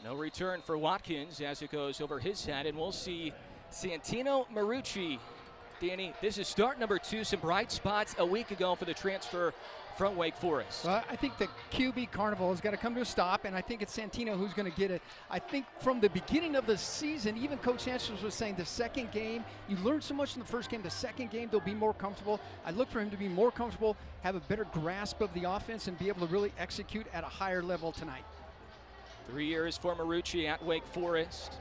No return for Watkins as it goes over his head, and we'll see Santino Marucci. Danny, this is start number 2, some bright spots a week ago for the transfer from Wake Forest. Well, I think the QB Carnival has got to come to a stop, and I think it's Santino who's going to get it. I think from the beginning of the season, even Coach Sanchez was saying the second game, you learned so much in the first game, the second game they'll be more comfortable. I look for him to be more comfortable, have a better grasp of the offense, and be able to really execute at a higher level tonight. 3 years for Marucci at Wake Forest.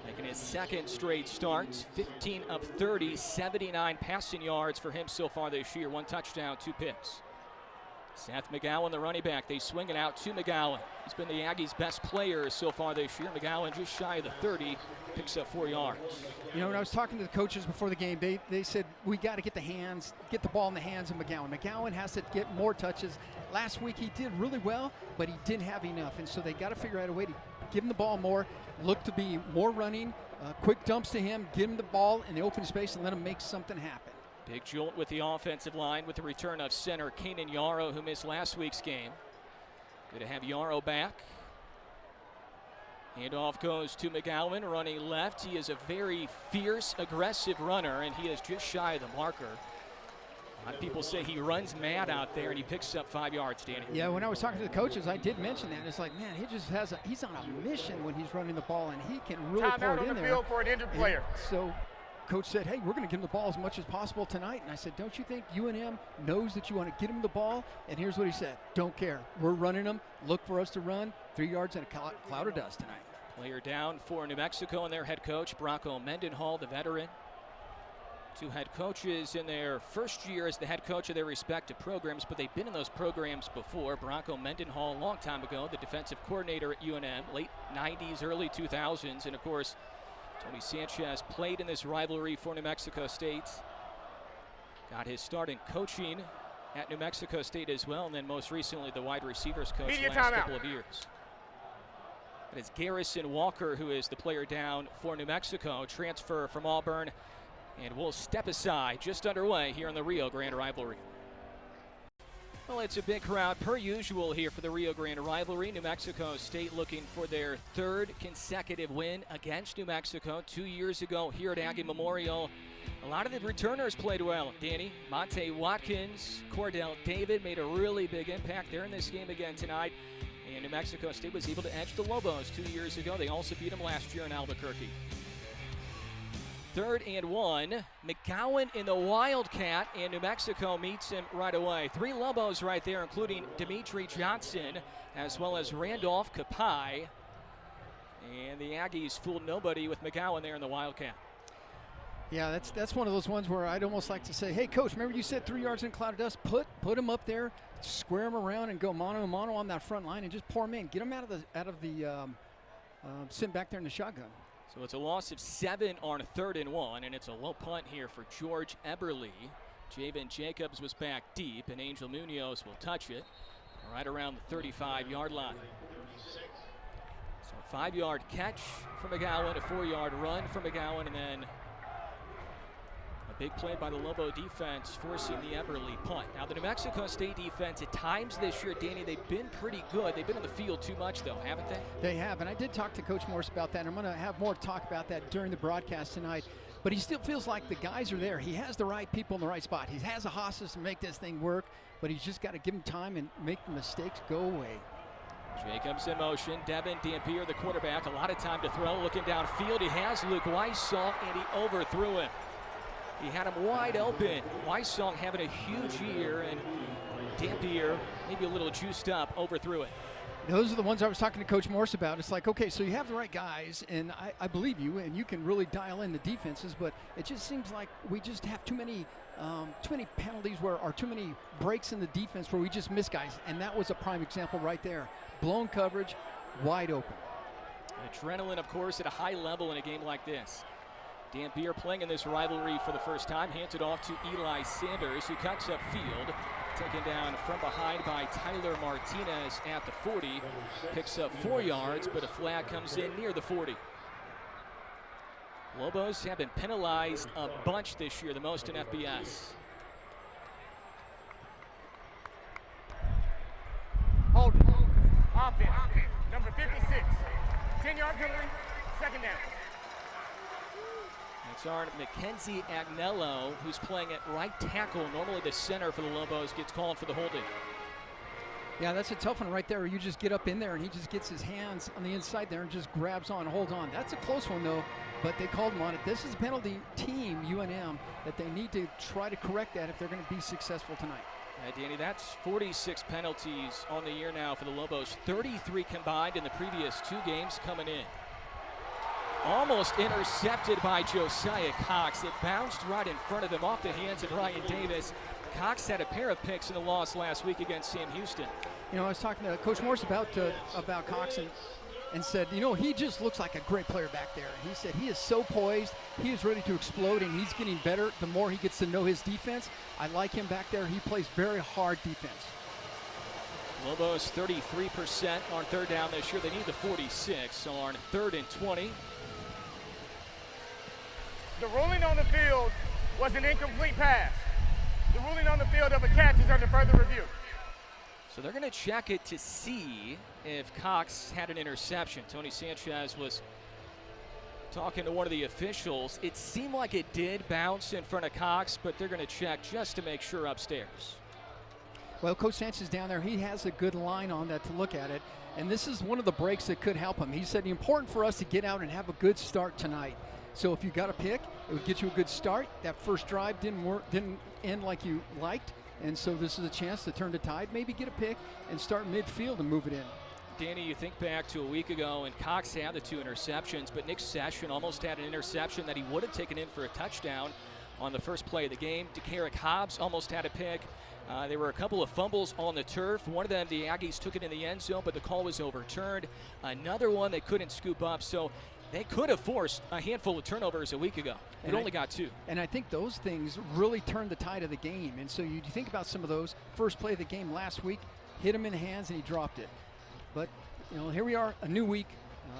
Making his second straight start, 15 of 30, 79 passing yards for him so far this year. 1 touchdown, 2 picks. Seth McGowan, the running back, they swing it out to McGowan. He's been the Aggies' best player so far this year. McGowan just shy of the 30, picks up 4 yards. You know, when I was talking to the coaches before the game, they said we got to get the ball in the hands of McGowan. McGowan has to get more touches. Last week he did really well, but he didn't have enough, and so they got to figure out a way to give him the ball more, look to be more running, quick dumps to him, give him the ball in the open space, and let him make something happen. Big jolt with the offensive line with the return of center Kanan Yarrow, who missed last week's game. Good to have Yarrow back. Handoff goes to McGowan, running left. He is a very fierce, aggressive runner, and he is just shy of the marker. A lot of people say he runs mad out there, and he picks up 5 yards, Danny. Yeah, when I was talking to the coaches, I did mention that. It's like, man, he's on a mission when he's running the ball, and he can really pour it in there. Field for an injured player. So coach said, hey, we're going to give him the ball as much as possible tonight. And I said, don't you think UNM knows that you want to get him the ball? And here's what he said: don't care. We're running them. Look for us to run. 3 yards and a cloud of dust tonight. Player down for New Mexico and their head coach, Bronco Mendenhall, the veteran. 2 head coaches in their first year as the head coach of their respective programs, but they've been in those programs before. Bronco Mendenhall, a long time ago, the defensive coordinator at UNM, late 90s, early 2000s. And, of course, Tony Sanchez played in this rivalry for New Mexico State. Got his start in coaching at New Mexico State as well, and then most recently the wide receivers coach the last couple of years. That is Garrison Walker, who is the player down for New Mexico, transfer from Auburn. And we'll step aside, just underway here in the Rio Grande rivalry. Well, it's a big crowd per usual here for the Rio Grande rivalry. New Mexico State looking for their 3rd consecutive win against New Mexico 2 years ago here at Aggie Memorial. A lot of the returners played well, Danny. Monte Watkins, Cordell David made a really big impact there in this game again tonight. And New Mexico State was able to edge the Lobos 2 years ago. They also beat them last year in Albuquerque. 3rd and 1. McGowan in the Wildcat, and New Mexico meets him right away. 3 Lobos right there, including Dimitri Johnson, as well as Randolph Kapai. And the Aggies fooled nobody with McGowan there in the Wildcat. Yeah, that's one of those ones where I'd almost like to say, hey, coach, remember you said 3 yards in a cloud of dust? Put him up there, square him around, and go mano a mano on that front line, and just pour him in. Get him out of the sitting back there in the shotgun. So it's a loss of 7 on 3rd and 1, and it's a low punt here for George Eberle. Javen Jacobs was back deep, and Angel Munoz will touch it right around the 35-yard line. So a 5-yard catch for McGowan, a 4-yard run for McGowan, and then a big play by the Lobo defense forcing the Eberle punt. Now the New Mexico State defense at times this year, Danny, they've been pretty good. They've been on the field too much though, haven't they? They have, and I did talk to Coach Morse about that, and I'm going to have more talk about that during the broadcast tonight. But he still feels like the guys are there. He has the right people in the right spot. He has the hosses to make this thing work, but he's just got to give him time and make the mistakes go away. Jacobs in motion. Devin Dampier, the quarterback, a lot of time to throw. Looking downfield, he has Luke Weissong, and he overthrew him. He had him wide open. Weissong having a huge year, and Dampier, maybe a little juiced up, overthrew it. Those are the ones I was talking to Coach Morse about. It's like, okay, so you have the right guys, and I believe you, and you can really dial in the defenses, but it just seems like we just have too many penalties or too many breaks in the defense where we just miss guys, and that was a prime example right there. Blown coverage, wide open. Adrenaline, of course, at a high level in a game like this. Dampier playing in this rivalry for the first time, hands it off to Eli Sanders, who cuts up field, taken down from behind by Tyler Martinez at the 40, picks up 4 yards, but a flag comes in near the 40. Lobos have been penalized a bunch this year, the most in FBS. Hold it. Offense. Number 56. 10-yard penalty, second down. It's our Mackenzie Agnello, who's playing at right tackle. Normally the center for the Lobos gets called for the holding. Yeah, that's a tough one right there. You just get up in there and he just gets his hands on the inside there and just grabs on, holds on. That's a close one though, but they called him on it. This is a penalty team, UNM, that they need to try to correct that if they're going to be successful tonight. Danny, that's 46 penalties on the year now for the Lobos. 33 combined in the previous 2 games coming in. Almost intercepted by Josiah Cox. It bounced right in front of him off the hands of Ryan Davis. Cox had a pair of picks in the loss last week against Sam Houston. You know, I was talking to Coach Morris about Cox and said, you know, he just looks like a great player back there. He said he is so poised, he is ready to explode, and he's getting better the more he gets to know his defense. I like him back there. He plays very hard defense. Lobos 33% on third down this year. They need the 46 on 3rd and 20. The ruling on the field was an incomplete pass. The ruling on the field of a catch is under further review. So they're going to check it to see if Cox had an interception. Tony Sanchez was talking to one of the officials. It seemed like it did bounce in front of Cox, but they're going to check just to make sure upstairs. Well, Coach Sanchez down there, he has a good line on that to look at it, and this is one of the breaks that could help him. He said, important for us to get out and have a good start tonight. So if you got a pick, it would get you a good start. That first drive didn't end like you liked, and so this is a chance to turn the tide, maybe get a pick and start midfield and move it in. Danny, you think back to a week ago, and Cox had the 2 interceptions, but Nick Session almost had an interception that he would have taken in for a touchdown on the first play of the game. DeCarrick Hobbs almost had a pick. There were a couple of fumbles on the turf. One of them, the Aggies took it in the end zone, but the call was overturned. Another one they couldn't scoop up, so they could have forced a handful of turnovers a week ago. It only got 2. And I think those things really turned the tide of the game. And so you think about some of those. First play of the game last week, hit him in the hands and he dropped it. But, you know, here we are, a new week.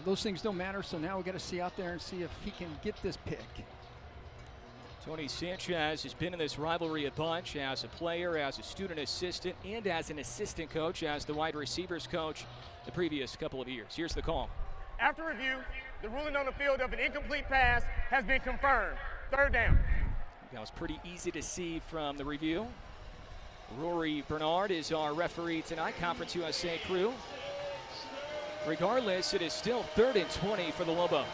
Those things don't matter, so now we got to see out there and see if he can get this pick. Tony Sanchez has been in this rivalry a bunch as a player, as a student assistant, and as an assistant coach, as the wide receivers coach the previous couple of years. Here's the call. After review, the ruling on the field of an incomplete pass has been confirmed. 3rd down. That was pretty easy to see from the review. Rory Bernard is our referee tonight, Conference USA crew. Regardless, it is still 3rd and 20 for the Lobos.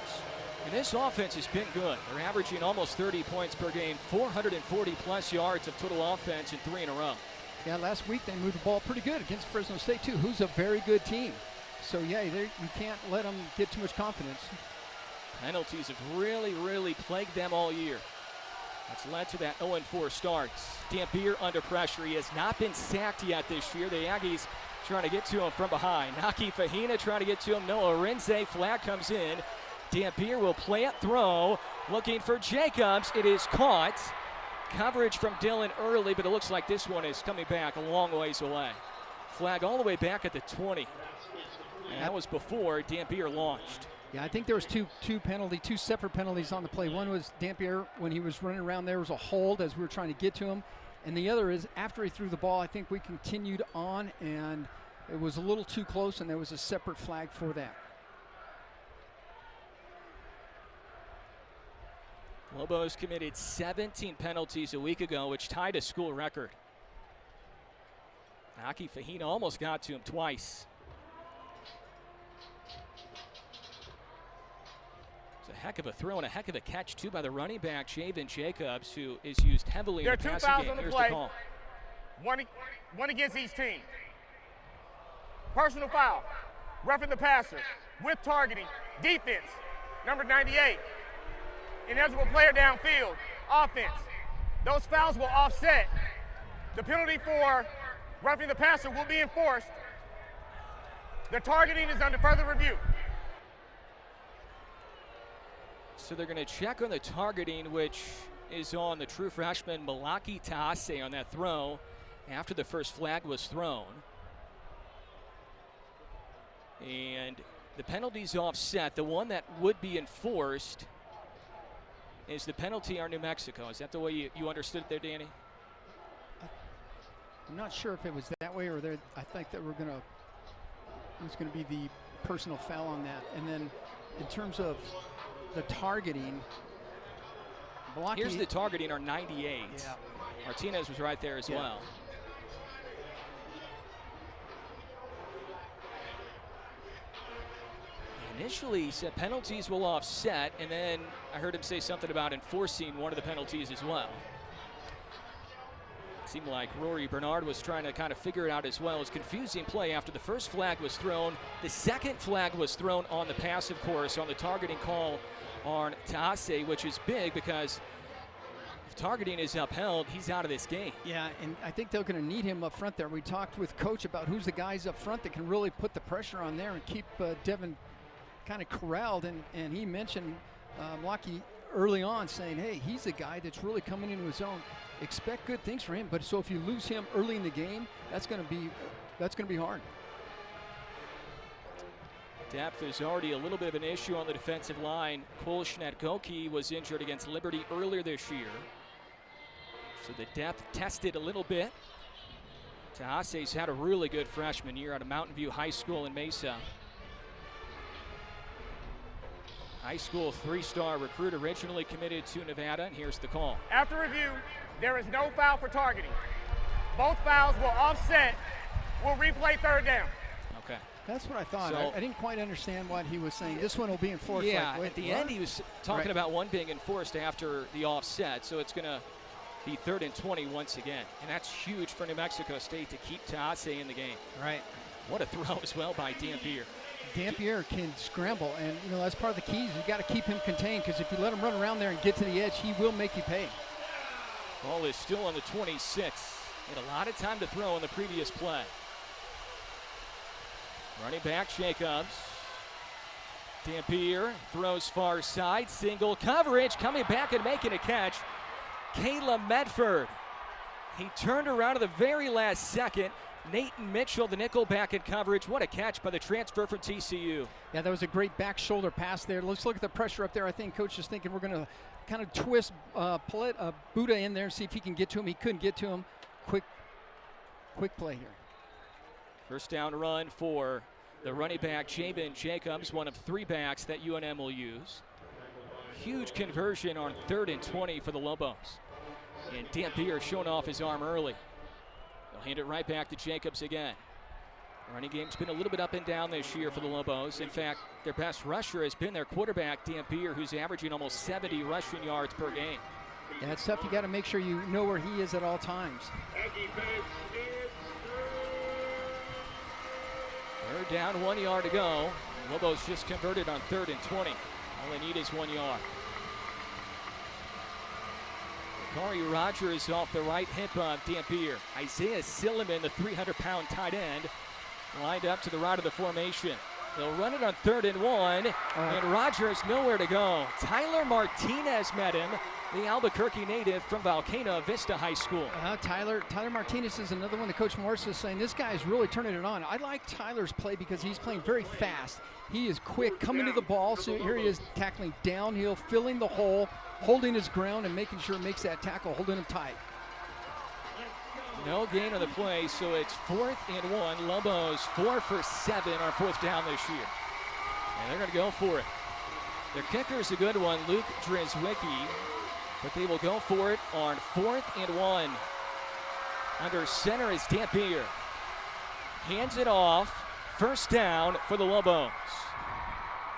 And this offense has been good. They're averaging almost 30 points per game, 440-plus yards of total offense in 3 in a row. Yeah, last week they moved the ball pretty good against Fresno State, too, who's a very good team. So, yeah, you can't let them get too much confidence. Penalties have really plagued them all year. That's led to that 0-4 start. Dampier under pressure. He has not been sacked yet this year. The Aggies trying to get to him from behind. Naki Fahina trying to get to him. Noah Renze. Flag comes in. Dampier will plant throw. Looking for Jacobs. It is caught. Coverage from Dylan early, but it looks like this one is coming back a long ways away. Flag all the way back at the 20. And that was before Dampier launched. Yeah, I think there was two separate penalties on the play. One was Dampier, when he was running around, there was a hold as we were trying to get to him. And the other is after he threw the ball, I think we continued on, and it was a little too close, and there was a separate flag for that. Lobos committed 17 penalties a week ago, which tied a school record. Naki Fahina almost got to him twice. It's a heck of a throw and a heck of a catch, too, by the running back, Javen Jacobs, who is used heavily in the passing game. There are 2 fouls on the Here's play. the call. One against each team. Personal foul. Roughing the passer. With targeting. Defense. Number 98. Ineligible player downfield. Offense. Those fouls will offset. The penalty for roughing the passer will be enforced. The targeting is under further review. So they're going to check on the targeting, which is on the true freshman Malaki Taase on that throw after the first flag was thrown. And the penalty's offset. The one that would be enforced is the penalty on New Mexico. Is that the way you understood it there, Danny? I'm not sure if it was that way or there. I think that it was going to be the personal foul on that. And then in terms of the targeting, blocking. Here's the targeting are 98. Yeah. Martinez was right there as well. Initially, he said penalties will offset, and then I heard him say something about enforcing one of the penalties as well. It seemed like Rory Bernard was trying to kind of figure it out as well. It was confusing play after the first flag was thrown. The second flag was thrown on the pass, of course, on the targeting call on Taase, which is big because if targeting is upheld, he's out of this game. Yeah, and I think they're going to need him up front there. We talked with Coach about who's the guys up front that can really put the pressure on there and keep Devin kind of corralled, and he mentioned Mlaki early on saying, hey, he's a guy that's really coming into his own. Expect good things for him, but so if you lose him early in the game, that's going to be hard. Depth is already a little bit of an issue on the defensive line. Cole Schnetkoke was injured against Liberty earlier this year, so the depth tested a little bit. Tahase's had a really good freshman year out of Mountain View High School in Mesa. High school three-star recruit, originally committed to Nevada, and here's the call. After review, there is no foul for targeting. Both fouls will offset. We'll replay third down. Okay. That's what I thought. So, I didn't quite understand what he was saying. This one will be enforced. Yeah, like, wait, at the what? end he was talking about one being enforced after the offset, so it's going to be 3rd and 20 once again. And that's huge for New Mexico State to keep Taase in the game. Right. What a throw as well by Dampier. Dampier can scramble, and that's part of the keys. You got to keep him contained, because if you let him run around there and get to the edge, he will make you pay. Ball is still on the 26. Had a lot of time to throw in the previous play. Running back Jacobs. Dampier throws far side, single coverage, coming back and making a catch. Caleb Medford. He turned around at the very last second. Nathan Mitchell, the nickel, back in coverage. What a catch by the transfer from TCU. Yeah, that was a great back shoulder pass there. Let's look at the pressure up there. I think Coach is thinking we're going to kind of twist Buddha in there and see if he can get to him. He couldn't get to him. Quick play here. First down run for the running back, Jamin Jacobs, one of 3 backs that UNM will use. Huge conversion on 3rd and 20 for the Lobos. And Dampier showing off his arm early. They'll hand it right back to Jacobs again. Running game's been a little bit up and down this year for the Lobos. In fact, their best rusher has been their quarterback, Dampier, who's averaging almost 70 rushing yards per game. Yeah, it's tough. You got to make sure you know where he is at all times. 3rd down, 1 yard to go. Lobos just converted on 3rd and 20. All they need is 1 yard. Corey Rogers off the right hip of Dampier. Isaiah Silliman, the 300-pound tight end, lined up to the right of the formation. They'll run it on 3rd and 1, and Rogers nowhere to go. Tyler Martinez met him, the Albuquerque native from Volcano Vista High School. Tyler Martinez is another one that Coach Morris is saying, this guy is really turning it on. I like Tyler's play because he's playing very fast. He is quick, coming to the ball, so here he is tackling downhill, filling the hole, holding his ground and making sure he makes that tackle, holding him tight. No gain on the play, so it's 4th and 1. Lobos 4 for 7 on 4th down this year. And they're going to go for it. Their kicker is a good one, Luke Drzewicki, but they will go for it on 4th and 1. Under center is Dampier. Hands it off. 1st down for the Lobos.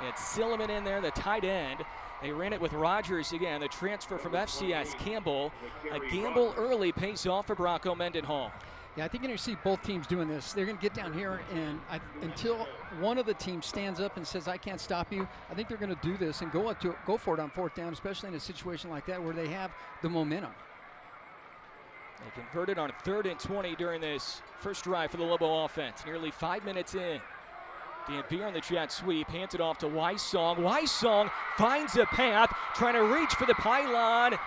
It's Silliman in there, the tight end. They ran it with Rogers again, the transfer from FCS Campbell. A gamble early pays off for Bronco Mendenhall. Yeah, I think you're going to see both teams doing this. They're going to get down here, and until one of the teams stands up and says, I can't stop you, I think they're going to do this and go for it on 4th down, especially in a situation like that where they have the momentum. They converted on 3rd and 20 during this first drive for the Lobo offense. Nearly 5 minutes in. Dampier on the jet sweep, hands it off to Weissong. Weissong finds a path, trying to reach for the pylon,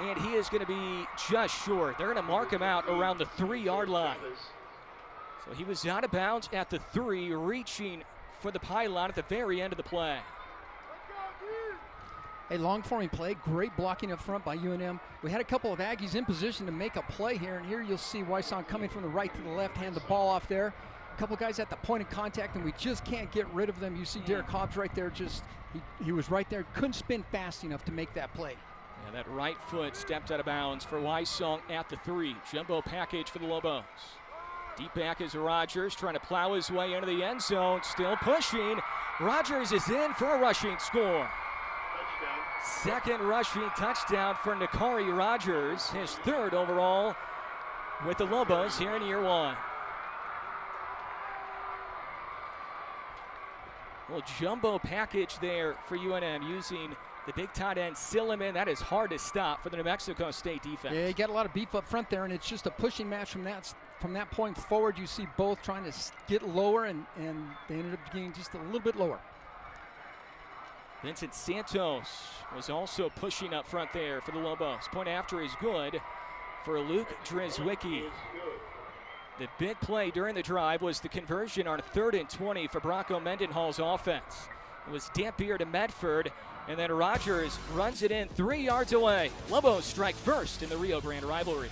and he is going to be just short. They're going to mark him out around the 3-yard line. So he was out of bounds at the 3, reaching for the pylon at the very end of the play. A long forming play, great blocking up front by UNM. We had a couple of Aggies in position to make a play here, and here you'll see Weissong coming from the right to the left, hand the ball off there. a couple guys at the point of contact, and we just can't get rid of them. You see Derek Hobbs right there, he was right there, couldn't spin fast enough to make that play. Yeah, that right foot stepped out of bounds for Wysong at the 3. Jumbo package for the Lobos. Deep back is Rogers trying to plow his way into the end zone, still pushing. Rogers is in for a rushing score. Second rushing touchdown for Nakari Rogers, his 3rd overall with the Lobos here in year 1. Little jumbo package there for UNM using the big tight end Silliman. That is hard to stop for the New Mexico State defense. Yeah, you got a lot of beef up front there, and it's just a pushing match from that point forward. You see both trying to get lower, and they ended up getting just a little bit lower. Vincent Santos was also pushing up front there for the Lobos. Point after is good for Luke Drzwicki. The big play during the drive was the conversion on 3rd and 20 for Bronco Mendenhall's offense. It was Dampier to Medford, and then Rogers runs it in 3 yards away. Lobos strike first in the Rio Grande rivalry.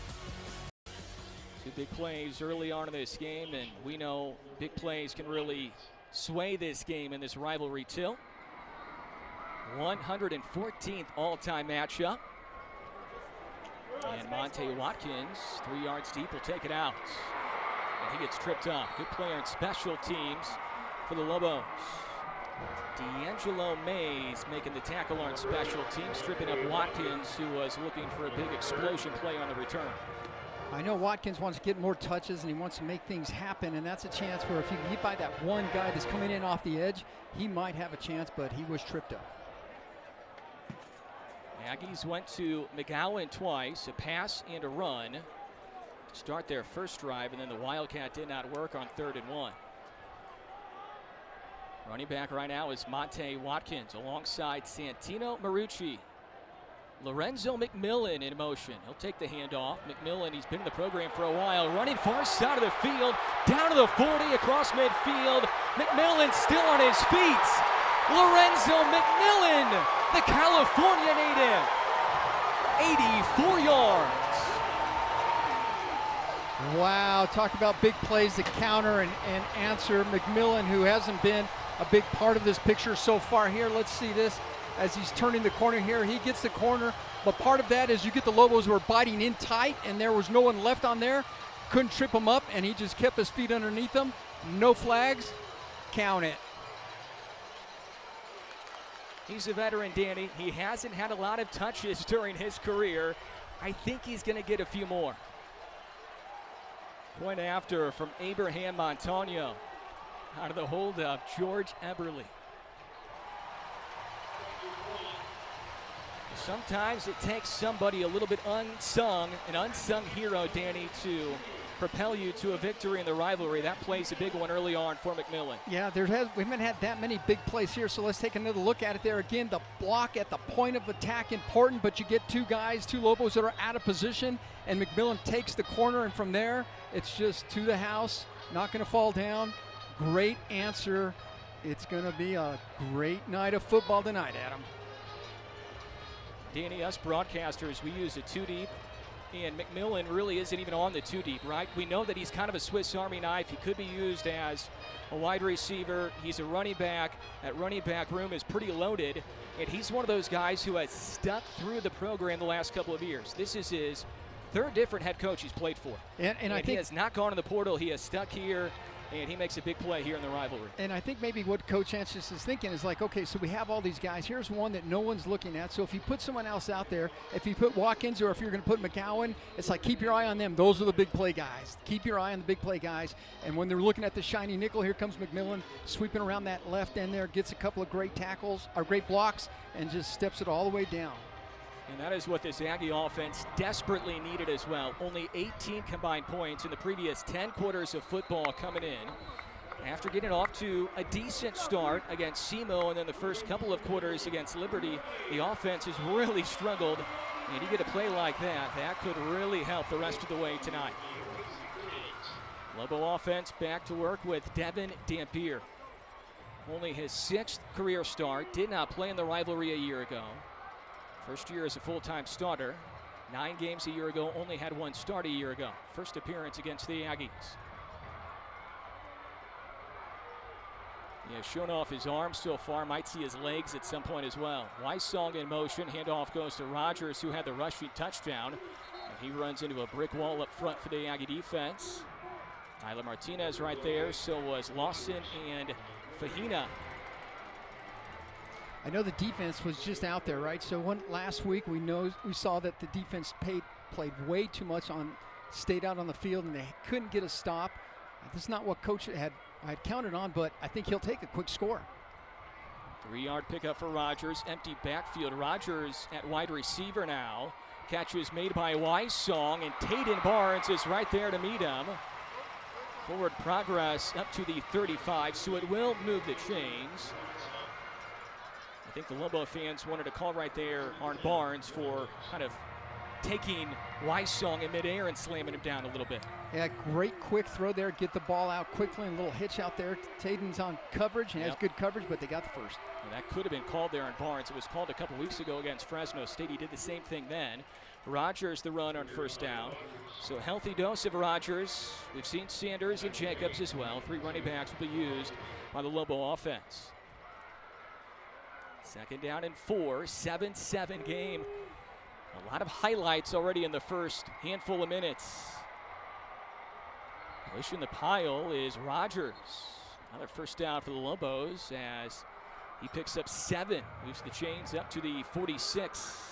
2 big plays early on in this game, and we know big plays can really sway this game in this rivalry too. 114th all-time matchup. And Monte Watkins, 3 yards deep, will take it out. And he gets tripped up. Good player in special teams for the Lobos. D'Angelo Mays making the tackle on special teams, stripping up Watkins, who was looking for a big explosion play on the return. I know Watkins wants to get more touches and he wants to make things happen, and that's a chance where if you can get by that one guy that's coming in off the edge, he might have a chance, but he was tripped up. Aggies went to McGowan twice, a pass and a run to start their first drive, and then the Wildcat did not work on 3rd and 1. Running back right now is Monte Watkins alongside Santino Marucci. Lorenzo McMillan in motion. He'll take the handoff. McMillan, he's been in the program for a while, running far side of the field, down to the 40, across midfield. McMillan still on his feet. Lorenzo McMillan, the California native, 84 yards. Wow, talk about big plays to counter and answer. McMillan, who hasn't been a big part of this picture so far here. Let's see this as he's turning the corner here. He gets the corner, but part of that is you get the Lobos who are biting in tight, and there was no one left on there. Couldn't trip him up, and he just kept his feet underneath him. No flags. Count it. He's a veteran, Danny. He hasn't had a lot of touches during his career. I think he's going to get a few more. Point after from Abraham Montano. Out of the hold of George Eberle. Sometimes it takes somebody a little bit unsung, an unsung hero, Danny, to propel you to a victory in the rivalry. That plays a big one early on for McMillan. Yeah, we haven't had that many big plays here, so let's take another look at it there. Again, the block at the point of attack important, but you get two Lobos that are out of position, and McMillan takes the corner, and from there, it's just to the house, not going to fall down. Great answer. It's going to be a great night of football tonight, Adam. Danny, us broadcasters, we use a 2-deep, and McMillan really isn't even on the 2-deep, right? We know that he's kind of a Swiss Army knife. He could be used as a wide receiver. He's a running back. That running back room is pretty loaded, and he's one of those guys who has stuck through the program the last couple of years. This is his third different head coach he's played for. And I think he has not gone to the portal. He has stuck here, and he makes a big play here in the rivalry. And I think maybe what Coach Anschutz is thinking is like, okay, so we have all these guys. Here's one that no one's looking at. So if you put someone else out there, if you put Watkins or if you're going to put McGowan, it's like keep your eye on them. Those are the big play guys. Keep your eye on the big play guys. And when they're looking at the shiny nickel, here comes McMillan sweeping around that left end there, gets a couple of great tackles or great blocks, and just steps it all the way down. And that is what this Aggie offense desperately needed as well. Only 18 combined points in the previous 10 quarters of football coming in. After getting off to a decent start against SEMO and then the first couple of quarters against Liberty, the offense has really struggled. And you get a play like that, that could really help the rest of the way tonight. Lobo offense back to work with Devin Dampier. Only his 6th career start, did not play in the rivalry a year ago. First year as a full-time starter. 9 games a year ago, only had 1 start a year ago. First appearance against the Aggies. He has shown off his arm so far, might see his legs at some point as well. Weissong in motion, handoff goes to Rogers, who had the rushing touchdown. And he runs into a brick wall up front for the Aggie defense. Tyler Martinez right there, so was Lawson and Fahina. I know the defense was just out there, right? So last week we saw that the defense played way too much stayed out on the field, and they couldn't get a stop. This is not what coach had counted on, but I think he'll take a quick score. 3-yard pickup for Rogers, empty backfield. Rogers at wide receiver now. Catch is made by Weissong, and Taden Barnes is right there to meet him. Forward progress up to the 35, so it will move the chains. I think the Lobo fans wanted a call right there on Barnes for kind of taking Weissong in midair and slamming him down a little bit. Yeah, great quick throw there. Get the ball out quickly, and a little hitch out there. Taden's on coverage and has good coverage, but they got the first. And that could have been called there on Barnes. It was called a couple weeks ago against Fresno State. He did the same thing then. Rogers the run on first down. So a healthy dose of Rogers. We've seen Sanders and Jacobs as well. 3 running backs will be used by the Lobo offense. Second down and 4, 7-7 game. A lot of highlights already in the first handful of minutes. Pushing the pile is Rogers. Another first down for the Lobos as he picks up 7. Moves the chains up to the 46.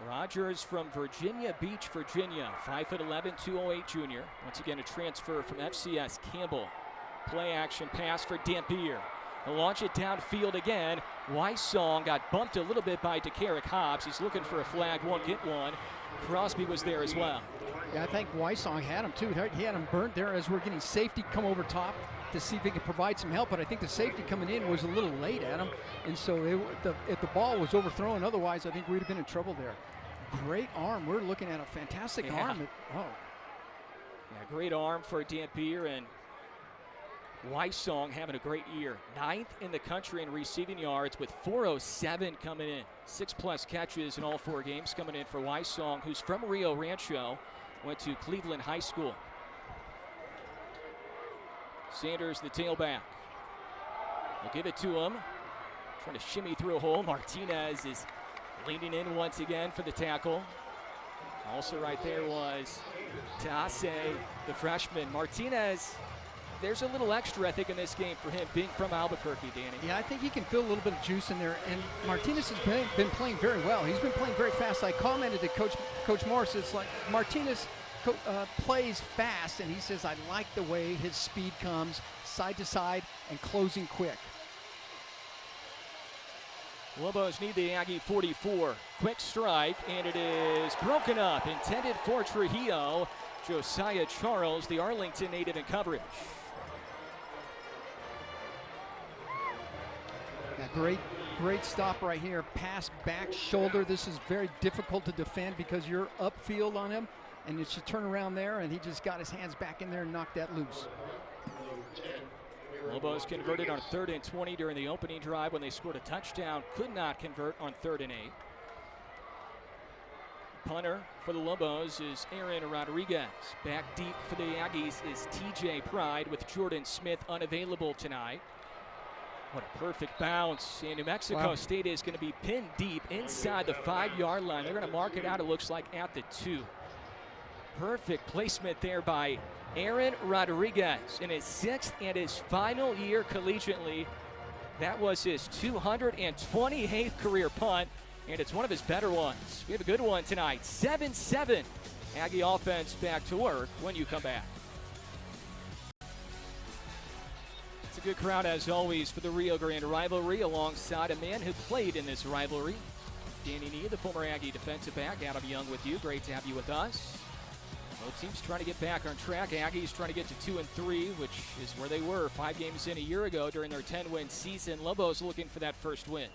Rogers from Virginia Beach, Virginia, 5'11", 208 junior. Once again, a transfer from FCS Campbell. Play action pass for Dampier. He'll launch it downfield again. Weissong got bumped a little bit by DeCarrick Hobbs. He's looking for a flag, won't get one. Crosby was there as well. Yeah, I think Weissong had him too. He had him burnt there as we're getting safety come over top to see if he could provide some help, but I think the safety coming in was a little late at him, and so if the ball was overthrown, otherwise I think we'd have been in trouble there. Great arm. We're looking at a fantastic arm. Yeah, great arm for Dampier, and Weissong having a great year. 9th in the country in receiving yards with 407 coming in. 6+ catches in all 4 games coming in for Weissong, who's from Rio Rancho, went to Cleveland High School. Sanders, the tailback. They'll give it to him. Trying to shimmy through a hole. Martinez is leaning in once again for the tackle. Also right there was Taase, the freshman. Martinez, there's a little extra, I think, in this game for him, being from Albuquerque, Danny. Yeah, I think he can feel a little bit of juice in there, and Martinez has been playing very well. He's been playing very fast. I commented to Coach Morris, it's like Martinez plays fast, and he says, I like the way his speed comes side to side and closing quick. Lobos need the Aggie 44. Quick strike, and it is broken up. Intended for Trujillo. Josiah Charles, the Arlington native, in coverage. Yeah, great stop right here. Pass back shoulder. This is very difficult to defend because you're upfield on him, and it's a turnaround there, and he just got his hands back in there and knocked that loose. Lobos converted on 3rd and 20 during the opening drive when they scored a touchdown. Could not convert on 3rd and 8. Punter for the Lobos is Aaron Rodriguez. Back deep for the Aggies is TJ Pride, with Jordan Smith unavailable tonight. What a perfect bounce. And New Mexico State is going to be pinned deep inside the 5-yard line. They're going to mark it out, it looks like, at the 2. Perfect placement there by Aaron Rodriguez in his 6th and his final year collegiately. That was his 228th career punt, and it's one of his better ones. We have a good one tonight. 7-7. Aggie offense back to work when you come back. It's a good crowd, as always, for the Rio Grande rivalry, alongside a man who played in this rivalry. Danny Nee, the former Aggie defensive back. Adam Young with you. Great to have you with us. Both teams trying to get back on track. Aggies trying to get to 2-3, which is where they were 5 games in a year ago during their 10-win season. Lobos looking for that first win.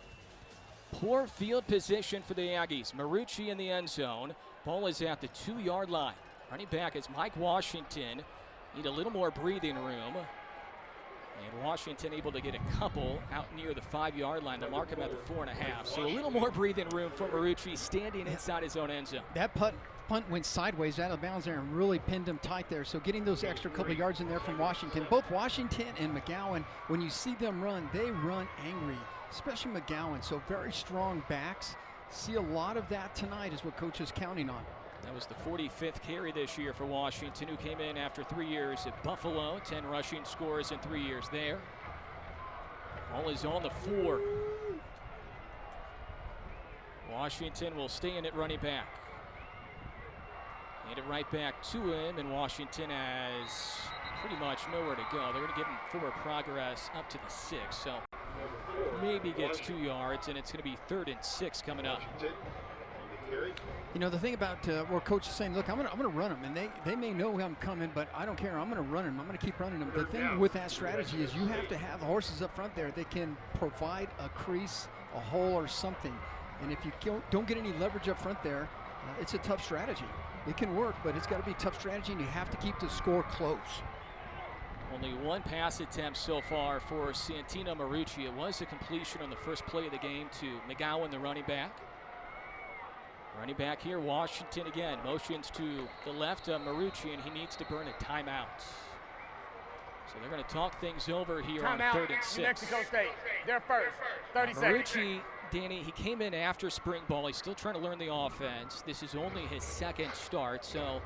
Poor field position for the Aggies. Marucci in the end zone. Ball is at the 2-yard line. Running back is Mike Washington. Need a little more breathing room. And Washington able to get a couple out near the 5-yard line. They'll mark him at the 4.5. So a little more breathing room for Marucci standing inside his own end zone. That punt went sideways out of bounds there and really pinned him tight there. So getting those extra couple of yards in there from Washington. Both Washington and McGowan, when you see them run, they run angry, especially McGowan. So very strong backs. See a lot of that tonight is what Coach is counting on. That was the 45th carry this year for Washington, who came in after 3 years at Buffalo. 10 rushing scores in 3 years there. Ball is on the 4. Washington will stay in at running back. Hand it right back to him, and Washington has pretty much nowhere to go. They're going to give him forward progress up to the 6, so maybe gets 2 yards, and it's going to be 3rd and 6 coming up. You know, the thing about where Coach is saying, look, I'm gonna run them, and they may know I'm coming, but I don't care. I'm going to run them. I'm going to keep running them. The thing with that strategy is you have to have the horses up front there. They can provide a crease, a hole, or something. And if you don't get any leverage up front there, it's a tough strategy. It can work, but it's got to be a tough strategy, and you have to keep the score close. Only 1 pass attempt so far for Santino Marucci. It was a completion on the first play of the game to McGowan, the running back. Running back here, Washington again. Motions to the left of Marucci, and he needs to burn a timeout. So they're going to talk things over here on 3rd and 6. New Mexico State, they're first. 30 seconds. Marucci, Danny, he came in after spring ball. He's still trying to learn the offense. This is only his 2nd start, so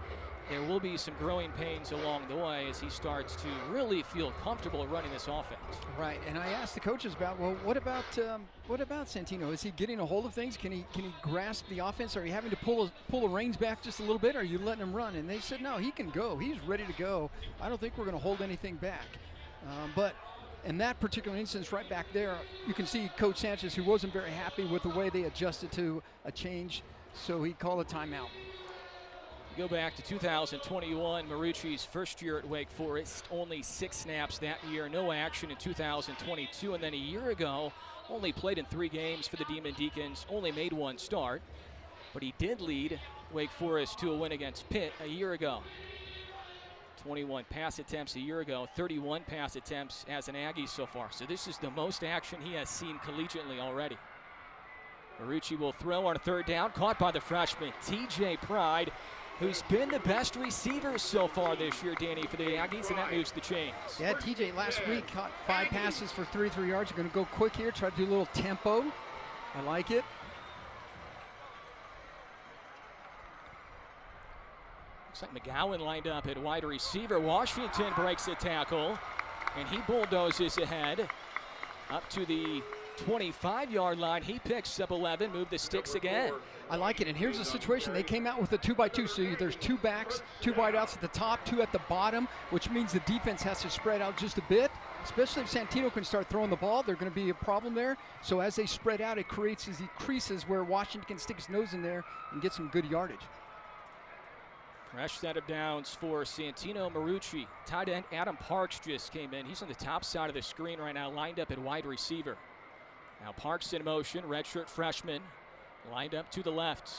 there will be some growing pains along the way as he starts to really feel comfortable running this offense. Right, and I asked the coaches about, well, what about Santino? Is he getting a hold of things? Can he grasp the offense? Are you having to pull the reins back just a little bit? Or are you letting him run? And they said, no, he can go. He's ready to go. I don't think we're going to hold anything back. But in that particular instance right back there, you can see Coach Sanchez, who wasn't very happy with the way they adjusted to a change, so he called a timeout. Go back to 2021, Marucci's first year at Wake Forest, only 6 snaps that year, no action in 2022, and then a year ago, only played in 3 games for the Demon Deacons, only made 1 start, but he did lead Wake Forest to a win against Pitt a year ago. 21 pass attempts a year ago, 31 pass attempts as an Aggie so far, so this is the most action he has seen collegiately already. Marucci will throw on 3rd down, caught by the freshman, TJ Pride, who's been the best receiver so far this year, Danny, for the Aggies, and that moves the chains. Yeah, TJ last week caught 5 passes for 33 yards. You're going to go quick here, try to do a little tempo. I like it. Looks like McGowan lined up at wide receiver. Washington breaks a tackle, and he bulldozes ahead up to the 25-yard line. He picks up 11, move the sticks again. I like it, and here's the situation. They came out with a 2-by-2, so there's 2 backs, 2 wideouts at the top, 2 at the bottom, which means the defense has to spread out just a bit, especially if Santino can start throwing the ball. There's going to be a problem there. So as they spread out, it creates these creases where Washington can stick his nose in there and get some good yardage. Fresh set of downs for Santino Marucci. Tight end Adam Parks just came in. He's on the top side of the screen right now, lined up at wide receiver. Now Parks in motion, redshirt freshman, lined up to the left.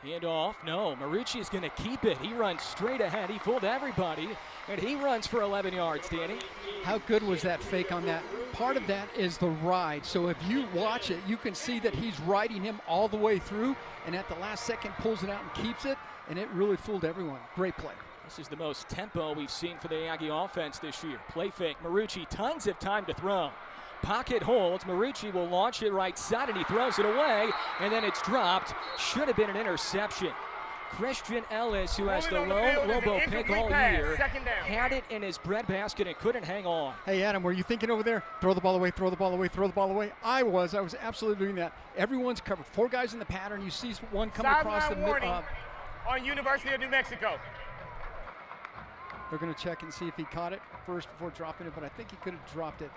Hand off, no, Marucci is going to keep it. He runs straight ahead. He fooled everybody, and he runs for 11 yards, Danny. How good was that fake on that? Part of that is the ride. So if you watch it, you can see that he's riding him all the way through, and at the last second pulls it out and keeps it, and it really fooled everyone. Great play. This is the most tempo we've seen for the Aggie offense this year. Play fake, Marucci, tons of time to throw. Pocket holds, Marucci will launch it right side, and he throws it away, and then it's dropped. Should have been an interception. Christian Ellis, who has the lone Lobo pick all year, had it in his breadbasket and couldn't hang on. Hey, Adam, were you thinking over there, throw the ball away, throw the ball away, throw the ball away? I was absolutely doing that. Everyone's covered. 4 guys in the pattern. You see one coming across the middle. On University of New Mexico. They're going to check and see if he caught it first before dropping it, but I think he could have dropped it.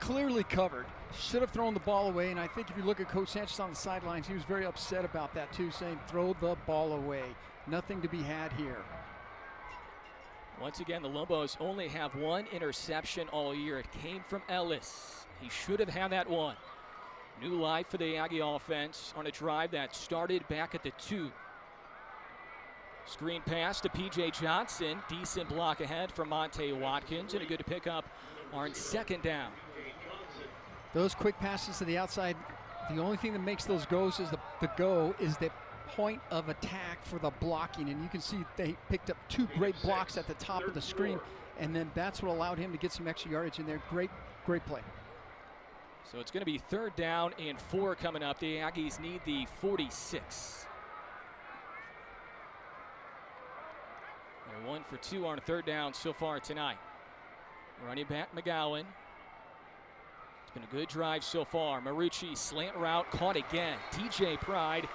Clearly covered. Should have thrown the ball away, and I think if you look at Coach Sanchez on the sidelines, he was very upset about that too, saying throw the ball away. Nothing to be had here. Once again, the Lobos only have 1 interception all year. It came from Ellis. He should have had that one. New life for the Aggie offense on a drive that started back at the 2. Screen pass to P.J. Johnson. Decent block ahead from Monte Watkins, and a good pickup on second down. Those quick passes to the outside, the only thing that makes those goes is the point of attack for the blocking. And you can see they picked up 2 great blocks at the top of the screen, and then that's what allowed him to get some extra yardage in there. Great play. So it's going to be 3rd down and 4 coming up. The Aggies need the 46. They're 1 for 2 on 3rd down so far tonight. Running back McGowan. It's been a good drive so far. Marucci slant route caught again. TJ Pride,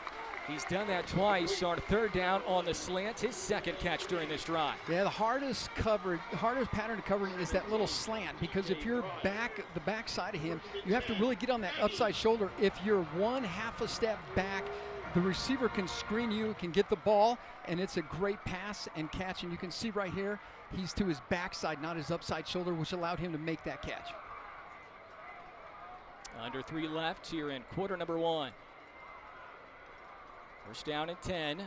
he's done that twice on 3rd down on the slant. His 2nd catch during this drive. Yeah, the hardest pattern to cover is that little slant, because if you're the back side of him, you have to really get on that upside shoulder. If you're 1/2 a step back, the receiver can screen you, can get the ball, and it's a great pass and catch. And you can see right here, he's to his backside, not his upside shoulder, which allowed him to make that catch. Under 3 left here in quarter number 1. 1st down and 10.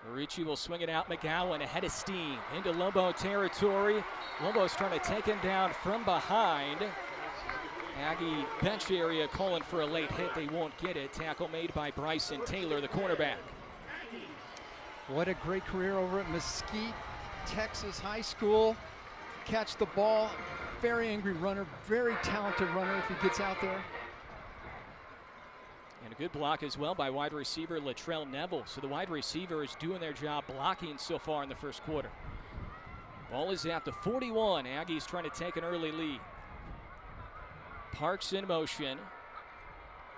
Marucci will swing it out. McGowan ahead of steam into Lobo territory. Lobos trying to take him down from behind. Aggie bench area calling for a late hit. They won't get it. Tackle made by Bryson Taylor, the cornerback. What a great career over at Mesquite, Texas High School. Catch the ball. Very angry runner, very talented runner if he gets out there. And a good block as well by wide receiver Latrell Neville. So the wide receiver is doing their job blocking so far in the 1st quarter. Ball is at the 41. Aggies trying to take an early lead. Parks in motion.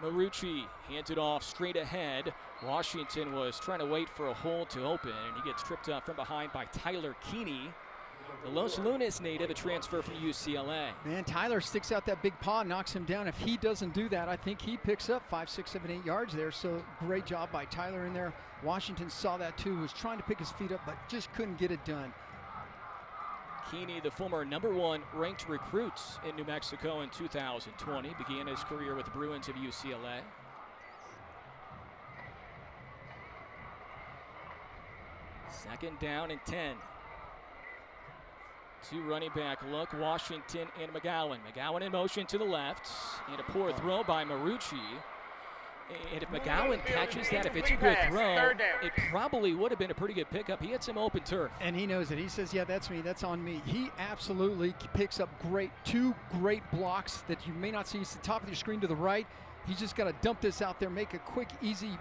Marucci hands it off straight ahead. Washington was trying to wait for a hole to open, and he gets tripped up from behind by Tyler Keeney, the Los Lunas native, a transfer from UCLA. Man, Tyler sticks out that big paw, knocks him down. If he doesn't do that, I think he picks up 5, 6, 7, 8 yards there. So great job by Tyler in there. Washington saw that too, was trying to pick his feet up, but just couldn't get it done. Keeney, the former #1 ranked recruit in New Mexico in 2020, began his career with the Bruins of UCLA. Second down and 10. 2 running back look, Washington and McGowan. McGowan in motion to the left, and a poor throw by Marucci. And if McGowan catches that, if it's a good throw, it probably would have been a pretty good pickup. He had some open turf. And he knows it. He says, yeah, that's me. That's on me. He absolutely picks up 2 great blocks that you may not see. It's the top of your screen to the right. He's just got to dump this out there, make a quick, easy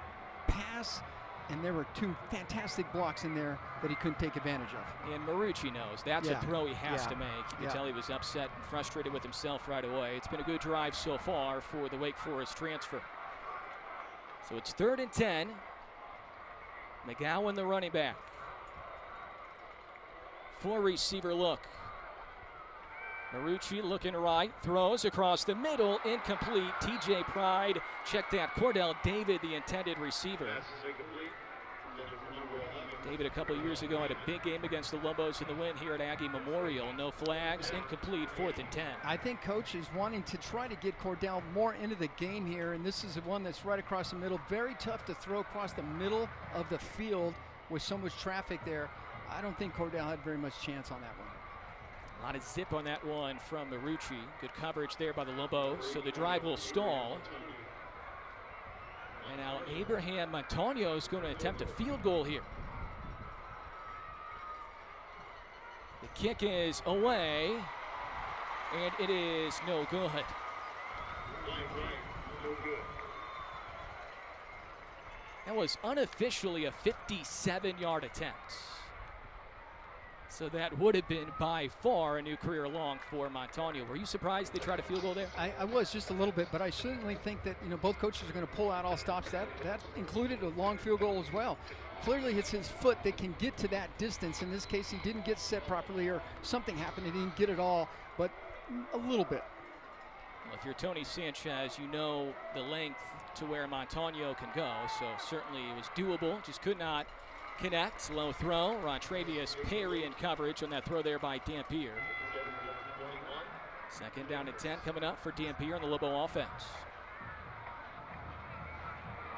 pass. And there were 2 fantastic blocks in there that he couldn't take advantage of. And Marucci knows that's a throw he has to make. You can tell he was upset and frustrated with himself right away. It's been a good drive so far for the Wake Forest transfer. So it's 3rd and 10. McGowan, the running back. 4 receiver look. Marucci looking right, throws across the middle, incomplete. TJ Pride checked that. Cordell David, the intended receiver. David, a couple years ago, had a big game against the Lobos in the win here at Aggie Memorial. No flags, incomplete, 4th and 10. I think Coach is wanting to try to get Cordell more into the game here, and this is one that's right across the middle. Very tough to throw across the middle of the field with so much traffic there. I don't think Cordell had very much chance on that one. A lot of zip on that one from Marucci. Good coverage there by the Lobos, so the drive will stall. And now Abraham Montaño is going to attempt a field goal here. The kick is away, and it is no good. That was unofficially a 57-yard attempt. So that would have been by far a new career long for Montaño. Were you surprised they tried a field goal there? I was just a little bit, but I certainly think that both coaches are going to pull out all stops. That included a long field goal as well. Clearly it's his foot that can get to that distance. In this case, he didn't get set properly, or something happened. He didn't get it all, but a little bit. Well, if you're Tony Sanchez, you know the length to where Montaño can go, so certainly it was doable, just could not connect. Low throw. Rontravius Perry in coverage on that throw there by Dampier. Second down and 10 coming up for Dampier on the Lobo offense.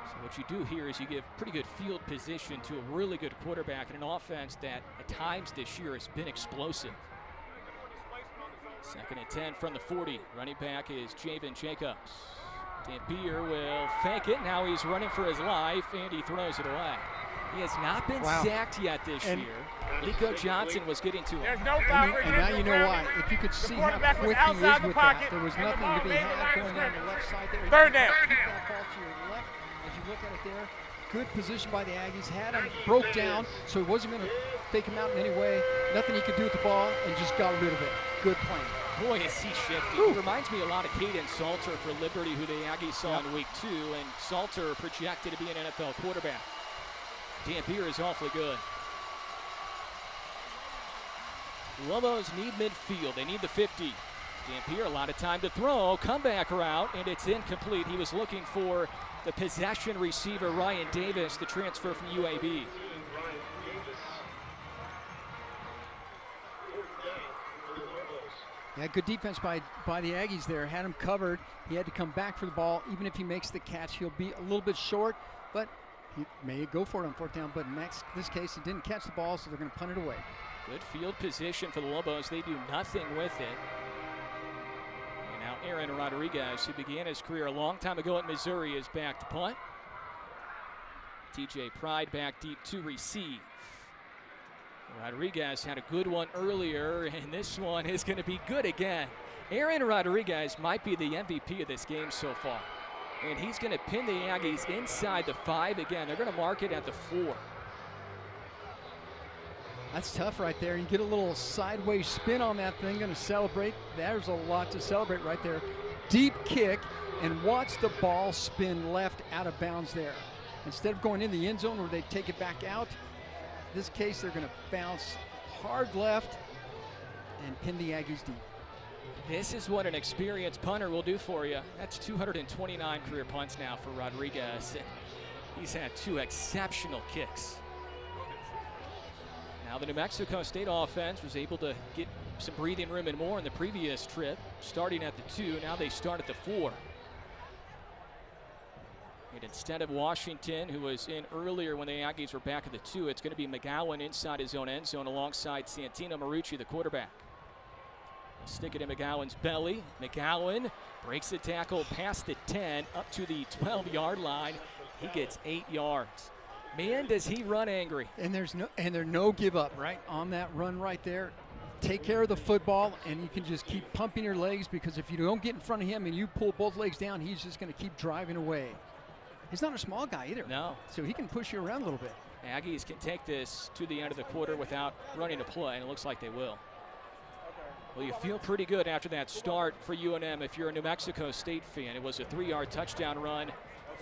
So what you do here is you give pretty good field position to a really good quarterback in an offense that at times this year has been explosive. Second and 10 from the 40. Running back is Javen Jacobs. Dampier will fake it. Now he's running for his life, and he throws it away. He has not been sacked yet this year. Lico Johnson was getting to him. There's no foul. And now you know why. If you could see how quick he is with that, there was nothing to be had going down the left side there. Third down. Keep that ball to your left as you look at it there. Good position by the Aggies. Had him broke down, so he wasn't going to fake him out in any way. Nothing he could do with the ball, and just got rid of it. Good plan. Boy, is he shifty. He reminds me a lot of Caden Salter for Liberty, who the Aggies saw in week 2, and Salter projected to be an NFL quarterback. Dampier is awfully good. Lobos need midfield. They need the 50. Dampier, a lot of time to throw. Comeback route, and it's incomplete. He was looking for the possession receiver, Ryan Davis, the transfer from UAB. Yeah, good defense by the Aggies there. Had him covered. He had to come back for the ball. Even if he makes the catch, he'll be a little bit short, but he may go for it on fourth down. But in this case, he didn't catch the ball, so they're going to punt it away. Good field position for the Lobos. They do nothing with it. And now Aaron Rodriguez, who began his career a long time ago at Missouri, is back to punt. TJ Pride back deep to receive. Rodriguez had a good one earlier, and this one is going to be good again. Aaron Rodriguez might be the MVP of this game so far. And he's going to pin the Aggies inside the 5 again. They're going to mark it at the 4. That's tough right there. You get a little sideways spin on that thing, going to celebrate. There's a lot to celebrate right there. Deep kick, and watch the ball spin left out of bounds there. Instead of going in the end zone where they take it back out, in this case they're going to bounce hard left and pin the Aggies deep. This is what an experienced punter will do for you. That's 229 career punts now for Rodriguez. He's had 2 exceptional kicks. Now the New Mexico State offense was able to get some breathing room and more in the previous trip, starting at the 2. Now they start at the 4. And instead of Washington, who was in earlier when the Aggies were back at the 2, it's going to be McGowan inside his own end zone alongside Santino Marucci, the quarterback. Stick it in McGowan's belly. McGowan breaks the tackle past the 10 up to the 12-yard line. He gets 8 yards. Man, does he run angry. And there's no give up, right? On that run right there. Take care of the football, and you can just keep pumping your legs, because if you don't get in front of him and you pull both legs down, he's just going to keep driving away. He's not a small guy either. No. So he can push you around a little bit. Aggies can take this to the end of the quarter without running a play, and it looks like they will. Well, you feel pretty good after that start for UNM if you're a New Mexico State fan. It was a 3-yard touchdown run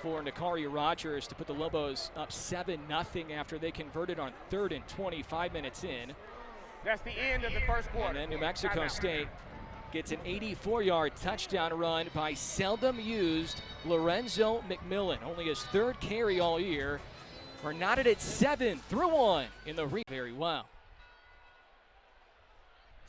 for Nakari Rogers to put the Lobos up 7-0 after they converted on 3rd and 20, 5 minutes in. That's the end of the first quarter. And then New Mexico State gets an 84-yard touchdown run by seldom used Lorenzo McMillan. Only his 3rd carry all year. We're knotted at 7 through 1 in the very well.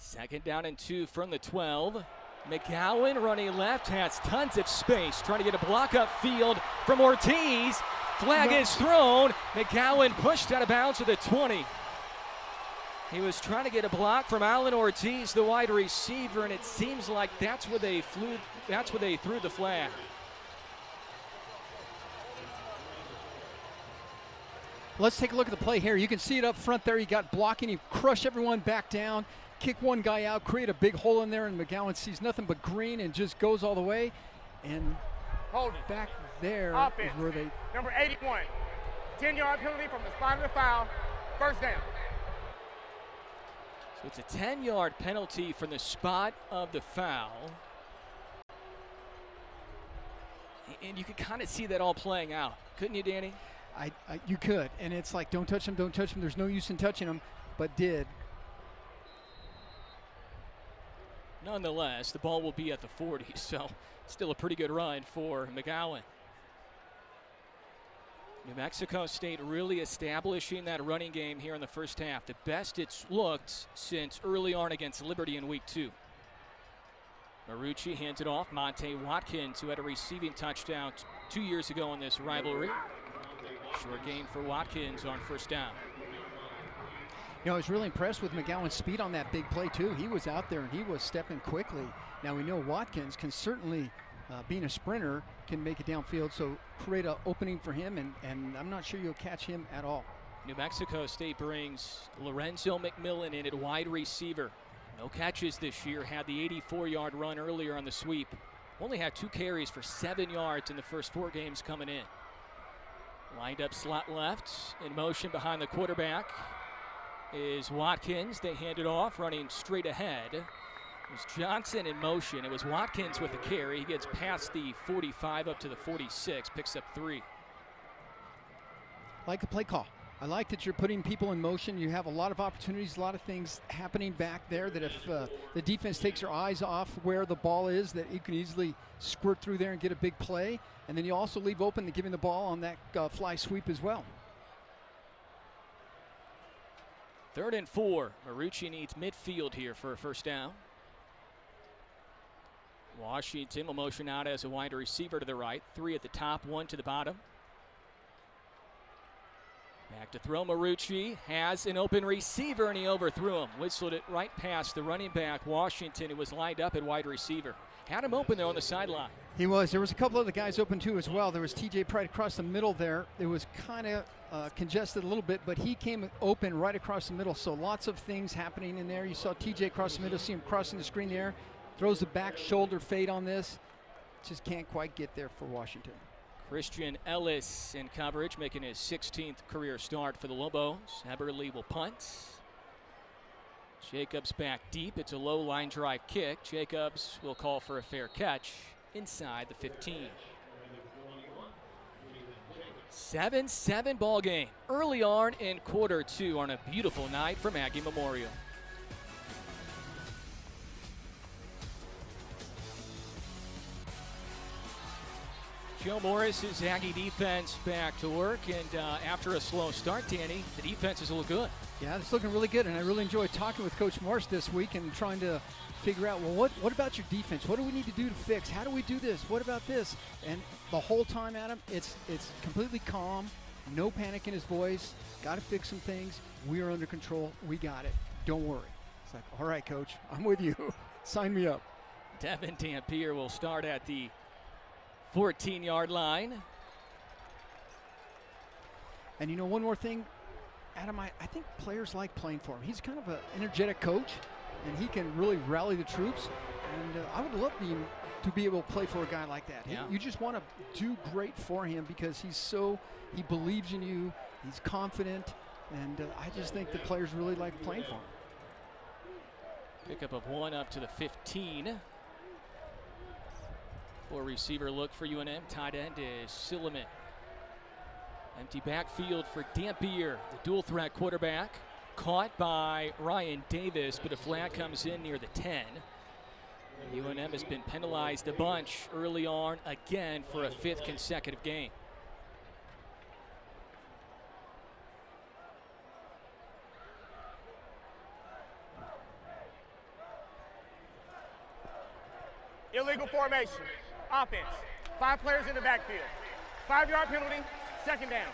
2nd down and 2 from the 12. McGowan running left, has tons of space, trying to get a block up field from Ortiz. Flag is thrown. McGowan pushed out of bounds to the 20. He was trying to get a block from Alan Ortiz, the wide receiver, and it seems like that's where they threw the flag. Let's take a look at the play here. You can see it up front there. He got blocking. He crushed everyone back down, kick one guy out, create a big hole in there, and McGowan sees nothing but green and just goes all the way. And back there is where they... Number 81, 10-yard penalty from the spot of the foul, 1st down. So it's a 10-yard penalty from the spot of the foul. And you could kind of see that all playing out, couldn't you, Danny? You could, and it's like, don't touch him, don't touch him. There's no use in touching him, but did. Nonetheless, the ball will be at the 40, so still a pretty good run for McGowan. New Mexico State really establishing that running game here in the first half. The best it's looked since early on against Liberty in week 2. Marucci hands it off. Monte Watkins, who had a receiving touchdown 2 years ago in this rivalry. Short gain for Watkins on 1st down. You know, I was really impressed with McGowan's speed on that big play, too. He was out there, and he was stepping quickly. Now, we know Watkins can certainly, being a sprinter, can make it downfield, so create an opening for him, and I'm not sure you'll catch him at all. New Mexico State brings Lorenzo McMillan in at wide receiver. No catches this year, had the 84-yard run earlier on the sweep. Only had 2 carries for 7 yards in the first 4 games coming in. Lined up slot left, in motion behind the quarterback is Watkins. They hand it off, running straight ahead. It was Johnson in motion. It was Watkins with the carry. He gets past the 45 up to the 46, picks up 3. Like a play call. I like that you're putting people in motion. You have a lot of opportunities, a lot of things happening back there that if the defense takes their eyes off where the ball is, that you can easily squirt through there and get a big play. And then you also leave open to giving the ball on that fly sweep as well. 3rd and 4. Marucci needs midfield here for a first down. Washington will motion out as a wide receiver to the right. 3 at the top, 1 to the bottom. Back to throw. Marucci has an open receiver, and he overthrew him. Whistled it right past the running back, Washington, who was lined up at wide receiver. Had him open there on the sideline. He was. There was a couple other guys open too as well. There was TJ Pride across the middle there. It was kind of congested a little bit, but he came open right across the middle. So lots of things happening in there. You saw TJ across the middle, see him crossing the screen there. Throws the back shoulder fade on this. Just can't quite get there for Washington. Christian Ellis in coverage, making his 16th career start for the Lobos. Eberle will punt. Jacobs back deep. It's a low line drive kick. Jacobs will call for a fair catch inside the 15. 7-7 ball game early on in quarter 2 on a beautiful night from Aggie Memorial. Joe Morris's Aggie defense back to work, and after a slow start, Danny, the defense is a little good. Yeah, it's looking really good, and I really enjoyed talking with Coach Morris this week and trying to figure out, well, what about your defense? What do we need to do to fix? How do we do this? What about this? And the whole time, Adam, it's completely calm, no panic in his voice. Got to fix some things. We are under control. We got it. Don't worry. It's like, all right, Coach, I'm with you. Sign me up. Devin Dampier will start at the 14-yard line. And you know, one more thing, Adam, I think players like playing for him. He's kind of an energetic coach, and he can really rally the troops. And I would love to be able to play for a guy like that. Yeah. You just want to do great for him because he believes in you, he's confident, and I just think the players really like playing for him. Pickup of 1 up to the 15. 4 receiver look for UNM. Tight end is Silliman. Empty backfield for Dampier, the dual threat quarterback. Caught by Ryan Davis, but a flag comes in near the 10. UNM has been penalized a bunch early on, again for a 5th consecutive game. Illegal formation. Offense. 5 players in the backfield. 5-yard penalty. 2nd down.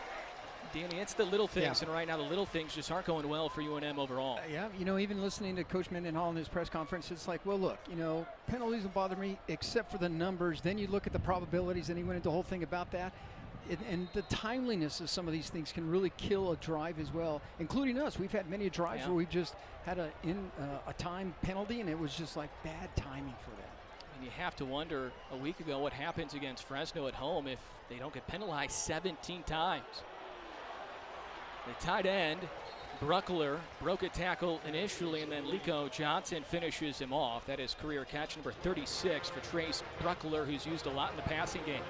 Danny, it's the little things, Yeah. and right now the little things just aren't going well for UNM overall. Yeah, you know, even listening to Coach Mendenhall in his press conference, it's like, well, look, you know, penalties don't bother me except for the numbers. Then you look at the probabilities, and he went into the whole thing about that. And the timeliness of some of these things can really kill a drive as well, including us. We've had many drives where we just had a time penalty, and it was just like bad timing for that. And you have to wonder a week ago what happens against Fresno at home if they don't get penalized 17 times. The tight end, Bruckler, broke a tackle initially, and then Lico Johnson finishes him off. That is career catch number 36 for Trace Bruckler, who's used a lot in the passing game.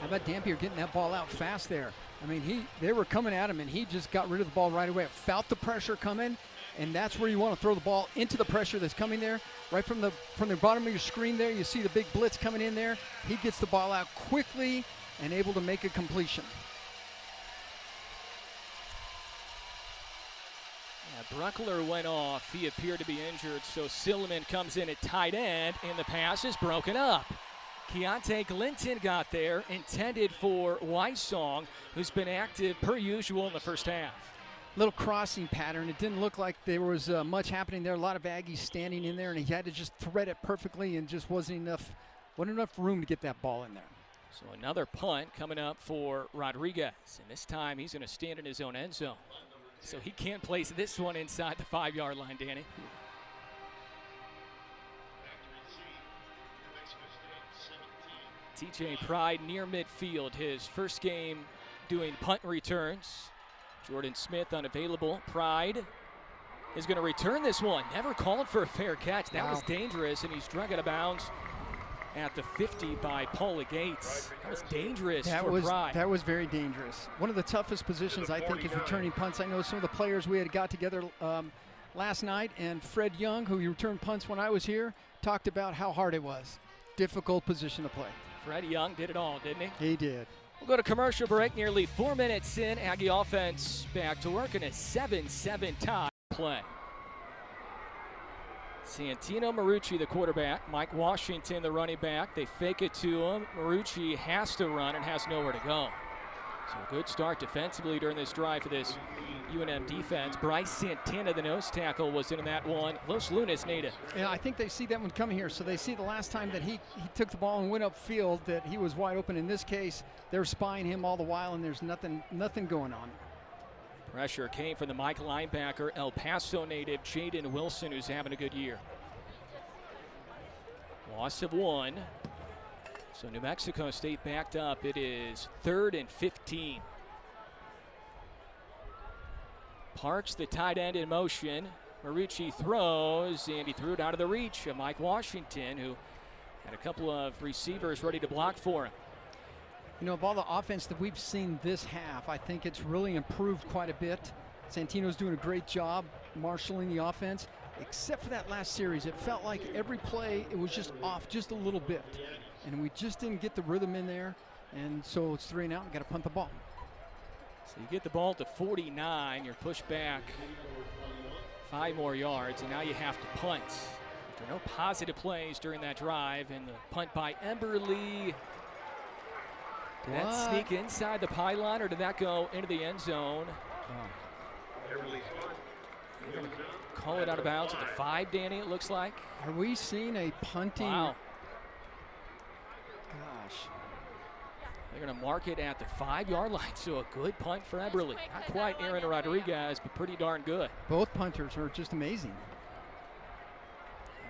How about Dampier getting that ball out fast there? I mean, they were coming at him, and he just got rid of the ball right away. Felt the pressure coming, and that's where you want to throw the ball, into the pressure that's coming there. Right from the bottom of your screen there, you see the big blitz coming in there. He gets the ball out quickly and able to make a completion. Bruckler went off. He appeared to be injured, so Silliman comes in at tight end, and the pass is broken up. Keontae Glinton got there, intended for Weissong, who's been active per usual in the first half. little crossing pattern. It didn't look like there was much happening there. A lot of Aggies standing in there, and he had to just thread it perfectly, and just wasn't enough room to get that ball in there. So another punt coming up for Rodriguez, and this time he's going to stand in his own end zone. So he can't place this one inside the 5-yard line, Danny. TJ Pride near midfield, his first game doing punt returns. Jordan Smith unavailable. Pride is going to return this one. Never called for a fair catch. That was dangerous, and he's drug out of bounds at the 50 by Paula Gates. That was dangerous for Pride. That was very dangerous. One of the toughest positions, I think, is returning punts. I know some of the players we had got together last night, and Fred Young, who returned punts when I was here, talked about how hard it was. Difficult position to play. Fred Young did it all, didn't he? He did. We'll go to commercial break. Nearly 4 minutes in. Aggie offense back to work in a 7-7 tie play. Santino Marucci, the quarterback. Mike Washington, the running back. They fake it to him. Marucci has to run and has nowhere to go. So a good start defensively during this drive for this UNM defense. Bryce Santana, the nose tackle, was in that one. Los Lunas native. Yeah, I think they see that one coming here. So they see the last time that he took the ball and went upfield that he was wide open. In this case, they're spying him all the while, and there's nothing going on. Pressure came from the Mike linebacker, El Paso native Jaden Wilson, who's having a good year. Loss of 1. So New Mexico State backed up. It is 3rd and 15. Parks, the tight end, in motion. Marucci throws, and he threw it out of the reach of Mike Washington, who had a couple of receivers ready to block for him. You know, of all the offense that we've seen this half, I think it's really improved quite a bit. Santino's doing a great job marshaling the offense, except for that last series. It felt like every play, it was just off just a little bit. And we just didn't get the rhythm in there, and so it's 3 and out and got to punt the ball. So you get the ball to 49, you're pushed back 5 more yards, and now you have to punt. There are no positive plays during that drive, and the punt by Emberly. Did that sneak inside the pylon, or did that go into the end zone? They're going to call it out of bounds at the 5, Danny, it looks like. Are we seeing a punting? Wow. Gosh. They're going to mark it at the 5-yard line, so a good punt for Eberly. Not quite Aaron Rodriguez, but pretty darn good. Both punters are just amazing.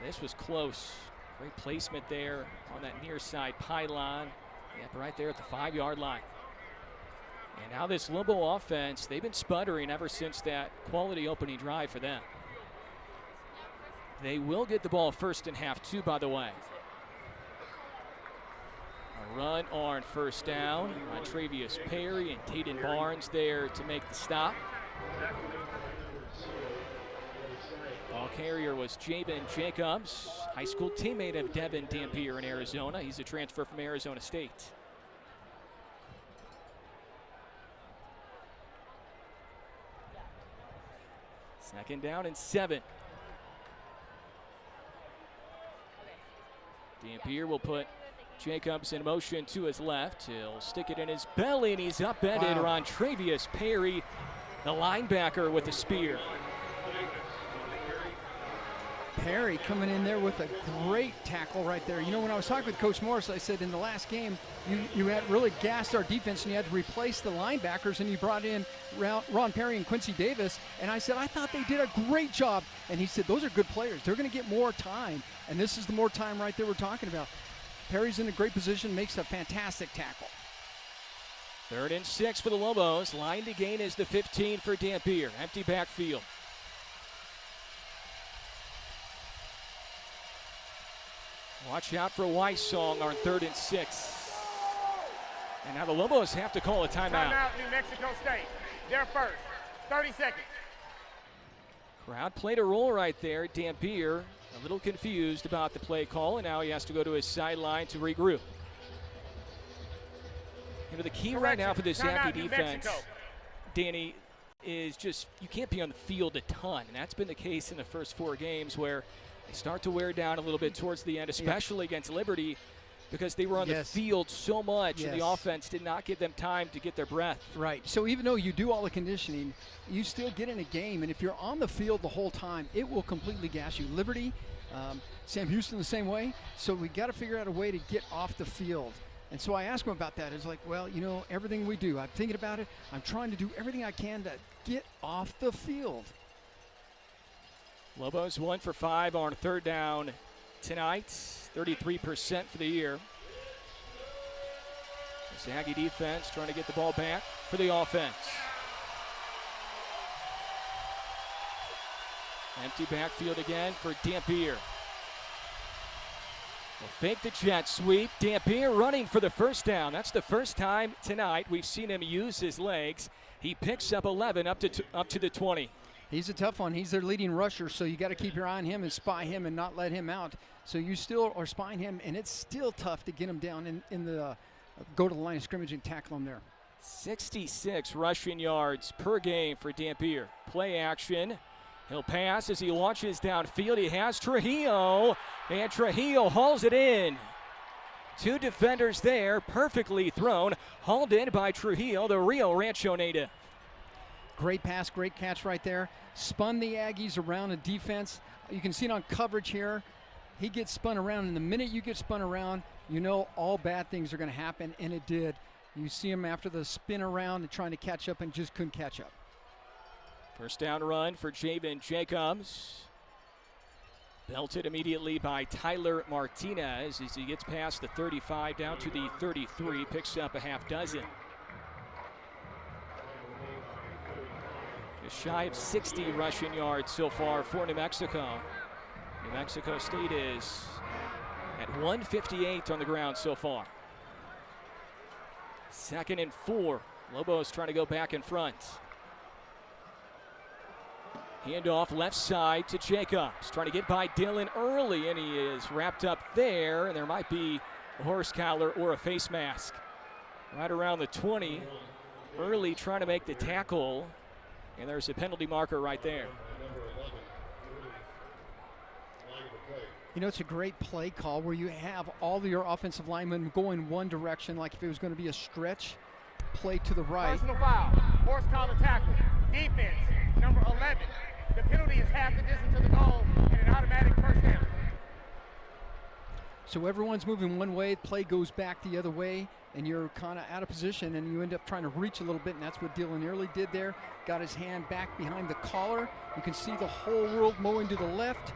This was close. Great placement there on that near side pylon. Yep, right there at the 5-yard line. And now this Lobo offense, they've been sputtering ever since that quality opening drive for them. They will get the ball first and half, too, by the way. A run on first down. Travius Perry and Tayden Barnes there to make the stop. Ball carrier was Jabin Jacobs, high school teammate of Devin Dampier in Arizona. He's a transfer from Arizona State. Second down and 7. Dampier will put Jacobs in motion to his left. He'll stick it in his belly, and he's upended. Wow. Travius Perry, the linebacker, with a spear. Perry coming in there with a great tackle right there. You know, when I was talking with Coach Morris, I said in the last game, you had really gassed our defense and you had to replace the linebackers, and you brought in Ron Perry and Quincy Davis. And I said, I thought they did a great job. And he said, those are good players. They're going to get more time. And this is the more time right there we're talking about. Perry's in a great position, makes a fantastic tackle. 3rd and 6 for the Lobos. Line to gain is the 15 for Dampier. Empty backfield. Watch out for Weissong on 3rd and 6. And now the Lobos have to call a timeout. Timeout, New Mexico State. They're first. 30 seconds. Crowd played a role right there. Dampier a little confused about the play call, and now he has to go to his sideline to regroup. You know, the key right now for this Aggie defense, Danny, is just you can't be on the field a ton, and that's been the case in the first 4 games where they start to wear down a little bit towards the end, especially against Liberty. because they were on the field so much, and the offense did not give them time to get their breath. Right. So even though you do all the conditioning, you still get in a game, and if you're on the field the whole time, it will completely gas you. Liberty, Sam Houston the same way. So we got to figure out a way to get off the field. And so I asked him about that. It's like, well, you know, everything we do, I'm thinking about it. I'm trying to do everything I can to get off the field. Lobos 1 for 5 on 3rd down tonight, 33% for the year. This Aggie defense trying to get the ball back for the offense. Empty backfield again for Dampier. Will fake the jet sweep. Dampier running for the first down. That's the first time tonight we've seen him use his legs. He picks up 11 up to the 20. He's a tough one. He's their leading rusher, so you got to keep your eye on him and spy him and not let him out. So you still are spying him, and it's still tough to get him down in the go to the line of scrimmage and tackle him there. 66 rushing yards per game for Dampier. Play action. He'll pass as he launches downfield. He has Trujillo, and Trujillo hauls it in. 2 defenders there, perfectly thrown, hauled in by Trujillo, the Rio Rancho native. Great pass, great catch right there. Spun the Aggies around a defense. You can see it on coverage here. He gets spun around, and the minute you get spun around, you know all bad things are going to happen, and it did. You see him after the spin around and trying to catch up and just couldn't catch up. First down run for Javen Jacobs. Belted immediately by Tyler Martinez as he gets past the 35 down to the 33, picks up a half dozen. Just shy of 60 rushing yards so far for New Mexico. New Mexico State is at 158 on the ground so far. 2nd and 4. Lobos trying to go back in front. Handoff left side to Jacobs. Trying to get by Dillon early, and he is wrapped up there, and there might be a horse collar or a face mask. Right around the 20. Early trying to make the tackle, and there's a penalty marker right there. You know, it's a great play call where you have all of your offensive linemen going one direction, like if it was going to be a stretch play to the right. Personal foul, horse collar tackle, defense, number 11. The penalty is half the distance to the goal and an automatic first down. So everyone's moving one way, play goes back the other way, and you're kind of out of position, and you end up trying to reach a little bit, and that's what Dillon Early did there. Got his hand back behind the collar. You can see the whole world mowing to the left,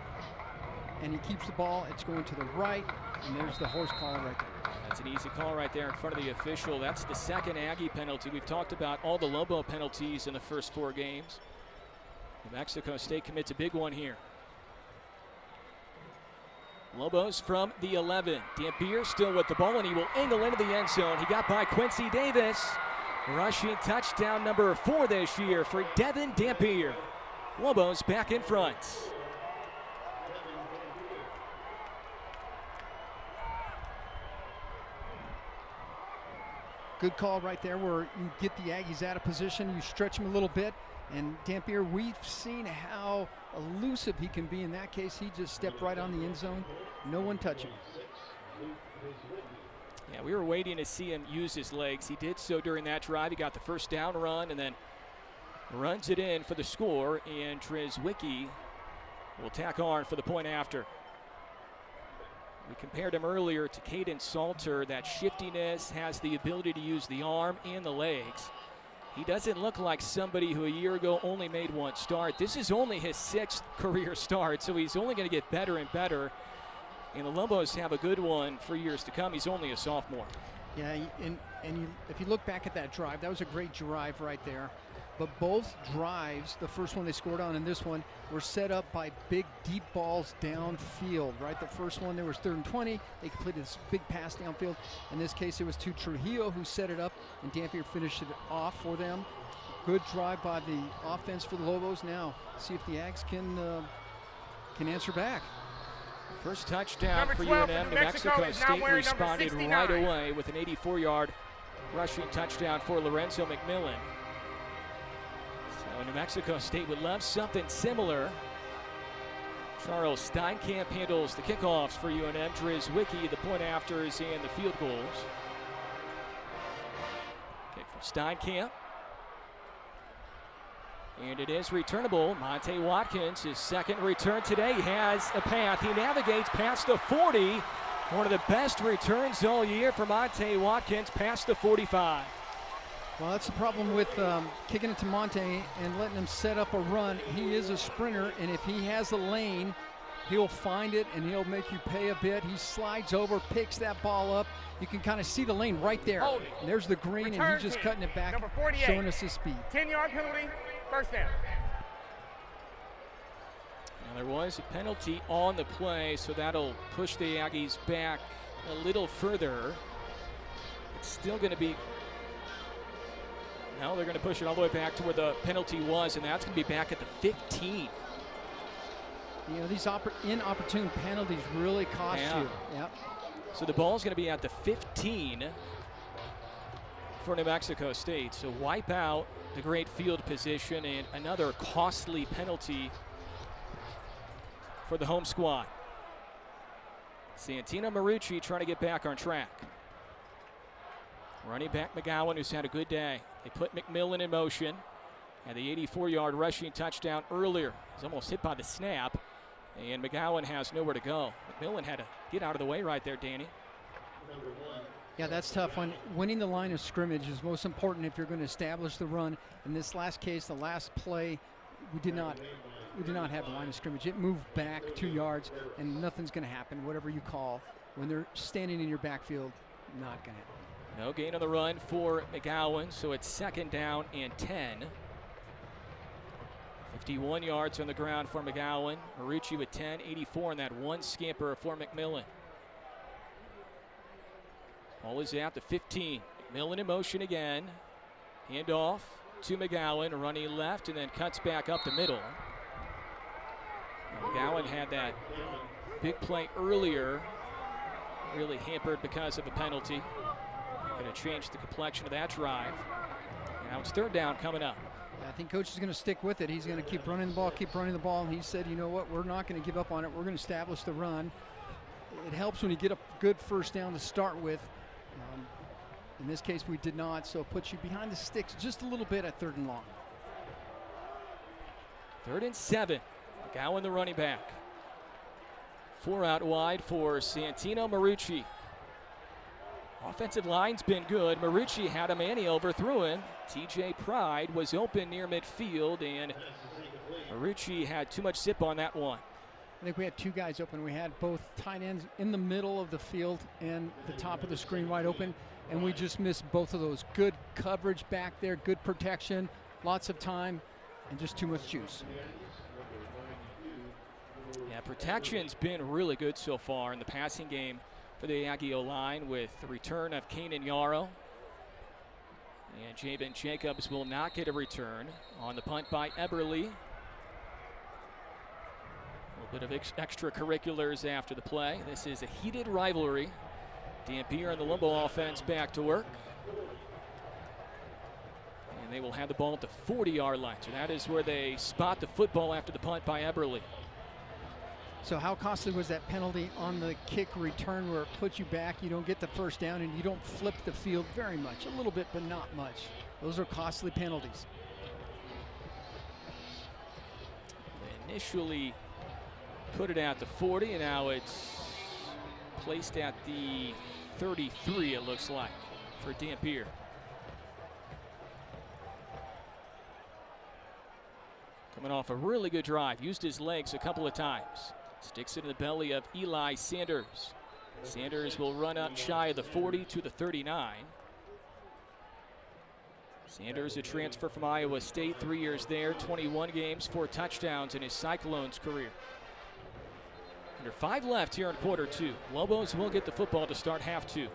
and he keeps the ball. It's going to the right, and there's the horse collar right there. That's an easy call right there in front of the official. That's the 2nd Aggie penalty. We've talked about all the Lobo penalties in the first 4 games. New Mexico State commits a big one here. Lobos from the 11. Dampier still with the ball, and he will angle into the end zone. He got by Quincy Davis. Rushing touchdown number 4 this year for Devin Dampier. Lobos back in front. Good call right there where you get the Aggies out of position. You stretch them a little bit. And Dampier, we've seen how elusive he can be. In that case, he just stepped right on the end zone. No one touching him. Yeah, we were waiting to see him use his legs. He did so during that drive. He got the first down run and then runs it in for the score. And Trezwicki will tack on for the point after. We compared him earlier to Caden Salter. That shiftiness, has the ability to use the arm and the legs. He doesn't look like somebody who a year ago only made 1 start. This is only his 6th career start, so he's only going to get better and better. And the Lobos have a good one for years to come. He's only a sophomore. Yeah, if you look back at that drive, that was a great drive right there. But both drives, the first one they scored on and this one, were set up by big, deep balls downfield, right? The first one, there was 3rd and 20. They completed this big pass downfield. In this case, it was to Trujillo who set it up, and Dampier finished it off for them. Good drive by the offense for the Lobos. Now, see if the Aggies can answer back. First touchdown for UNM. New Mexico State responded right away with an 84-yard rushing touchdown for Lorenzo McMillan. So New Mexico State would love something similar. Charles Steinkamp handles the kickoffs for UNM. Driz Wiki, the point afters and the field goals. Kick from Steinkamp. And it is returnable. Monte Watkins, his second return today, has a path. He navigates past the 40. One of the best returns all year for Monte Watkins, past the 45. Well, that's the problem with kicking it to Monte and letting him set up a run. He is a sprinter, and if he has a lane, he'll find it and he'll make you pay a bit. He slides over, picks that ball up. You can kind of see the lane right there. And there's the green, Return and he's just team, cutting it back, number 48. showing us his speed. 10-yard penalty, first down. Now there was a penalty on the play, so that'll push the Aggies back a little further. It's still going to be... Now they're going to push it all the way back to where the penalty was, and that's going to be back at the 15. You know, these inopportune penalties really cost you. Yep. So the ball's going to be at the 15 for New Mexico State. So wipe out the great field position and another costly penalty for the home squad. Santino Marucci trying to get back on track. Running back McGowan, who's had a good day. They put McMillan in motion. And the 84-yard rushing touchdown earlier. He's almost hit by the snap. And McGowan has nowhere to go. McMillan had to get out of the way right there, Danny. Yeah, that's tough. Winning the line of scrimmage is most important if you're going to establish the run. In this last case, the last play, we did not have the line of scrimmage. It moved back 2 yards, and nothing's going to happen, whatever you call. When they're standing in your backfield, not going to happen. No gain on the run for McGowan, so it's second down and 10. 51 yards on the ground for McGowan. Marucci with 10, 84 and that one scamper for McMillan. Ball is at the 15. McMillan in motion again. Handoff to McGowan, running left and then cuts back up the middle. McGowan had that big play earlier, really hampered because of the penalty. Going to change the complexion of that drive. Now it's third down coming up. I think coach is going to stick with it. He's going to keep running the ball, and he said, you know what, we're not going to give up on it. We're going to establish the run. It helps when you get a good first down to start with. In this case, we did not, so it puts you behind the sticks just a little bit at third and long. 3rd and 7. McGowan, the running back. 4 out wide for Santino Marucci. Offensive line's been good. Marucci had a man, he overthrew him. TJ Pride was open near midfield, and Marucci had too much zip on that one. I think we had 2 guys open. We had both tight ends in the middle of the field and the top of the screen wide open, and we just missed both of those. Good coverage back there, good protection, lots of time, and just too much juice. Yeah, protection's been really good so far in the passing game for the Aggie O-line, with the return of Kanan Yarrow. And Javen Jacobs will not get a return on the punt by Eberle. A little bit of extracurriculars after the play. This is a heated rivalry. Dampier and the Limbo offense back to work. And they will have the ball at the 40-yard line. So that is where they spot the football after the punt by Eberle. So how costly was that penalty on the kick return where it puts you back, you don't get the first down, and you don't flip the field very much? A little bit, but not much. Those are costly penalties. They initially put it at the 40, and now it's placed at the 33, it looks like, for Dampier. Coming off a really good drive, used his legs a couple of times. Sticks it in the belly of Eli Sanders. Sanders will run up shy of the 40 to the 39. Sanders, a transfer from Iowa State, 3 years there, 21 games, 4 touchdowns in his Cyclones career. Under 5 left here in quarter 2. Lobos will get the football to start half 2.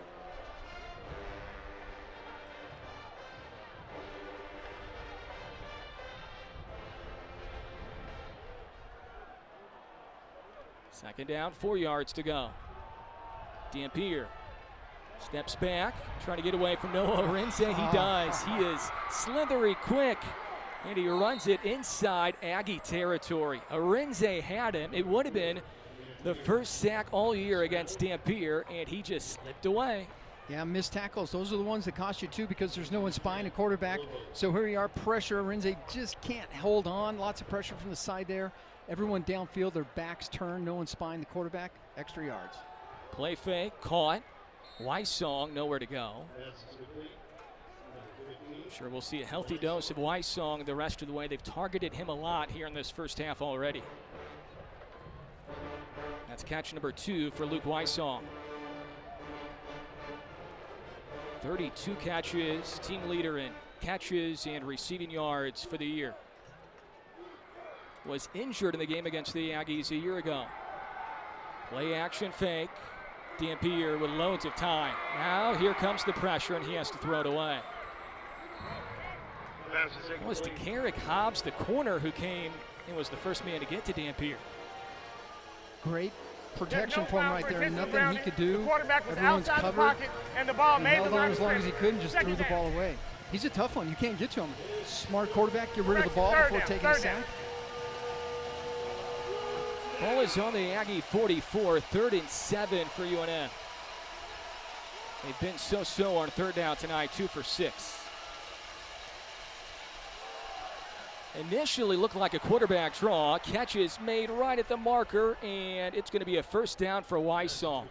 Second down, 4 yards to go. Dampier steps back, trying to get away from Noah Arinze. He does. He is slithery quick and he runs it inside Aggie territory. Arinze had him. It would have been the first sack all year against Dampier, and he just slipped away. Yeah, missed tackles. Those are the ones that cost you too because there's no one spying a quarterback. So here you are, pressure. Arinze just can't hold on. Lots of pressure from the side there. Everyone downfield, their backs turned. No one spying the quarterback. Extra yards. Play fake, caught. Wysong nowhere to go. Sure, we'll see a healthy dose of Wysong the rest of the way. They've targeted him a lot here in this first half already. That's catch number 2 for Luke Wysong. 32 catches, team leader in catches and receiving yards for the year. Was injured in the game against the Aggies a year ago. Play action fake. Dampier with loads of time. Now here comes the pressure and he has to throw it away. It was DeCarrick Hobbs, the corner, who came and was the first man to get to Dampier. Great protection for him right there. Nothing he could do. The quarterback was Everyone's outside covered. the pocket, and the ball made held the on as long as he could and just threw the Second ball down. away. He's a tough one. You can't get to him. Smart quarterback, get rid of the ball before taking a sack. Ball is on the Aggie 44, 3rd and 7 for UNM. They've been so-so on 3rd down tonight, 2 for 6. Initially looked like a quarterback draw. Catch is made right at the marker, and it's going to be a first down for Wysong.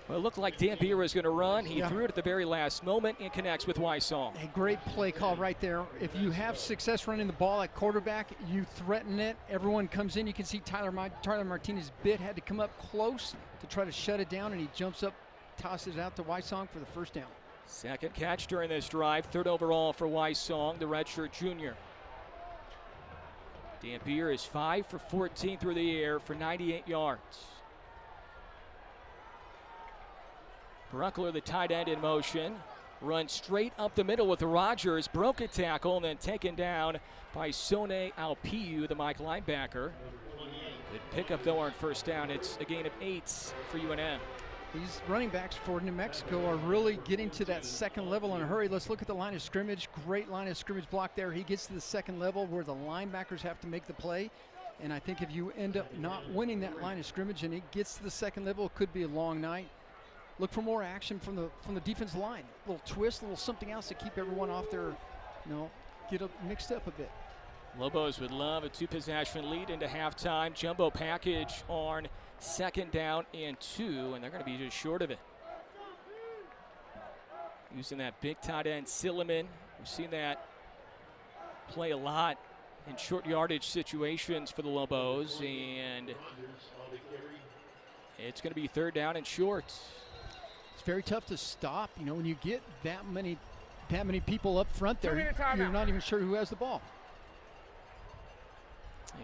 Well, it looked like Dampier was going to run. He threw it at the very last moment and connects with Wysong. A great play call right there. If you have success running the ball at quarterback, you threaten it. Everyone comes in. You can see Tyler Martinez had to come up close to try to shut it down, and he jumps up, tosses it out to Wysong for the first down. Second catch during this drive, 3rd overall for Wysong, the redshirt junior. Dampier is 5 for 14 through the air for 98 yards. Bruckler, the tight end, in motion. Runs straight up the middle with Rogers. Broke a tackle and then taken down by Sone Alpiu, the Mike linebacker. Good pickup, though, on first down. It's a gain of 8 for UNM. These running backs for New Mexico are really getting to that second level in a hurry. Let's look at the line of scrimmage. Great line of scrimmage block there. He gets to the second level where the linebackers have to make the play. And I think if you end up not winning that line of scrimmage and it gets to the second level, it could be a long night. Look for more action from the defensive line. A little twist, a little something else to keep everyone off their, get mixed up a bit. Lobos would love a 2-possession lead into halftime. Jumbo package on 2nd down and 2, and they're going to be just short of it. Using that big tight end, Silliman. We've seen that play a lot in short yardage situations for the Lobos, and it's going to be 3rd down and short. It's very tough to stop. When you get that many people up front there, you're not even sure who has the ball.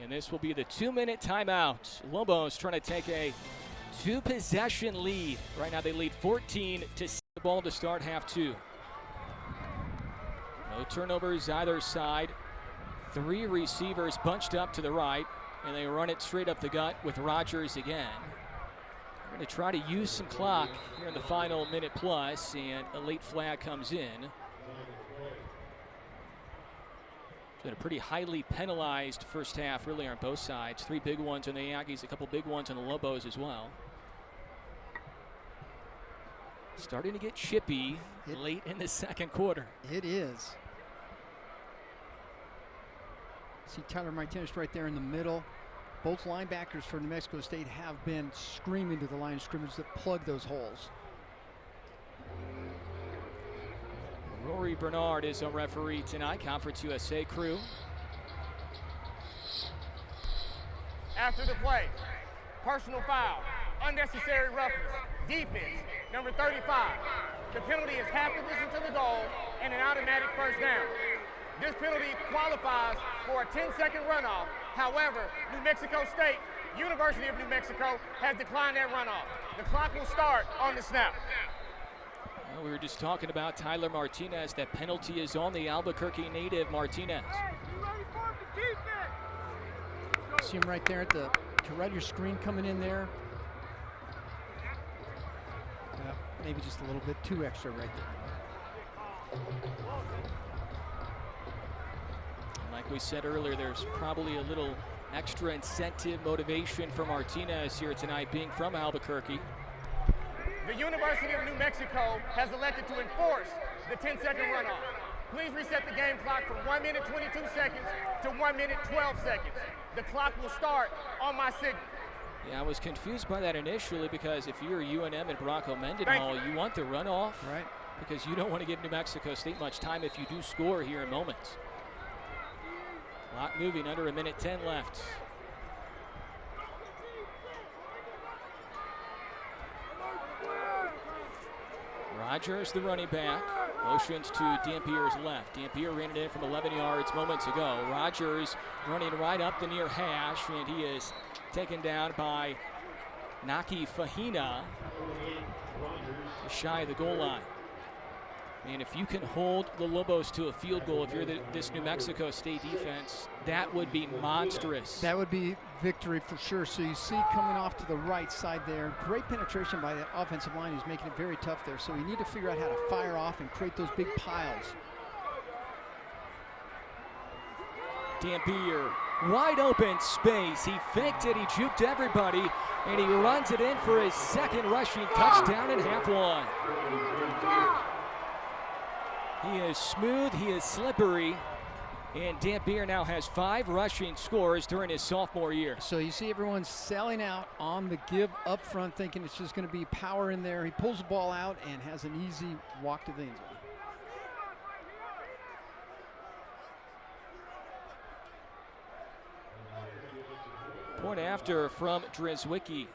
And this will be the 2-minute timeout. Lobos trying to take a 2-possession lead. Right now they lead 14-6 the ball to start half 2. No turnovers either side. 3 receivers bunched up to the right, and they run it straight up the gut with Rogers again. They're going to try to use some clock here in the final minute plus, and a late flag comes in. Been a pretty highly penalized first half, really, on both sides. 3 big ones on the Aggies, a couple big ones on the Lobos as well. Starting to get chippy late in the second quarter. It is. See Tyler Martinez right there in the middle. Both linebackers for New Mexico State have been screaming to the line of scrimmage to plug those holes. Rory Bernard is a referee tonight, Conference USA crew. After the play, personal foul, unnecessary roughness, defense, number 35. The penalty is half the distance to the goal and an automatic first down. This penalty qualifies for a 10-second runoff. However, New Mexico State, University of New Mexico, has declined that runoff. The clock will start on the snap. Well, we were just talking about Tyler Martinez. That penalty is on the Albuquerque native, Martinez. See him right there at the right of your screen coming in there. Maybe just a little bit too extra right there. Like Like we said earlier, there's probably a little extra incentive motivation for Martinez here tonight, being from Albuquerque. The University of New Mexico has elected to enforce the 10-second runoff. Please reset the game clock from 1 minute 22 seconds to 1 minute 12 seconds. The clock will start on my signal. Yeah, I was confused by that initially because if you're UNM and Bronco Mendenhall, you want the runoff, right? Because you don't want to give New Mexico State much time if you do score here in moments. Clock moving, under 1:10 left. Rogers, the running back, motions to Dampier's left. Dampier ran it in from 11 yards moments ago. Rogers running right up the near hash, and he is taken down by Naki Fahina, shy of the goal line. And if you can hold the Lobos to a field goal, if you're this New Mexico State defense, that would be monstrous. That would be victory for sure. So you see coming off to the right side there, great penetration by that offensive line who's making it very tough there. So you need to figure out how to fire off and create those big piles. Dampier, wide open space. He faked it, he juked everybody, and he runs it in for his second rushing touchdown in half one. He is smooth, he is slippery, and Dampier now has 5 rushing scores during his sophomore year. So you see everyone selling out on the give up front, thinking it's just going to be power in there. He pulls the ball out and has an easy walk to the end zone. Point after from Drizwicki.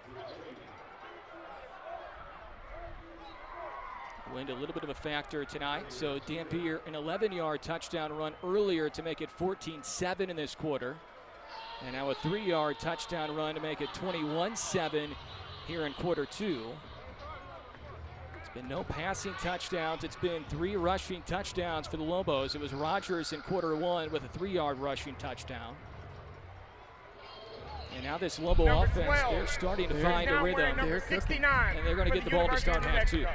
Wind a little bit of a factor tonight. So Dampier, an 11-yard touchdown run earlier to make it 14-7 in this quarter. And now a 3-yard touchdown run to make it 21-7 here in quarter 2. It's been no passing touchdowns. It's been 3 rushing touchdowns for the Lobos. It was Rogers in quarter 1 with a 3-yard rushing touchdown. And now this Lobo offense, 12. they're starting to find a rhythm. Number 69 and they're going to get the ball to start half 2.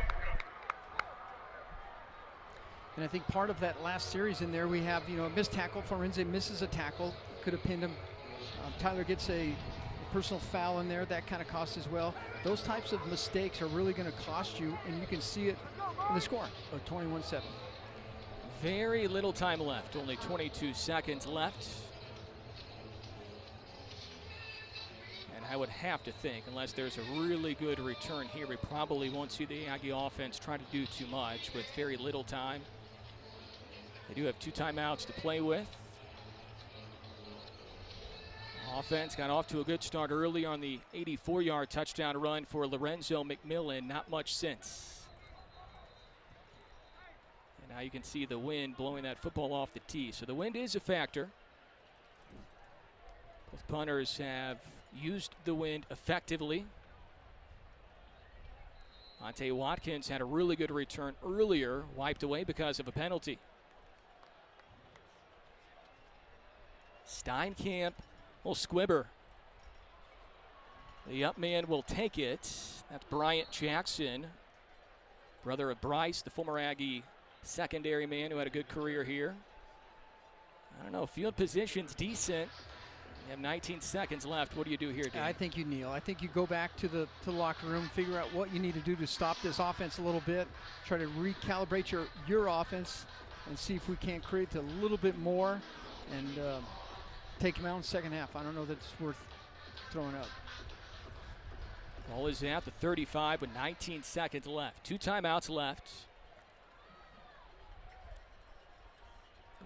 And I think part of that last series in there, we have, a missed tackle. Forense misses a tackle, could have pinned him. Tyler gets a personal foul in there, that kind of costs as well. Those types of mistakes are really going to cost you, and you can see it in the score of 21-7. Very little time left, only 22 seconds left. And I would have to think, unless there's a really good return here, we probably won't see the Aggie offense try to do too much with very little time. They do have 2 timeouts to play with. Offense got off to a good start early on the 84-yard touchdown run for Lorenzo McMillan. Not much since. And now you can see the wind blowing that football off the tee. So the wind is a factor. Both punters have used the wind effectively. Monte Watkins had a really good return earlier, wiped away because of a penalty. Steinkamp will squibber. The up man will take it. That's Bryant Jackson, brother of Bryce, the former Aggie secondary man who had a good career here. I don't know, field position's decent. You have 19 seconds left. What do you do here, Dan? I think you kneel. I think you go back to the locker room, figure out what you need to do to stop this offense a little bit, try to recalibrate your offense and see if we can't create a little bit more and take him out in the second half. I don't know that it's worth throwing up. Ball is at the 35 with 19 seconds left. 2 timeouts left.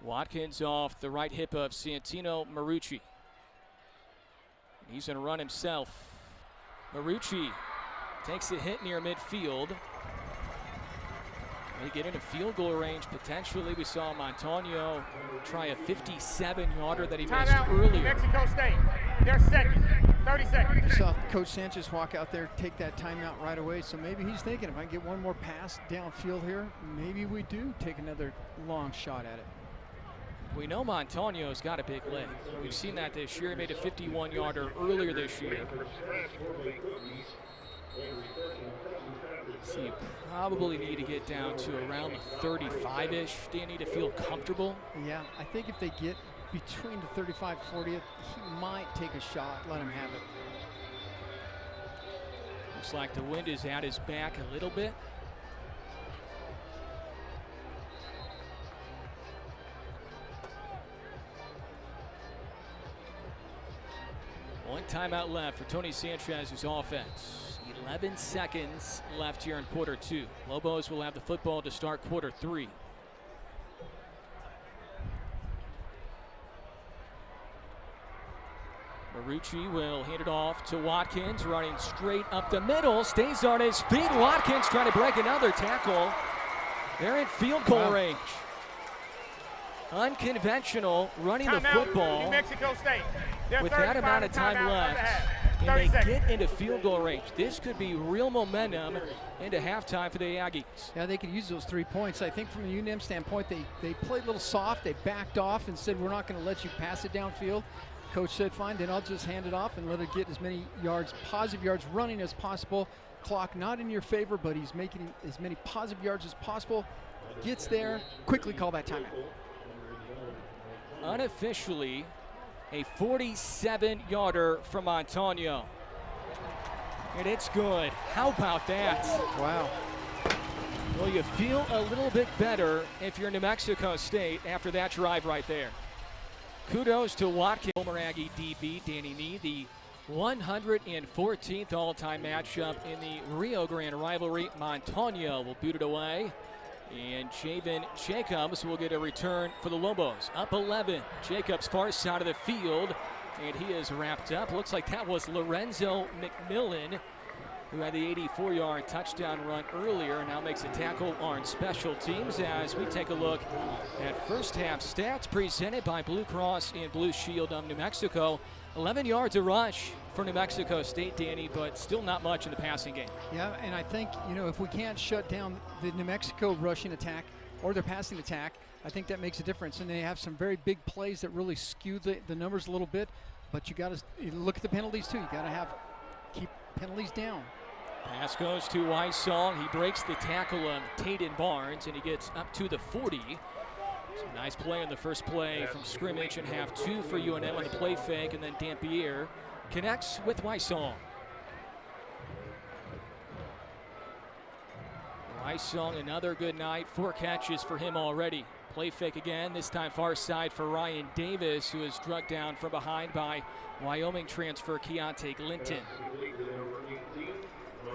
Watkins off the right hip of Santino Marucci. He's going to run himself. Marucci takes a hit near midfield. They get into field goal range potentially. We saw Montaño try a 57-yarder that he missed earlier. New Mexico State, they're second. 30 seconds. You saw Coach Sanchez walk out there, take that timeout right away. So maybe he's thinking, if I can get one more pass downfield here, maybe we do take another long shot at it. We know Montaño's got a big leg. We've seen that this year. He made a 51-yarder earlier this year. So you probably need to get down to around the 35-ish. Do you need to feel comfortable? Yeah, I think if they get between the 35 and 40. He might take a shot. Let him have it. Looks like the wind is at his back a little bit. One timeout left for Tony Sanchez's offense. 11 seconds left here in quarter 2. Lobos will have the football to start quarter 3. Marucci will hand it off to Watkins, running straight up the middle, stays on his feet. Watkins trying to break another tackle. They're in field goal range. Unconventional running the football. New Mexico State. With that amount of time left, and they get into field goal range. This could be real momentum into halftime for the Aggies. Yeah, they could use those 3 points. I think from a UNM standpoint, they played a little soft. They backed off and said, we're not going to let you pass it downfield. Coach said, fine, then I'll just hand it off and let it get as many yards, positive yards running as possible. Clock not in your favor, but he's making as many positive yards as possible. Gets there, quickly call that timeout. Unofficially, a 47-yarder from Antonio. And it's good. How about that? Wow. Well, you feel a little bit better if you're New Mexico State after that drive right there. Kudos to Watkins. Former Aggie DB Danny Nee, the 114th all-time matchup in the Rio Grande rivalry. Montaño will boot it away. And Javen Jacobs will get a return for the Lobos. Up 11. Jacobs far side of the field. And he is wrapped up. Looks like that was Lorenzo McMillan, who had the 84-yard touchdown run earlier. Now makes a tackle on special teams as we take a look at first half stats presented by Blue Cross and Blue Shield of New Mexico. 11 yards a rush for New Mexico State, Danny, but still not much in the passing game. Yeah, and I think, if we can't shut down the New Mexico rushing attack or their passing attack, I think that makes a difference. And they have some very big plays that really skew the numbers a little bit. But you got to look at the penalties, too. You got to keep penalties down. Pass goes to Wysong. He breaks the tackle of Taden Barnes, and he gets up to the 40. So nice play on the first play from scrimmage in half 2 for UNM on the play fake, and then Dampier connects with Wysong. Wysong, another good night. 4 catches for him already. Play fake again, this time far side for Ryan Davis, who is drugged down from behind by Wyoming transfer Keontae Glinton.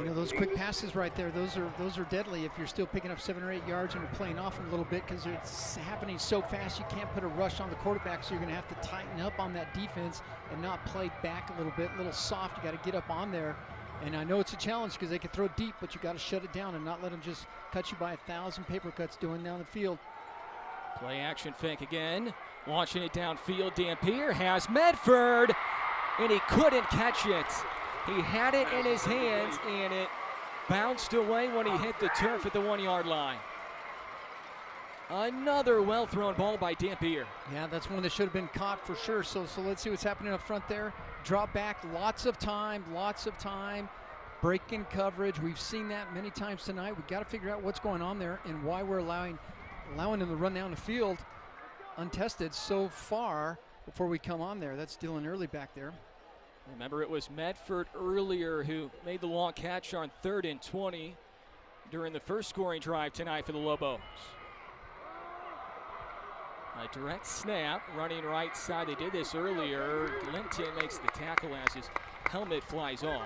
Those quick passes right there, those are deadly if you're still picking up 7 or 8 yards and you're playing off them a little bit, because it's happening so fast you can't put a rush on the quarterback, so you're going to have to tighten up on that defense and not play back a little soft. You got to get up on there. And I know it's a challenge because they can throw deep, but you got to shut it down and not let them just cut you by 1,000 paper cuts doing down the field. Play action fake again. Launching it downfield. Dampier has Medford, and he couldn't catch it. He had it in his hands, and it bounced away when he hit the turf at the 1-yard line. Another well-thrown ball by Dampier. Yeah, that's one that should have been caught for sure. So let's see what's happening up front there. Drop back, lots of time. Breaking coverage. We've seen that many times tonight. We've got to figure out what's going on there and why we're allowing them to run down the field untested so far before we come on there. That's Dylan Early back there. Remember, it was Medford earlier who made the long catch on 3rd and 20 during the first scoring drive tonight for the Lobos. A direct snap, running right side. They did this earlier. Glinton makes the tackle as his helmet flies off.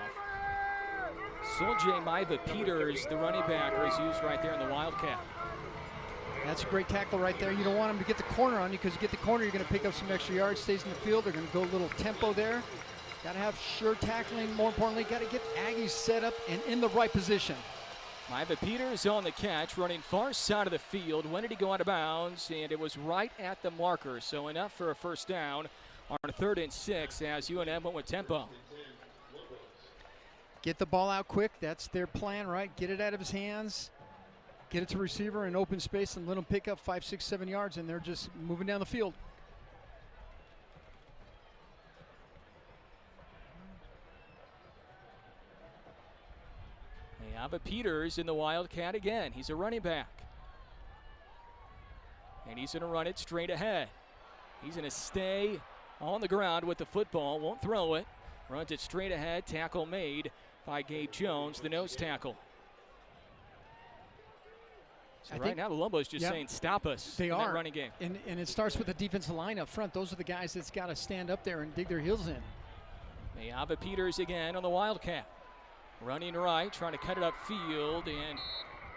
Soljae Maiva-Peters, the running back, is used right there in the Wildcat. That's a great tackle right there. You don't want him to get the corner on you, because you get the corner, you're going to pick up some extra yards, stays in the field. They're going to go a little tempo there. Got to have sure tackling. More importantly, got to get Aggies set up and in the right position. Maiva-Peters on the catch, running far side of the field. When did he go out of bounds? And it was right at the marker. So enough for a first down on 3rd and 6 as UNM went with tempo. Get the ball out quick. That's their plan, right? Get it out of his hands. Get it to receiver in open space and let him pick up 5, 6, 7 yards, and they're just moving down the field. Maiva-Peters in the Wildcat again. He's a running back. And he's going to run it straight ahead. He's going to stay on the ground with the football, won't throw it. Runs it straight ahead. Tackle made by Gabe Jones, the nose tackle. So right now the Lobos just saying stop us in that running game. And it starts with the defensive line up front. Those are the guys that's got to stand up there and dig their heels in. Mayava Peters again on the Wildcat. Running right, trying to cut it upfield, and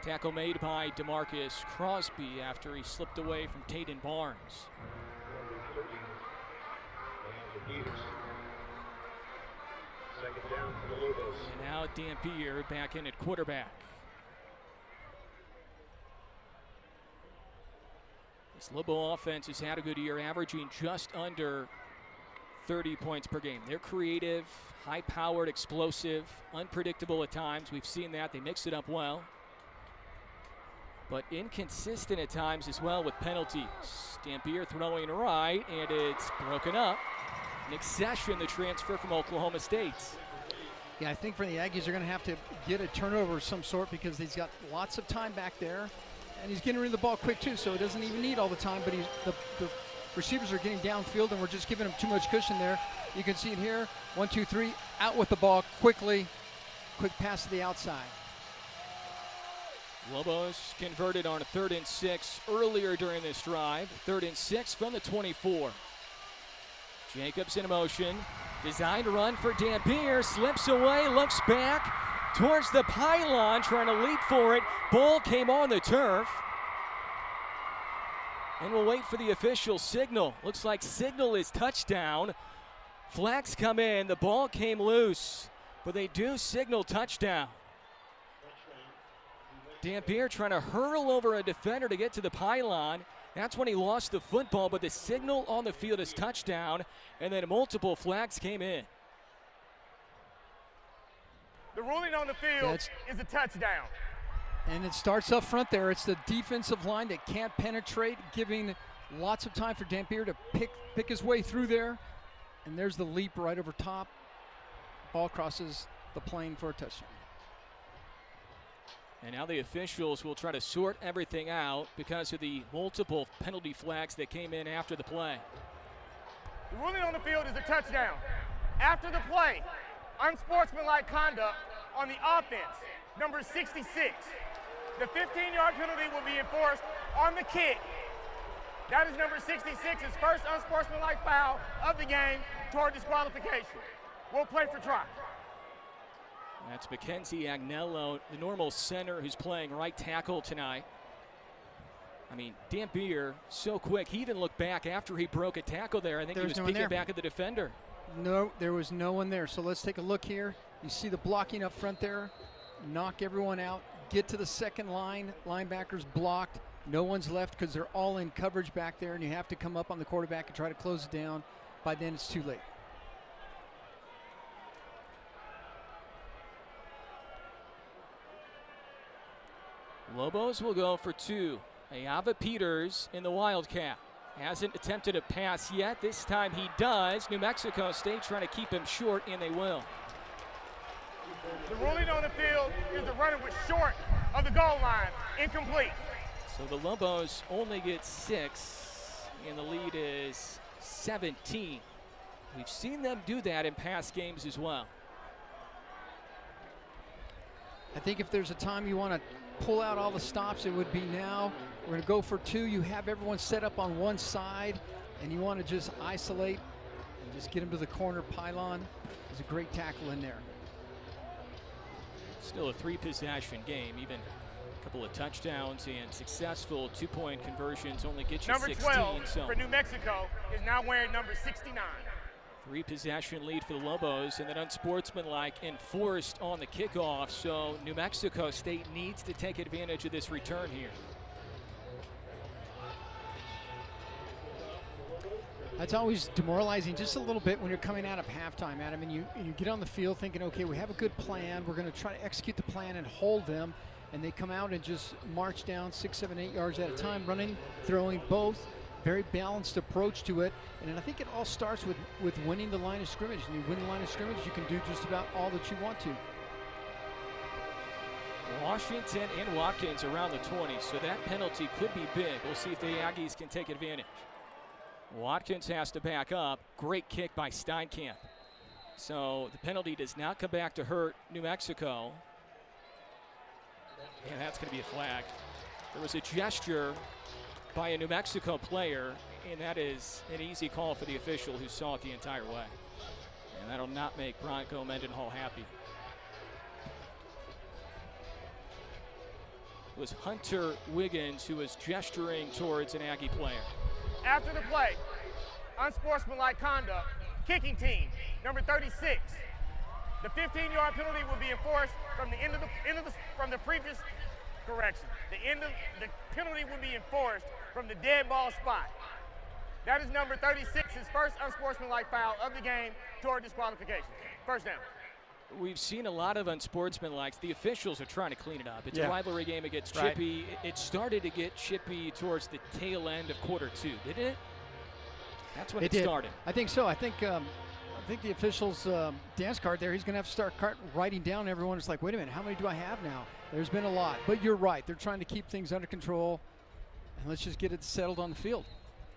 tackle made by DeMarcus Crosby after he slipped away from Taden Barnes. And now Dampier back in at quarterback. This Lobo offense has had a good year, averaging just under 30 points per game. They're creative, high-powered, explosive, unpredictable at times. We've seen that. They mix it up well. But inconsistent at times as well with penalties. Dampier throwing right, and it's broken up. Nick Session, the transfer from Oklahoma State. Yeah, I think for the Aggies, they're going to have to get a turnover of some sort because he's got lots of time back there. And he's getting rid of the ball quick, too, so he doesn't even need all the time. But the receivers are getting downfield, and we're just giving him too much cushion there. You can see it here. 1, 2, 3, out with the ball quickly. Quick pass to the outside. Lobos converted on a 3rd and 6 earlier during this drive. 3rd and 6 from the 24. Jacobs in motion. Designed run for Dampier. Slips away, looks back towards the pylon, trying to leap for it. Ball came on the turf. And we'll wait for the official signal. Looks like signal is touchdown. Flags come in. The ball came loose, but they do signal touchdown. Dampier trying to hurl over a defender to get to the pylon. That's when he lost the football, but the signal on the field is touchdown, and then multiple flags came in. The ruling on the field is a touchdown. And it starts up front there. It's the defensive line that can't penetrate, giving lots of time for Dampier to pick his way through there. And there's the leap right over top. Ball crosses the plane for a touchdown. And now the officials will try to sort everything out because of the multiple penalty flags that came in after the play. The ruling on the field is a touchdown. After the play, unsportsmanlike conduct on the offense, number 66. The 15-yard penalty will be enforced on the kick. That is number 66's first unsportsmanlike foul of the game toward disqualification. We'll play for try. That's Mackenzie Agnello, the normal center who's playing right tackle tonight. I mean, Dampier, so quick. He even looked back after he broke a tackle there. I think he was picking back at the defender. No, there was no one there. So let's take a look here. You see the blocking up front there. Knock everyone out. Get to the second line. Linebackers blocked. No one's left because they're all in coverage back there, and you have to come up on the quarterback and try to close it down. By then, it's too late. Lobos will go for 2. Mayava Peters in the Wildcat. Hasn't attempted a pass yet. This time he does. New Mexico State trying to keep him short, and they will. The ruling on the field is the runner was short of the goal line. Incomplete. So the Lobos only get 6, and the lead is 17. We've seen them do that in past games as well. I think if there's a time you want to pull out all the stops, it would be now. We're going to go for 2. You have everyone set up on one side, and you want to just isolate and just get them to the corner pylon. There's a great tackle in there. Still a 3-possession game. Even a couple of touchdowns and successful 2-point conversions only get you number 16. Number 12 so for New Mexico is now wearing number 69. 3-possession lead for the Lobos, and then unsportsmanlike enforced on the kickoff. So New Mexico State needs to take advantage of this return here. That's always demoralizing just a little bit when you're coming out of halftime, Adam, and you get on the field thinking, okay, we have a good plan. We're going to try to execute the plan and hold them, and they come out and just march down 6, 7, 8 yards at a time, running, throwing both. Very balanced approach to it, and I think it all starts with winning the line of scrimmage. And you win the line of scrimmage, you can do just about all that you want to. Washington and Watkins around the 20, so that penalty could be big. We'll see if the Aggies can take advantage. Watkins has to back up. Great kick by Steinkamp. So the penalty does not come back to hurt New Mexico. And that's going to be a flag. There was a gesture by a New Mexico player, and that is an easy call for the official who saw it the entire way. And that'll not make Bronco Mendenhall happy. It was Hunter Wiggins who was gesturing towards an Aggie player. After the play, unsportsmanlike conduct, kicking team, number 36. The 15-yard penalty will be enforced from the previous correction. The penalty will be enforced from the dead ball spot. That is number 36's first unsportsmanlike foul of the game toward disqualification. First down. We've seen a lot of unsportsmanlike. The officials are trying to clean it up. It's a rivalry game. It gets chippy. Right. It started to get chippy towards the tail end of quarter 2, didn't it? That's when it started. I think so. I think the officials' dance card there, he's going to have to start writing down everyone. It's like, wait a minute, how many do I have now? There's been a lot. But you're right. They're trying to keep things under control. And let's just get it settled on the field.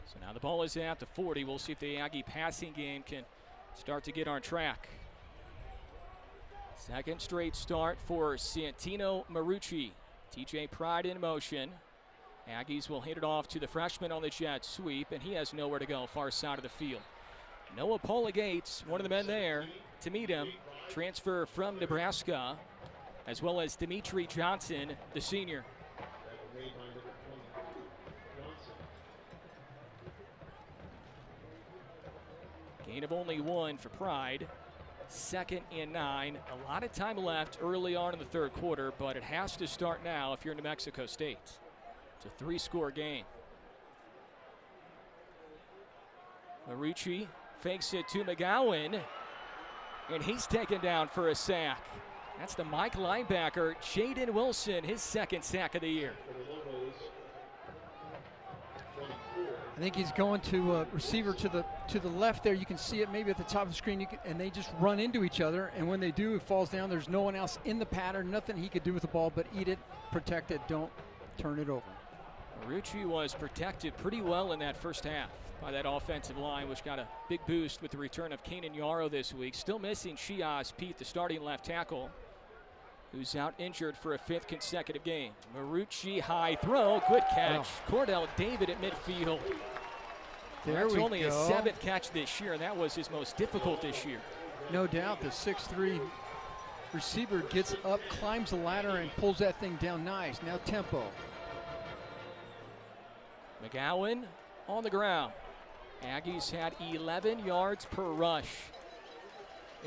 So now the ball is at the 40. We'll see if the Aggie passing game can start to get on track. Second straight start for Santino Marucci. TJ Pride in motion. Aggies will hand it off to the freshman on the jet sweep, and he has nowhere to go, far side of the field. Noah Paula Gates, one of the men there to meet him, transfer from Nebraska, as well as Dimitri Johnson, the senior. Gain of only 1 for Pride. 2nd and 9. A lot of time left early on in the third quarter, but it has to start now if you're New Mexico State. It's a 3-score game. Marucci fakes it to McGowan, and he's taken down for a sack. That's the Mike linebacker, Jaden Wilson, his 2nd sack of the year. I think he's going to a receiver to the left there. You can see it maybe at the top of the screen, and they just run into each other. And when they do, it falls down. There's no one else in the pattern, nothing he could do with the ball but eat it, protect it, don't turn it over. Marucci was protected pretty well in that first half by that offensive line, which got a big boost with the return of Kanan Yarrow this week. Still missing Shiaz Pete, the starting left tackle, who's out injured for a 5th consecutive game. Marucci, high throw, good catch. Cordell David at midfield. That's only his 7th catch this year, and that was his most difficult this year. No doubt, the 6'3" receiver gets up, climbs the ladder, and pulls that thing down nice. Now tempo. McGowan on the ground. Aggies had 11 yards per rush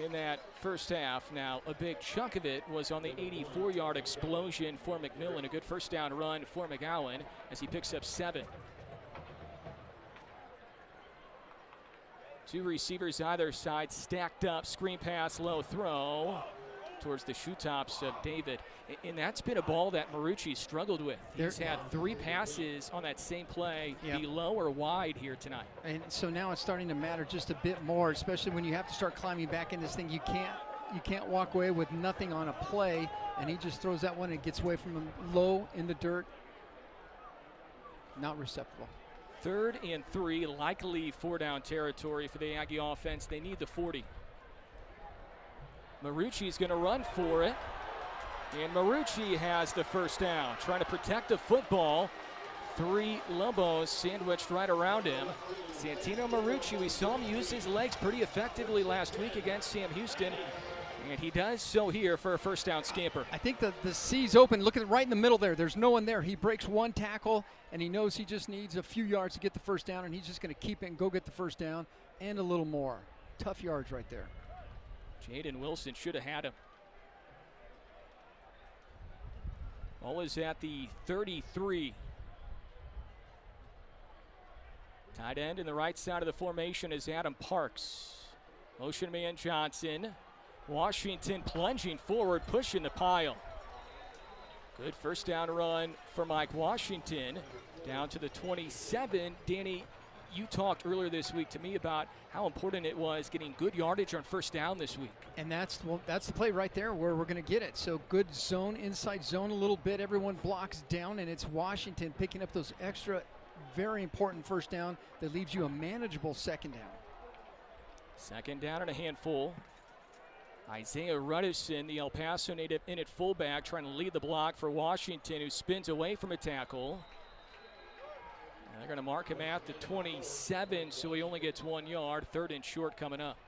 in that first half. Now, a big chunk of it was on the 84-yard explosion for McMillan. A good first down run for McGowan as he picks up 7. 2 receivers either side, stacked up, screen pass, low throw towards the shoe tops of David. And that's been a ball that Marucci struggled with. He's had 3 passes on that same play, be low or wide here tonight. And so now it's starting to matter just a bit more, especially when you have to start climbing back in this thing. You can't walk away with nothing on a play, and he just throws that one and gets away from him low in the dirt. Not receptible. 3rd and 3, likely 4-down territory for the Aggie offense. They need the 40. Marucci's going to run for it, and Marucci has the first down. Trying to protect the football. 3 Lobos sandwiched right around him. Santino Marucci, we saw him use his legs pretty effectively last week against Sam Houston, and he does so here for a first down scamper. I think the C's open. Look at it right in the middle there. There's no one there. He breaks 1 tackle, and he knows he just needs a few yards to get the first down, and he's just going to keep it and go get the first down and a little more. Tough yards right there. Jaden Wilson should have had him. Ball is at the 33. Tight end in the right side of the formation is Adam Parks. Motion man Johnson. Washington plunging forward, pushing the pile. Good first down run for Mike Washington. Down to the 27. Danny, you talked earlier this week to me about how important it was getting good yardage on first down this week. And that's the play right there where we're going to get it. So good zone, inside zone a little bit. Everyone blocks down, and it's Washington picking up those extra very important first down that leaves you a manageable second down. Second down and a handful. Isaiah Ruddison, the El Paso native, in at fullback, trying to lead the block for Washington, who spins away from a tackle. And they're going to mark him at the 27, so he only gets 1 yard. 3rd and short coming up.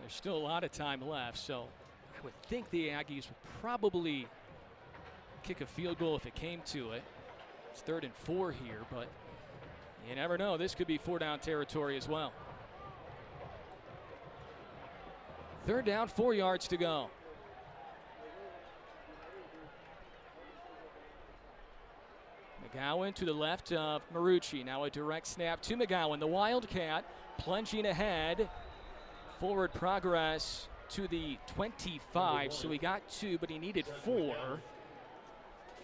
There's still a lot of time left, so I would think the Aggies would probably kick a field goal if it came to it. It's 3rd and 4 here, but you never know. This could be 4-down territory as well. 3rd down, 4 yards to go. McGowan to the left of Marucci. Now a direct snap to McGowan. The Wildcat plunging ahead. Forward progress to the 25, so he got 2, but he needed 4.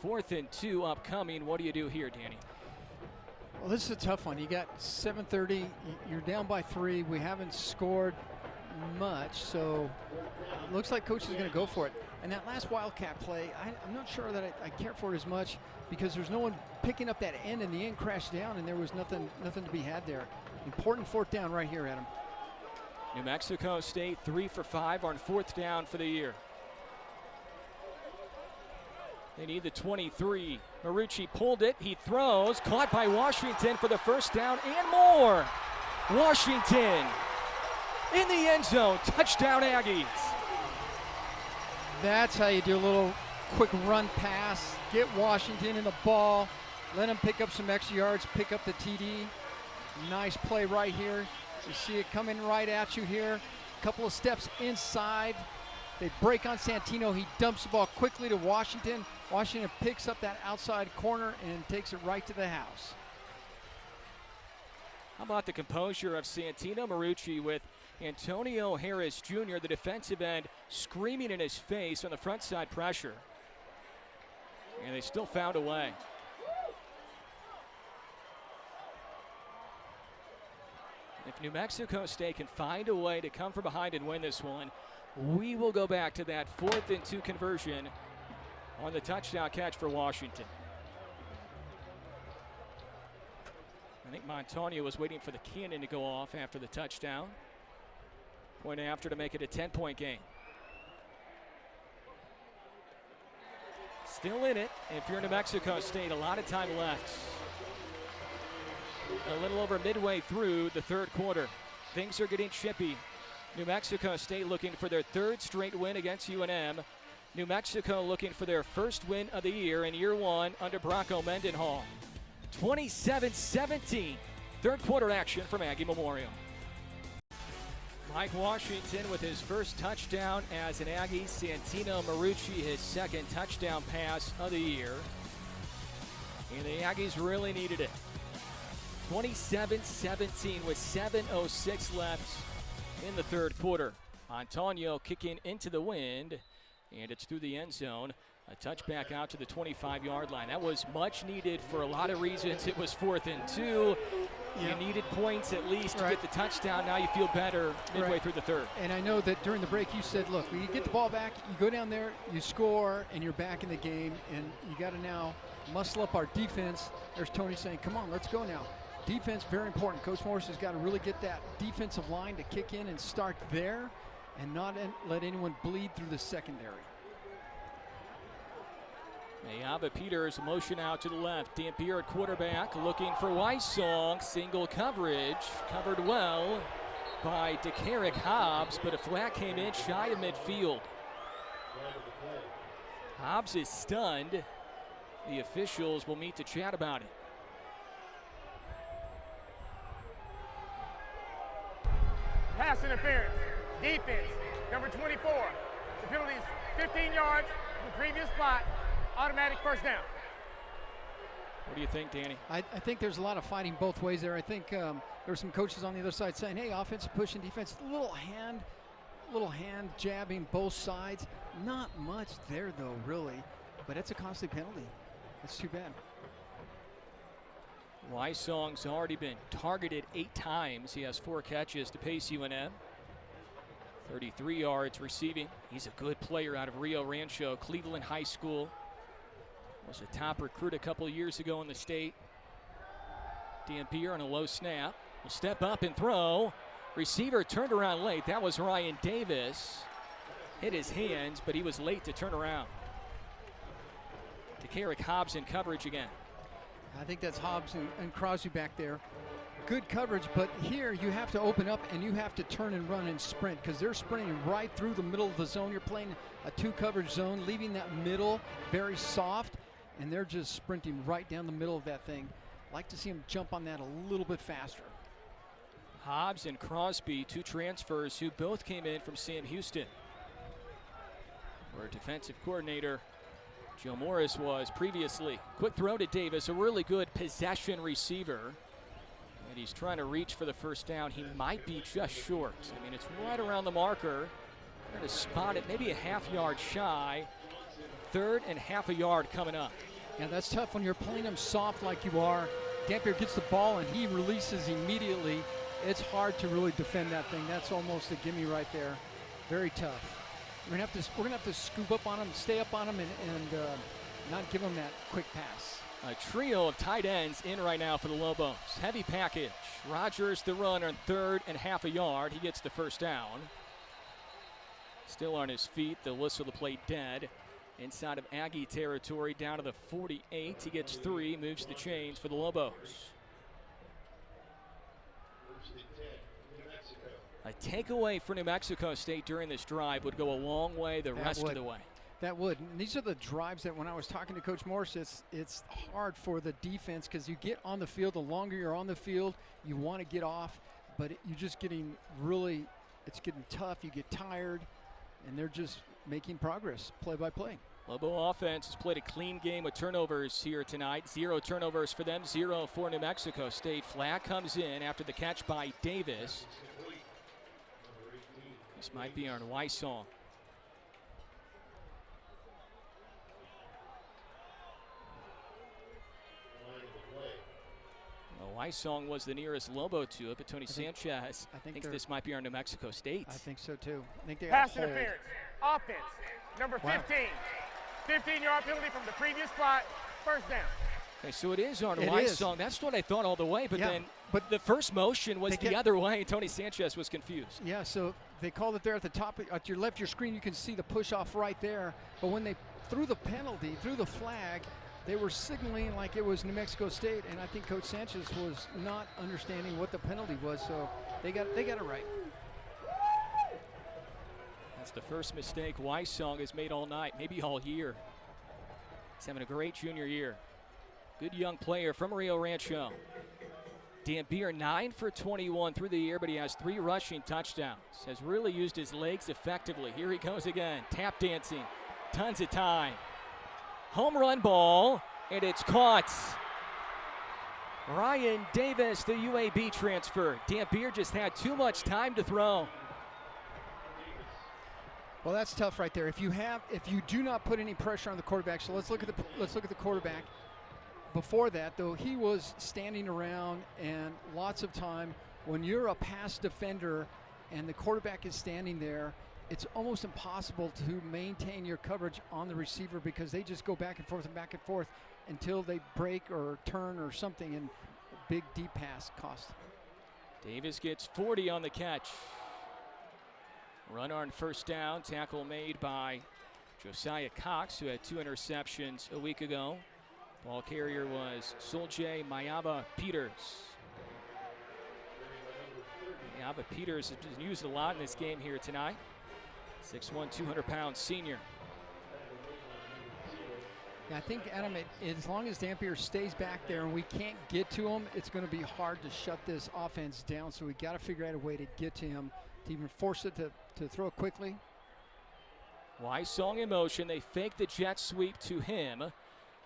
4th and 2 upcoming. What do you do here, Danny? Well, this is a tough one. You got 7:30. You're down by 3. We haven't scored much, so it looks like coach is going to go for it. And that last Wildcat play, I'm not sure that I care for it as much because there's no one picking up that end, and the end crashed down, and there was nothing to be had there. Important 4th down right here, Adam. New Mexico State 3 for 5 on 4th down for the year. They need the 23. Marucci pulled it. He throws. Caught by Washington for the first down and more. Washington in the end zone. Touchdown Aggies. That's how you do a little quick run pass. Get Washington in the ball. Let them pick up some extra yards. Pick up the TD. Nice play right here. You see it coming right at you here. A couple of steps inside. They break on Santino. He dumps the ball quickly to Washington. Washington picks up that outside corner and takes it right to the house. How about the composure of Santino Marucci with Antonio Harris Jr., the defensive end, screaming in his face on the front side pressure. And they still found a way. If New Mexico State can find a way to come from behind and win this one, we will go back to that 4th and 2 conversion on the touchdown catch for Washington. I think Montaño was waiting for the cannon to go off after the touchdown. Point after to make it a 10-point game. Still in it if you're New Mexico State. A lot of time left. A little over midway through the 3rd quarter. Things are getting chippy. New Mexico State looking for their 3rd straight win against UNM. New Mexico looking for their 1st win of the year in year 1 under Bronco Mendenhall. 27-17. 3rd quarter action from Aggie Memorial. Mike Washington with his first touchdown as an Aggie. Santino Marucci his 2nd touchdown pass of the year. And the Aggies really needed it. 27-17 with 7:06 left in the 3rd quarter. Montaño kicking into the wind, and it's through the end zone. A touchback out to the 25-yard line. That was much needed for a lot of reasons. It was 4th and 2. You needed points at least to get the touchdown. Now you feel better midway through the 3rd. And I know that during the break you said, look, when you get the ball back, you go down there, you score, and you're back in the game. And you got to now muscle up our defense. There's Tony saying, come on, let's go now. Defense, very important. Coach Morris has got to really get that defensive line to kick in and start there and not let anyone bleed through the secondary. Mayaba Peters motion out to the left. Dampier at quarterback looking for Weissong. Single coverage. Covered well by DeCarrick Hobbs, but a flag came in shy of midfield. Hobbs is stunned. The officials will meet to chat about it. Pass interference. Defense, number 24. The penalty is 15 yards from the previous spot. Automatic first down. What do you think, Danny? I think there's a lot of fighting both ways there. I think there were some coaches on the other side saying, hey, offensive push and defense, little hand jabbing both sides. Not much there, though, really. But it's a costly penalty. It's too bad. Weissong's already been targeted 8 times. He has 4 catches to pace UNM. 33 yards receiving. He's a good player out of Rio Rancho, Cleveland High School. Was a top recruit a couple years ago in the state. Dampier on a low snap. Will step up and throw. Receiver turned around late. That was Ryan Davis. Hit his hands, but he was late to turn around. DeCarrick Hobbs in coverage again. I think that's Hobbs and Crosby back there. Good coverage, but here you have to open up and you have to turn and run and sprint because they're sprinting right through the middle of the zone. You're playing a 2 coverage zone, leaving that middle very soft, and they're just sprinting right down the middle of that thing. Like to see them jump on that a little bit faster. Hobbs and Crosby, 2 transfers who both came in from Sam Houston, where defensive coordinator Joe Morris was previously. Quick throw to Davis, a really good possession receiver. And he's trying to reach for the first down. He might be just short. I mean, it's right around the marker. They're going to spot it maybe a half-yard shy. 3rd and half a yard coming up. Yeah, that's tough when you're playing them soft like you are. Dampier gets the ball and he releases immediately. It's hard to really defend that thing. That's almost a gimme right there. Very tough. We're gonna have to scoop up on him, stay up on him, and not give him that quick pass. A trio of tight ends in right now for the Lobos. Heavy package. Rogers the run on 3rd and half a yard. He gets the first down. Still on his feet. They'll whistle the play dead. Inside of Aggie territory, down to the 48. He gets 3, moves the chains for the Lobos. A takeaway for New Mexico State during this drive would go a long way the rest of the way. That would. And these are the drives that when I was talking to Coach Morris, it's hard for the defense because you get on the field, the longer you're on the field, you want to get off, but you're just getting really, it's getting tough. You get tired, and they're just making progress play by play. Lobo offense has played a clean game with turnovers here tonight. 0 turnovers for them, 0 for New Mexico State. Flag comes in after the catch by Davis. This might be Aaron Wysong. Well, Wysong was the nearest Lobo to it, but Tony Sanchez thinks this might be our New Mexico State. I think so too. I think they pass interference. Offense. Number 15. 15-yard penalty from the previous spot. First down. Okay, so it is on Wysong. That's what I thought all the way, but then the first motion was the other way. Tony Sanchez was confused. Yeah, so they called it there at the top. At your left, your screen, you can see the push-off right there. But when they threw the penalty, threw the flag, they were signaling like it was New Mexico State, and I think Coach Sanchez was not understanding what the penalty was, so they got it right. That's the first mistake Wysong has made all night, maybe all year. He's having a great junior year. Good young player from Rio Rancho. Dampier 9 for 21 through the year, but he has 3 rushing touchdowns. Has really used his legs effectively. Here he goes again, tap dancing, tons of time. Home run ball, and it's caught. Ryan Davis, the UAB transfer. Dampier just had too much time to throw. Well, that's tough right there. If you do not put any pressure on the quarterback, so let's look at the quarterback. Before that, though, he was standing around, and lots of time when you're a pass defender and the quarterback is standing there, it's almost impossible to maintain your coverage on the receiver because they just go back and forth until they break or turn or something, and a big deep pass cost. Davis gets 40 on the catch. Run on first down, tackle made by Josiah Cox, who had 2 interceptions a week ago. Ball carrier was Soljae Mayaba Peters. Mayaba Peters has been used a lot in this game here tonight. 6'1", 200-pound senior. Yeah, I think, Adam, as long as Dampier stays back there and we can't get to him, it's going to be hard to shut this offense down. So we got to figure out a way to get to him, to even force it to throw it quickly. Wysong in motion. They fake the jet sweep to him.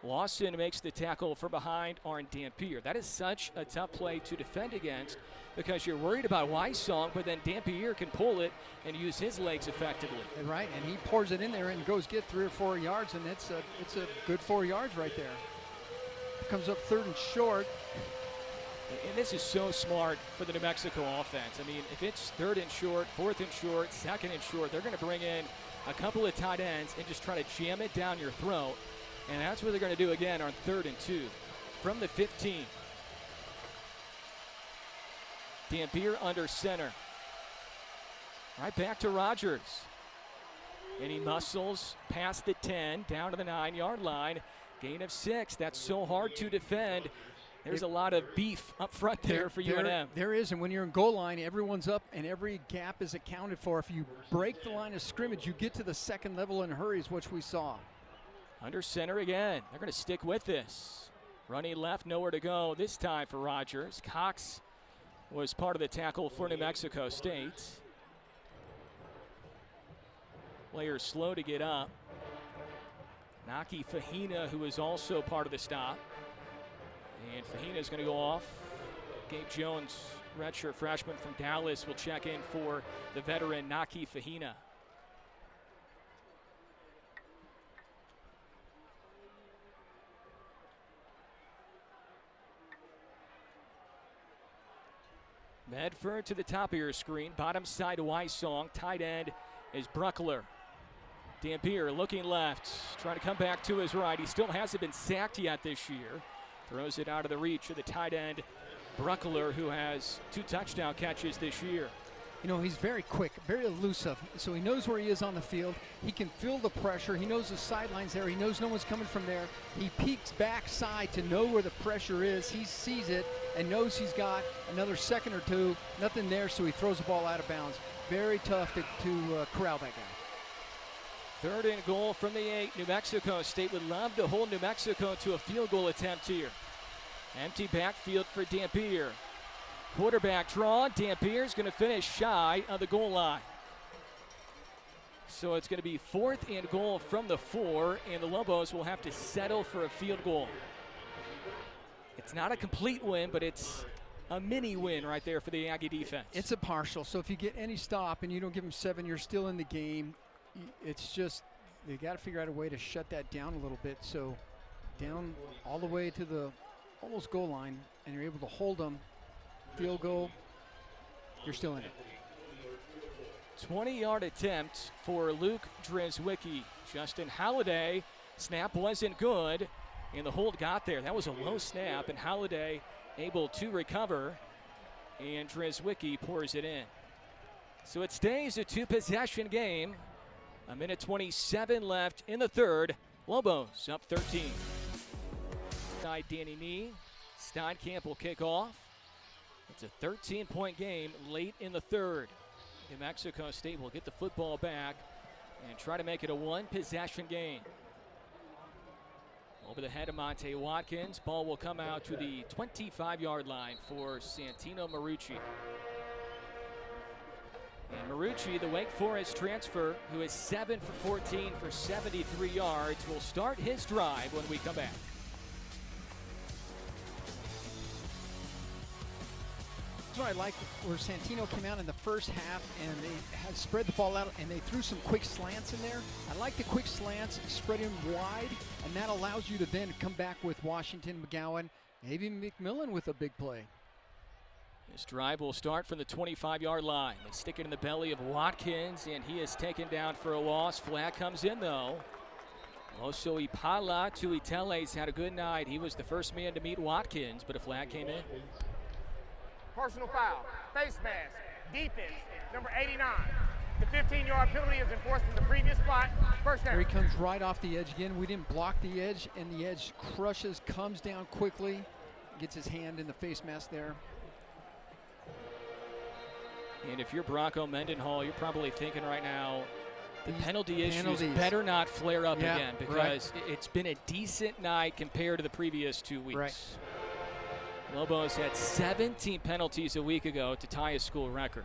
Lawson makes the tackle from behind on Dampier. That is such a tough play to defend against because you're worried about Wysong, but then Dampier can pull it and use his legs effectively. Right, and he pours it in there and goes get 3 or 4 yards, and it's a good 4 yards right there. Comes up 3rd and short. And this is so smart for the New Mexico offense. I mean, if it's 3rd and short, 4th and short, 2nd and short, they're going to bring in a couple of tight ends and just try to jam it down your throat. And that's what they're going to do again on 3rd and 2 from the 15. Dampier under center. Right back to Rogers. And he muscles past the 10, down to the 9-yard line. Gain of 6. That's so hard to defend. There's a lot of beef up front there for UNM. There is, and when you're in goal line, everyone's up and every gap is accounted for. If you break the line of scrimmage, you get to the 2nd level in hurries, which we saw. Under center again. They're going to stick with this. Running left, nowhere to go this time for Rogers. Cox was part of the tackle for New Mexico State. Player slow to get up. Naki Fahina, who was also part of the stop. And Fahina's going to go off. Gabe Jones, redshirt freshman from Dallas, will check in for the veteran Naki Fahina. Medford to the top of your screen. Bottom side, Wysong. Tight end is Bruckler. Dampier looking left, trying to come back to his right. He still hasn't been sacked yet this year. Throws it out of the reach of the tight end, Bruckler, who has 2 touchdown catches this year. You know, he's very quick, very elusive, so he knows where he is on the field. He can feel the pressure. He knows the sidelines there. He knows no one's coming from there. He peeks backside to know where the pressure is. He sees it and knows he's got another second or two, nothing there, so he throws the ball out of bounds. Very tough to corral that guy. 3rd and goal from the 8. New Mexico State would love to hold New Mexico to a field goal attempt here. Empty backfield for Dampier. Quarterback draw. Dampier's going to finish shy of the goal line. So it's going to be 4th and goal from the 4, and the Lobos will have to settle for a field goal. It's not a complete win, but it's a mini win right there for the Aggie defense. It's a partial, so if you get any stop and you don't give them 7, you're still in the game. It's just, they got to figure out a way to shut that down a little bit. So down all the way to the almost goal line, and you're able to hold them. Field goal, you're still in it. 20-yard attempt for Luke Dreswicki. Justin Halliday, snap wasn't good, and the hold got there. That was a low snap, and Halliday able to recover, and Dreswicki pours it in. So it stays a 2-possession game. 1:27 left in the 3rd. Lobos up 13. Side Danny Nee. Steinkamp will kick off. It's a 13-point game late in the 3rd. New Mexico State will get the football back and try to make it a 1-possession game. Over the head of Monte Watkins. Ball will come out to the 25-yard line for Santino Marucci. And Marucci, the Wake Forest transfer, who is 7 for 14 for 73 yards, will start his drive when we come back. That's what I like, where Santino came out in the first half and they had spread the ball out and they threw some quick slants in there. I like the quick slants, spread him wide, and that allows you to then come back with Washington, McGowan, maybe McMillan with a big play. This drive will start from the 25-yard line. They stick it in the belly of Watkins, and he is taken down for a loss. Flag comes in, though. Also, Ipala Tuiteles had a good night. He was the first man to meet Watkins, but a flag came in. Personal foul, face mask, defense, number 89. The 15-yard penalty is enforced from the previous spot. First down. Here he comes right off the edge again. We didn't block the edge, and the edge crushes, comes down quickly, gets his hand in the face mask there. And if you're Bronco Mendenhall, you're probably thinking right now, the penalty issues better not flare up again, because it's been a decent night compared to the previous 2 weeks. Right. Lobos had 17 penalties a week ago to tie a school record.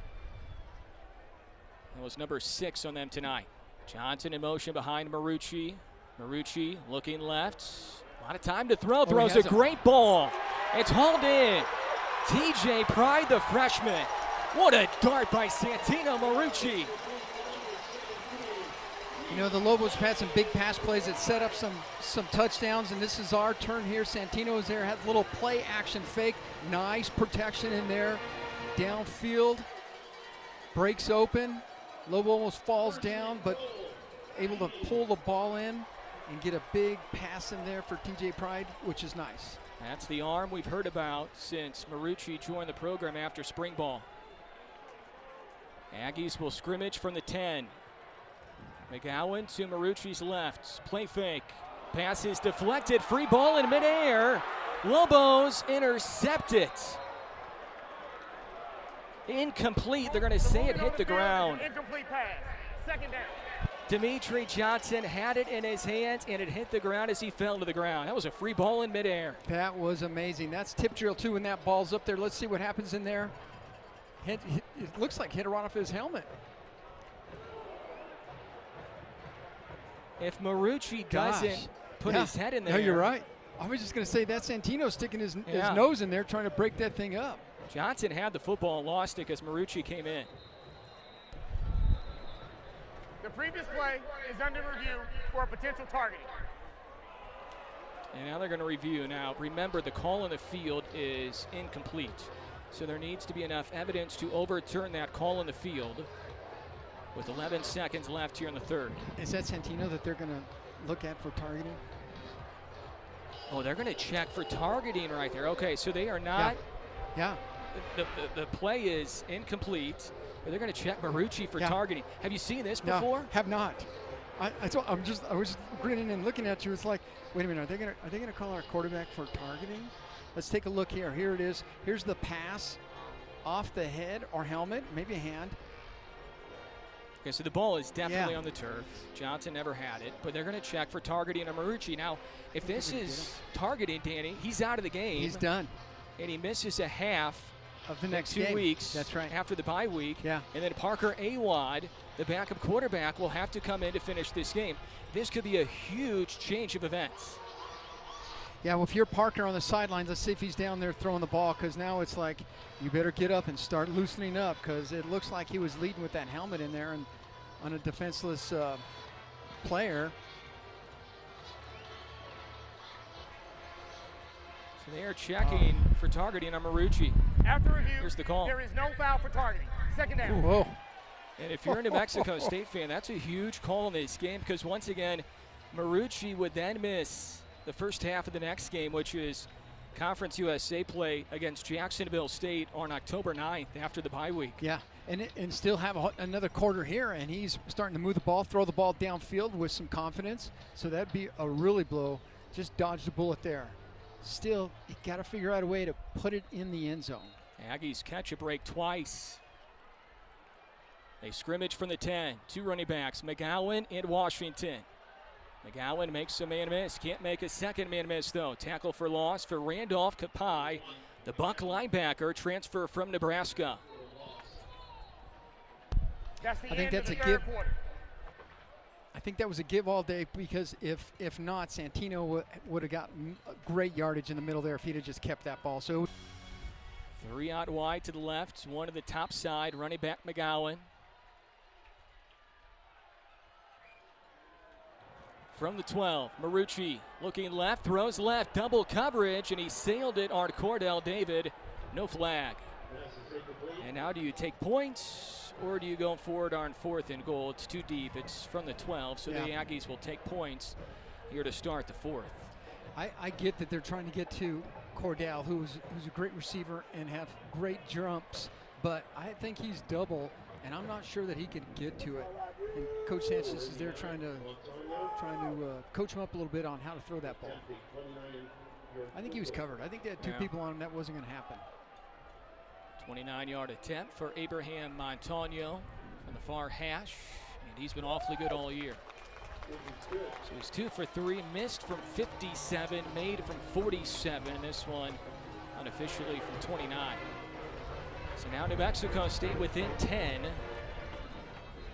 That was number 6 on them tonight. Johnson in motion behind Marucci. Marucci looking left. A lot of time to throw. Throws a great ball. It's hauled in. TJ Pride, the freshman. What a dart by Santino Marucci. You know, the Lobos have had some big pass plays that set up some touchdowns, and this is our turn here. Santino is there, has a little play action fake. Nice protection in there. Downfield, breaks open. Lobo almost falls down, but able to pull the ball in and get a big pass in there for TJ Pride, which is nice. That's the arm we've heard about since Marucci joined the program after spring ball. Aggies will scrimmage from the 10. McGowan to Marucci's left. Play fake. Pass is deflected. Free ball in midair. Lobos intercept it. Incomplete. They're going to say it hit the ground. Incomplete pass. Second down. Dimitri Johnson had it in his hands, and it hit the ground as he fell to the ground. That was a free ball in midair. That was amazing. That's tip drill, too, when that ball's up there. Let's see what happens in there. It looks like hit right off his helmet. If Marucci doesn't put his head in there. No, you're right. I was just going to say that's Santino sticking his nose in there trying to break that thing up. Johnson had the football and lost it as Marucci came in. The previous play is under review for a potential targeting. And now they're going to review. Now, remember, the call in the field is incomplete. So there needs to be enough evidence to overturn that call in the field with 11 seconds left here in the third. Is that Santino that they're going to look at for targeting? Oh, they're going to check for targeting right there. Okay, so they are not. Yeah. The play is incomplete. But they're going to check Marucci for targeting. Have you seen this before? No, have not. I was grinning and looking at you. It's like, wait a minute, are they gonna call our quarterback for targeting? Let's take a look here. Here it is. Here's the pass off the head or helmet, maybe a hand. Okay, so the ball is definitely on the turf. Johnson never had it, but they're going to check for targeting on Marucci. Now, if this is targeting, Danny, he's out of the game. He's done. And he misses a half of the next 2 weeks. That's right. After the bye week. Yeah. And then Parker Awad, the backup quarterback, will have to come in to finish this game. This could be a huge change of events. Yeah, well, if you're Parker on the sidelines, let's see if he's down there throwing the ball, because now it's like you better get up and start loosening up, because it looks like he was leading with that helmet in there and on a defenseless player. So they are checking for targeting on Marucci. After review, here's the call. There is no foul for targeting. Second down. Whoa. And if you're a New Mexico State fan, that's a huge call in this game, because once again, Marucci would then miss the first half of the next game, which is Conference USA play against Jacksonville State on October 9th after the bye week. Yeah, and still have another quarter here, and he's starting to move the ball, throw the ball downfield with some confidence. So that'd be a really blow. Just dodged a bullet there. Still, you got to figure out a way to put it in the end zone. Aggies catch a break twice. They scrimmage from the 10. Two running backs, McGowan and Washington. McGowan makes a man miss. Can't make a second man miss, though. Tackle for loss for Randolph Kapai, the Buck linebacker, transfer from Nebraska. That's the I think that's a give. I think that was a give all day, because if not, Santino would have gotten great yardage in the middle there if he'd have just kept that ball. So 3 out wide to the left, one to the top side, running back McGowan. From the 12, Marucci looking left, throws left, double coverage, and he sailed it on Cordell David. No flag. And now do you take points, or do you go forward on 4th and goal? It's too deep. It's from the 12, so the Aggies will take points here to start the 4th. I get that they're trying to get to Cordell, who's a great receiver and have great jumps, but I think he's double, and I'm not sure that he can get to it. And Coach Sanchez is there trying to coach him up a little bit on how to throw that ball. I think he was covered. I think they had two people on him. That wasn't going to happen. 29-yard attempt for Abraham Montano from the far hash, and he's been awfully good all year. So he's 2 for 3, missed from 57, made from 47. This one unofficially from 29. So now New Mexico State within 10.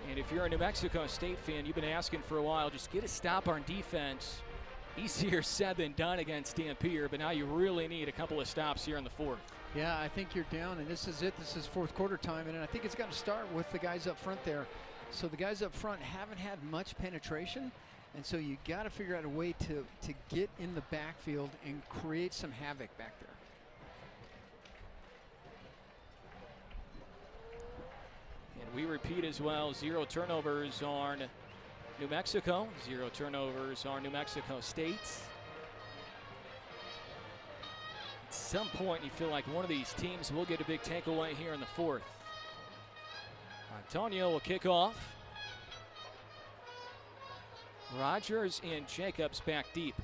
And if you're a New Mexico State fan, you've been asking for a while, just get a stop on defense. Easier said than done against Dampier, but now you really need a couple of stops here in the 4th. Yeah, I think you're down, and this is it. This is 4th quarter time, and I think it's got to start with the guys up front there. So the guys up front haven't had much penetration, and so you got to figure out a way to get in the backfield and create some havoc back there. And we repeat as well, 0 turnovers on New Mexico, 0 turnovers on New Mexico State. At some point, you feel like one of these teams will get a big takeaway here in the 4th. Antonio will kick off. Rogers and Jacobs back deep.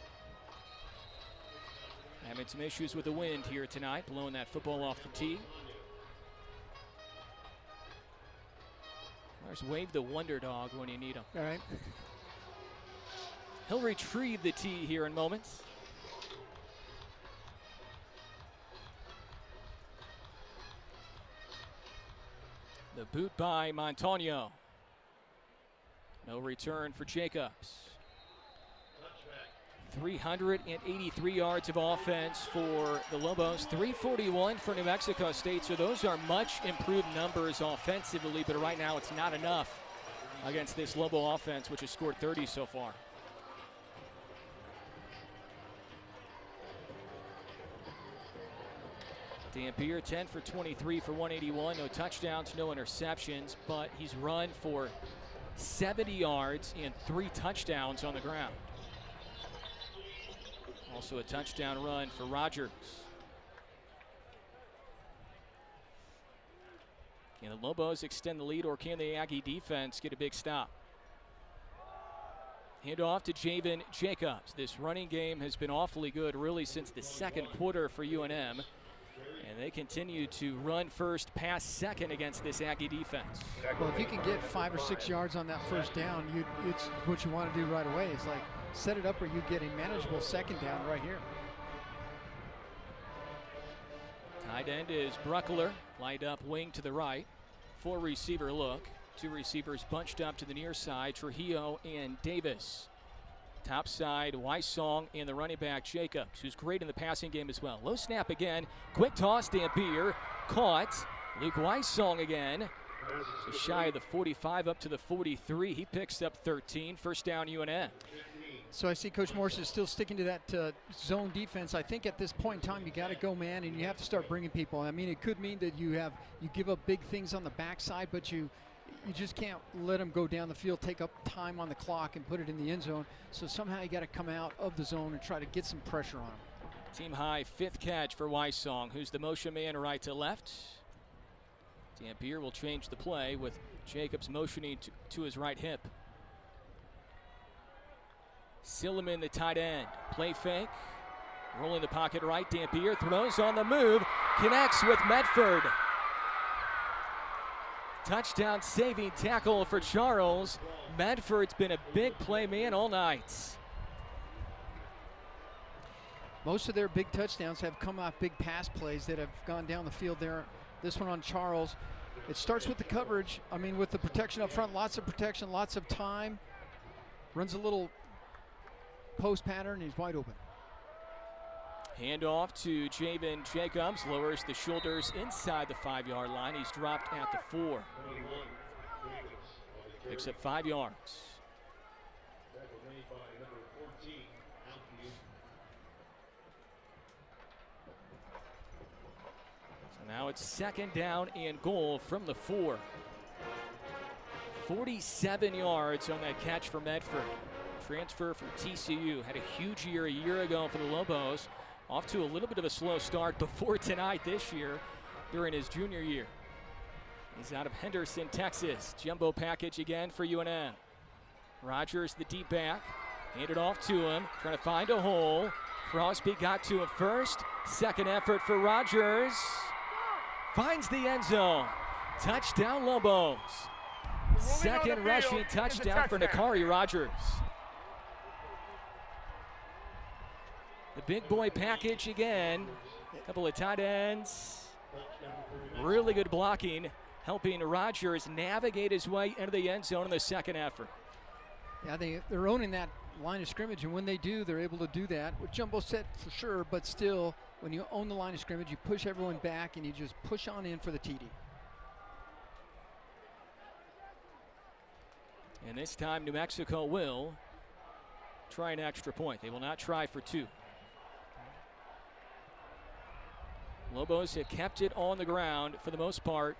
Having some issues with the wind here tonight, blowing that football off the tee. There's Wave the Wonder Dog when you need him. All right. He'll retrieve the tee here in moments. The boot by Montaño. No return for Jacobs. 383 yards of offense for the Lobos, 341 for New Mexico State. So those are much improved numbers offensively, but right now it's not enough against this Lobo offense, which has scored 30 so far. Dampier 10 for 23 for 181, no touchdowns, no interceptions, but he's run for 70 yards and 3 touchdowns on the ground. Also a touchdown run for Rogers. Can the Lobos extend the lead, or can the Aggie defense get a big stop? Hand off to Javen Jacobs. This running game has been awfully good really since the second quarter for UNM. And they continue to run first, pass second against this Aggie defense. Well, if you can get 5 or 6 yards on that first down, it's what you want to do right away. It's like set it up where you get a manageable second down right here. Tight end is Bruckler, lined up wing to the right. 4 receiver look. 2 receivers bunched up to the near side, Trujillo and Davis. Top side, Weissong, and the running back, Jacobs, who's great in the passing game as well. Low snap again. Quick toss, Dampier. Caught. Luke Weissong again. So shy of the 45 up to the 43. He picks up 13. First down, UNM. So I see Coach Morris is still sticking to that zone defense. I think at this point in time, you got to go man, and you have to start bringing people. I mean, it could mean that you give up big things on the backside, but you just can't let them go down the field, take up time on the clock, and put it in the end zone. So somehow you got to come out of the zone and try to get some pressure on them. Team high 5th catch for Weissong, who's the motion man right to left. Dampier will change the play with Jacobs motioning to his right hip. Silliman, the tight end. Play fake. Rolling the pocket right. Dampier throws on the move. Connects with Medford. Touchdown saving tackle for Charles. Medford's been a big play man all night. Most of their big touchdowns have come off big pass plays that have gone down the field there. This one on Charles. It starts with the coverage. I mean, with the protection up front, lots of protection, lots of time. Runs a little post pattern, he's wide open. Hand off to Javen Jacobs, lowers the shoulders inside the 5-yard line. He's dropped at the 4. Picks up 5 yards. So now it's 2nd down and goal from the 4. 47 yards on that catch for Medford. Transfer from TCU, had a huge year a year ago for the Lobos. Off to a little bit of a slow start before tonight this year during his junior year. He's out of Henderson, Texas. Jumbo package again for UNM. Rogers, the deep back. Handed off to him, trying to find a hole. Crosby got to him first. Second effort for Rogers. Finds the end zone. Touchdown, Lobos. Second rushing touchdown for Nakari Rogers. The big boy package again. A couple of tight ends. Really good blocking, helping Rogers navigate his way into the end zone in the second effort. Yeah, they're owning that line of scrimmage, and when they do, they're able to do that. With jumbo set for sure, but still, when you own the line of scrimmage, you push everyone back and you just push on in for the TD. And this time New Mexico will try an extra point. They will not try for two. Lobos have kept it on the ground for the most part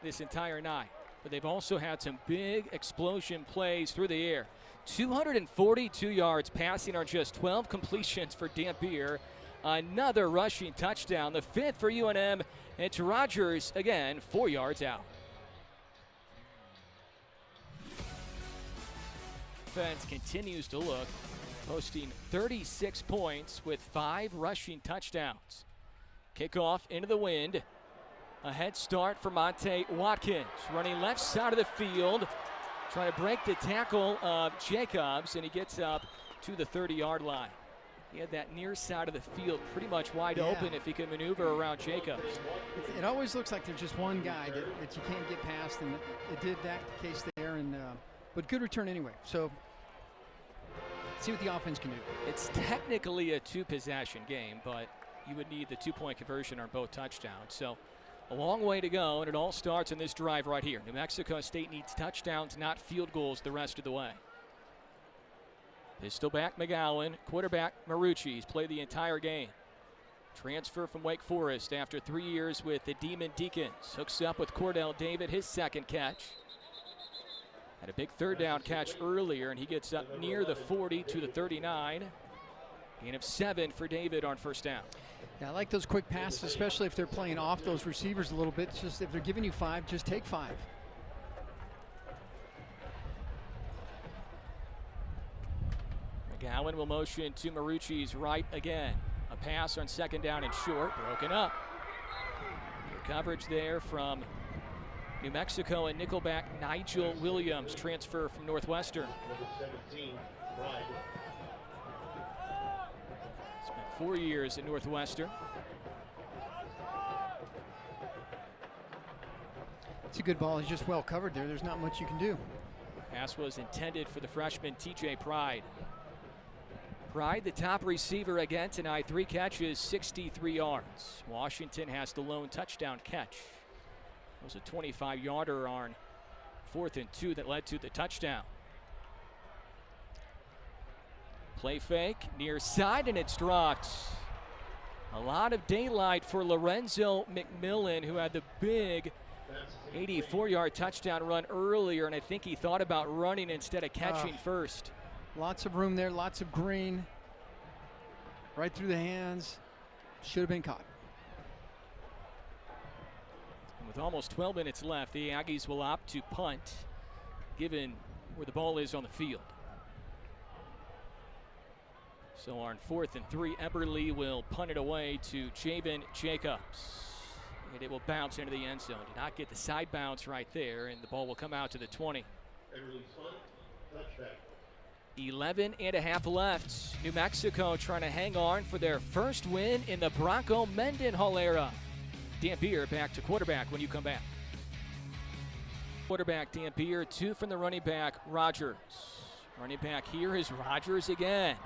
this entire night. But they've also had some big explosion plays through the air. 242 yards passing on just 12 completions for Dampier. Another rushing touchdown, the 5th for UNM. It's Rogers again, 4 yards out. Defense continues to look, posting 36 points with 5 rushing touchdowns. Kickoff into the wind. A head start for Monte Watkins, running left side of the field, trying to break the tackle of Jacobs, and he gets up to the 30-yard line. He had that near side of the field pretty much wide open if he could maneuver around Jacobs. It always looks like there's just one guy that you can't get past, and it did that case there, and but good return anyway. So see what the offense can do. It's technically a 2-possession game, but you would need the 2-point conversion on both touchdowns. So a long way to go, and it all starts in this drive right here. New Mexico State needs touchdowns, not field goals, the rest of the way. Pistol back McGowan, quarterback Marucci. He's played the entire game. Transfer from Wake Forest after 3 years with the Demon Deacons. Hooks up with Cordell David, his second catch. Had a big third down catch earlier, and he gets up near the 40 to the 39. Gain of 7 for David on first down. Yeah, I like those quick passes, especially if they're playing off those receivers a little bit. Just if they're giving you 5, just take 5. McGowan will motion to Marucci's right again. A pass on second down and short, broken up. Good coverage there from New Mexico and nickelback Nigel Williams, transfer from Northwestern. Spent 4 years at Northwestern. It's a good ball. He's just well covered there. There's not much you can do. Pass was intended for the freshman TJ Pride. Pride, the top receiver again tonight, 3 catches, 63 yards. Washington has the lone touchdown catch. It was a 25-yarder on 4th and 2 that led to the touchdown. Play fake, near side, and it's dropped. A lot of daylight for Lorenzo McMillan, who had the big 84-yard touchdown run earlier, and I think he thought about running instead of catching first. Lots of room there, lots of green. Right through the hands. Should have been caught. And with almost 12 minutes left, the Aggies will opt to punt, given where the ball is on the field. So on 4th and 3, Eberle will punt it away to Javen Jacobs. And it will bounce into the end zone. Did not get the side bounce right there, and the ball will come out to the 20. 11 and a half left. New Mexico trying to hang on for their first win in the Bronco Mendenhall era. Dampier back to quarterback when you come back. Quarterback Dampier, 2 from the running back Rogers. Running back here is Rogers again.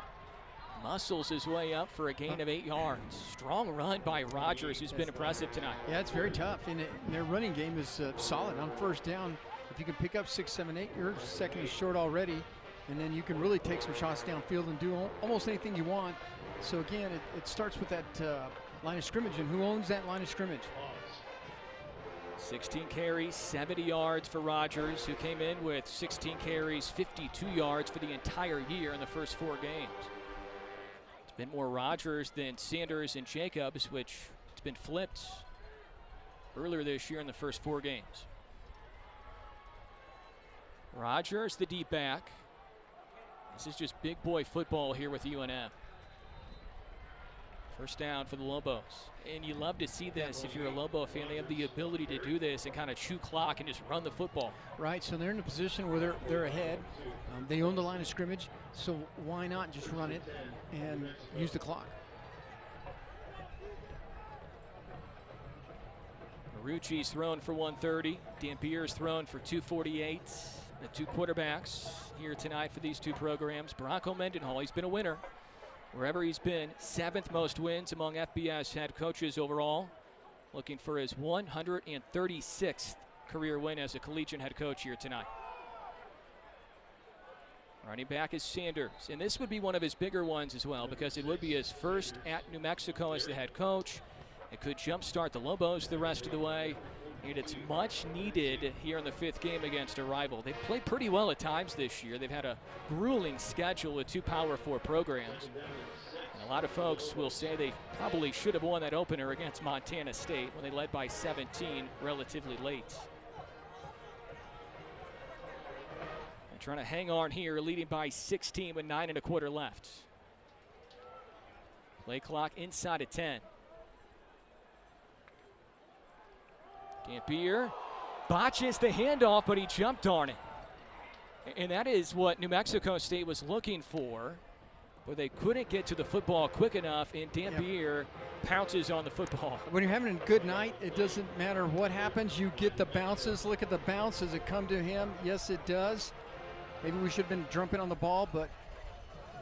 Muscles his way up for a gain of 8 yards. Strong run by Rogers, who's been impressive tonight. Yeah, it's very tough. And their running game is solid on first down. If you can pick up 6, 7, 8, your second is short already. And then you can really take some shots downfield and do almost anything you want. So again, it starts with that line of scrimmage, and who owns that line of scrimmage? 16 carries, 70 yards for Rogers, who came in with 16 carries, 52 yards for the entire year in the first 4 games. It's been more Rogers than Sanders and Jacobs, which it's been flipped earlier this year in the first 4 games. Rogers, the deep back. This is just big boy football here with UNM. First down for the Lobos. And you love to see this if you're a Lobo fan. They have the ability to do this and kind of chew clock and just run the football. Right, so they're in a position where they're ahead. They own the line of scrimmage, so why not just run it and use the clock? Marucci's thrown for 130. Dampier's thrown for 248. The 2 quarterbacks here tonight for these 2 programs. Bronco Mendenhall, he's been a winner wherever he's been. 7th most wins among FBS head coaches overall. Looking for his 136th career win as a collegiate head coach here tonight. Running back is Sanders, and this would be one of his bigger ones as well because it would be his first at New Mexico as the head coach. It could jumpstart the Lobos the rest of the way, and it's much needed here in the 5th game against a rival. They've played pretty well at times this year. They've had a grueling schedule with 2 Power 4 programs. And a lot of folks will say they probably should have won that opener against Montana State when they led by 17 relatively late. Trying to hang on here, leading by 16 with 9 1/4 left. Play clock inside of 10. Dampier botches the handoff, but he jumped on it. And that is what New Mexico State was looking for, but they couldn't get to the football quick enough, and Dampier pounces on the football. When you're having a good night, it doesn't matter what happens. You get the bounces. Look at the bounce. Does it come to him? Yes, it does. Maybe we should have been jumping on the ball, but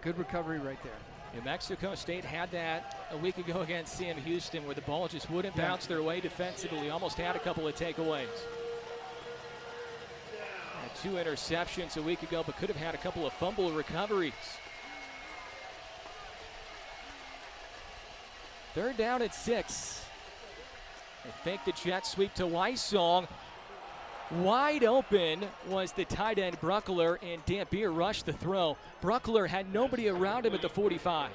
good recovery right there. New Mexico State had that a week ago against Sam Houston where the ball just wouldn't bounce their way defensively. Almost had a couple of takeaways. Had 2 interceptions a week ago, but could have had a couple of fumble recoveries. 3rd down at 6. They fake the jet sweep to Weissong. Wide open was the tight end Bruckler, and Dampier rushed the throw. Bruckler had nobody around him at the 45.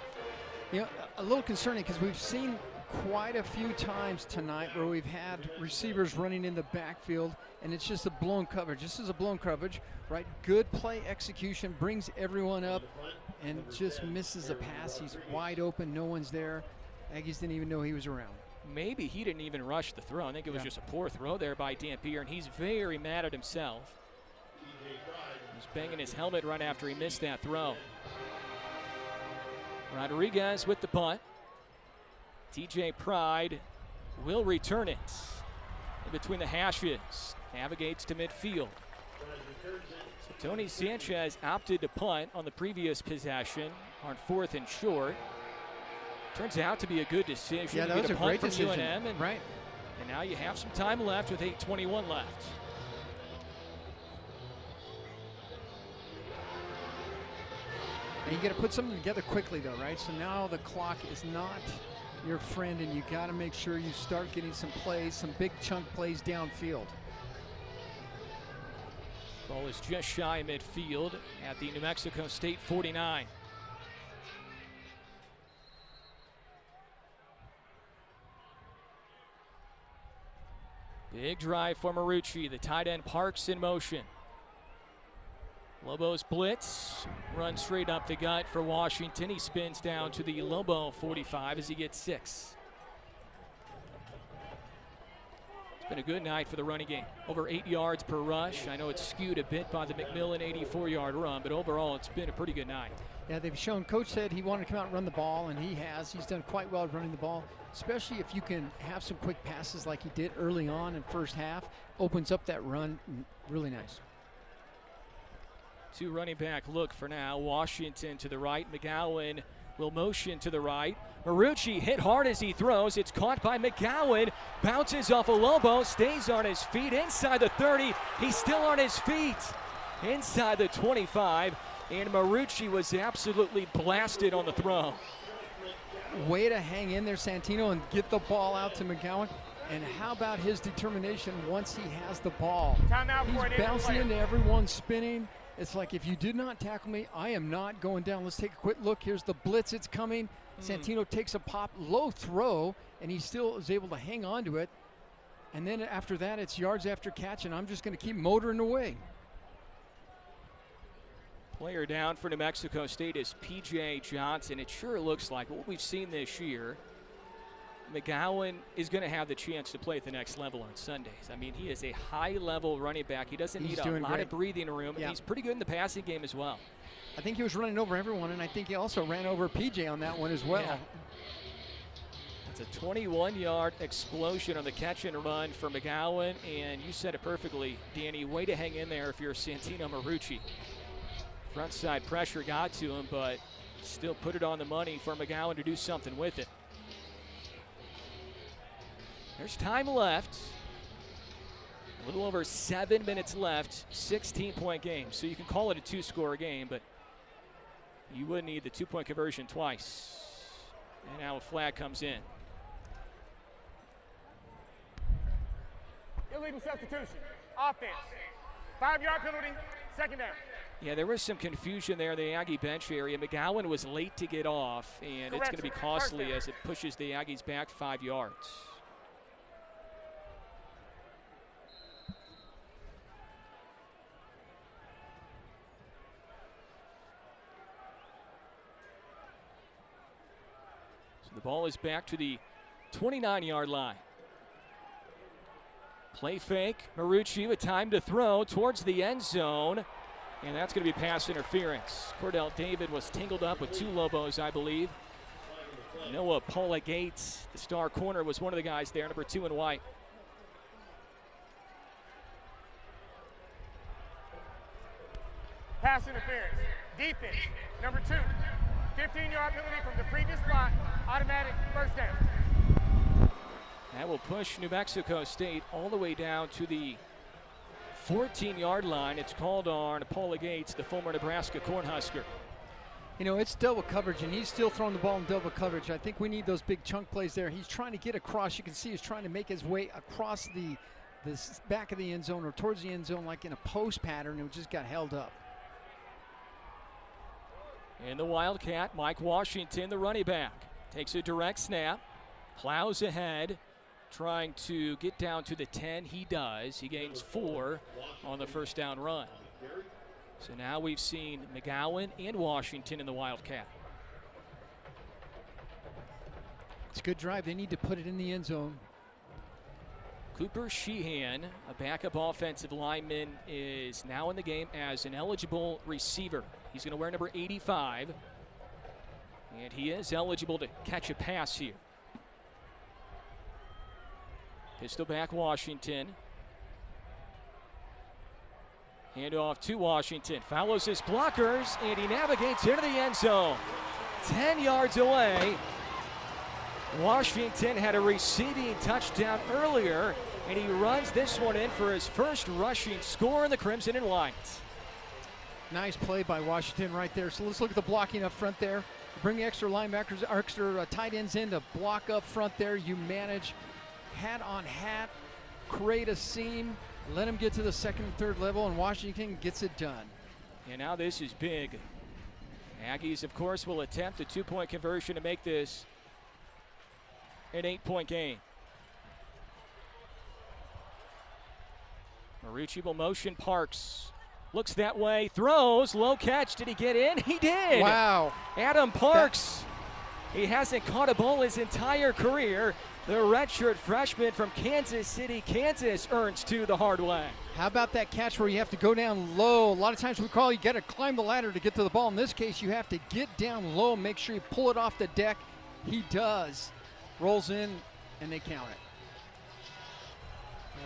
You know, a little concerning because we've seen quite a few times tonight where we've had receivers running in the backfield, and it's just a blown coverage. This is a blown coverage, right? Good play execution, brings everyone up, and just misses a pass. He's wide open, no one's there. Aggies didn't even know he was around. Maybe he didn't even rush the throw. I think it was just a poor throw there by Dampier, and he's very mad at himself. He's banging his helmet right after he missed that throw. Rodriguez with the punt. TJ Pride will return it. In between the hashes, navigates to midfield. So Tony Sanchez opted to punt on the previous possession on 4th and short. Turns out to be a good decision. Yeah, that was a great decision. UNM, and, right. And now you have some time left with 8:21 left. And you got to put something together quickly, though, right? So now the clock is not your friend, and you got to make sure you start getting some plays, some big chunk plays downfield. Ball is just shy of midfield at the New Mexico State 49. Big drive for Marucci. The tight end parks in motion. Lobos blitz. Run straight up the gut for Washington. He spins down to the Lobo 45 as he gets 6. It's been a good night for the running game. Over 8 yards per rush. I know it's skewed a bit by the McMillan 84-yard run, but overall it's been a pretty good night. Yeah, they've shown, Coach said he wanted to come out and run the ball, and he has. He's done quite well running the ball, especially if you can have some quick passes like he did early on in first half. Opens up that run, really nice. 2 running back look for now. Washington to the right. McGowan will motion to the right. Marucci hit hard as he throws. It's caught by McGowan. Bounces off a Lobo. Stays on his feet inside the 30. He's still on his feet inside the 25. And Marucci was absolutely blasted on the throw. Way to hang in there, Santino, and get the ball out to McGowan. And how about his determination once he has the ball? He's bouncing into everyone, spinning. It's like, if you did not tackle me, I am not going down. Let's take a quick look. Here's the blitz. It's coming. Santino takes a pop, low throw, and he still is able to hang on to it. And then after that, it's yards after catch, and I'm just going to keep motoring away. Player down for New Mexico State is P.J. Johnson. It sure looks like what we've seen this year. McGowan is going to have the chance to play at the next level on Sundays. I mean, he is a high-level running back. He doesn't need a lot of breathing room. Yeah. He's pretty good in the passing game as well. I think he was running over everyone, and I think he also ran over P.J. on that one as well. Yeah. It's a 21-yard explosion on the catch and run for McGowan, and you said it perfectly, Danny. Way to hang in there if you're Santino Marucci. Front side pressure got to him, but still put it on the money for McGowan to do something with it. There's time left. A little over 7 minutes left. 16-point game. So you can call it a 2-score game, but You would need the 2-point conversion twice. And now a flag comes in. Illegal substitution. Offense. 5-yard penalty. Second down. Yeah, there was some confusion there in the Aggie bench area. McGowan was late to get off, and it's going to be costly as it pushes the Aggies back 5 yards. So the ball is back to the 29-yard line. Play fake, Marucci with time to throw towards the end zone, and that's going to be pass interference. Cordell David was tangled up with 2 Lobos, I believe. Noah Paula Gates, the star corner, was one of the guys there, number 2 in white. Pass interference. Defense, number 2. 15-yard penalty from the previous block. Automatic first down. That will push New Mexico State all the way down to the 14-yard line. It's called on Paula Gates, the former Nebraska Cornhusker. You know, it's double coverage, and he's still throwing the ball in double coverage. I think we need those big chunk plays there. He's trying to get across. You can see he's trying to make his way across the back of the end zone or towards the end zone like in a post pattern, and just got held up. And the Wildcat, Mike Washington, the running back, takes a direct snap, plows ahead, trying to get down to the 10. He does. He gains 4 on the first down run. So now we've seen McGowan and Washington in the Wildcat. It's a good drive. They need to put it in the end zone. Cooper Sheehan, a backup offensive lineman, is now in the game as an eligible receiver. He's going to wear number 85, and he is eligible to catch a pass here. Pistol back Washington. Hand off to Washington. Follows his blockers, and he navigates into the end zone. 10 yards away. Washington had a receiving touchdown earlier, and he runs this one in for his first rushing score in the Crimson and White. Nice play by Washington right there. So let's look at the blocking up front there. Bring extra linebackers, extra tight ends in to block up front there. You manage hat on hat, create a seam, let him get to the second and third level, and Washington gets it done. And now this is big. Aggies, of course, will attempt a 2-point conversion to make this an 8-point game. Marucci will motion Parks. Looks that way, throws, low catch. Did he get in? He did. Wow. Adam Parks. He hasn't caught a ball his entire career. The redshirt freshman from Kansas City, Kansas, earns 2 the hard way. How about that catch where you have to go down low? A lot of times we call you got to climb the ladder to get to the ball. In this case, you have to get down low, make sure you pull it off the deck. He does. Rolls in, and they count it.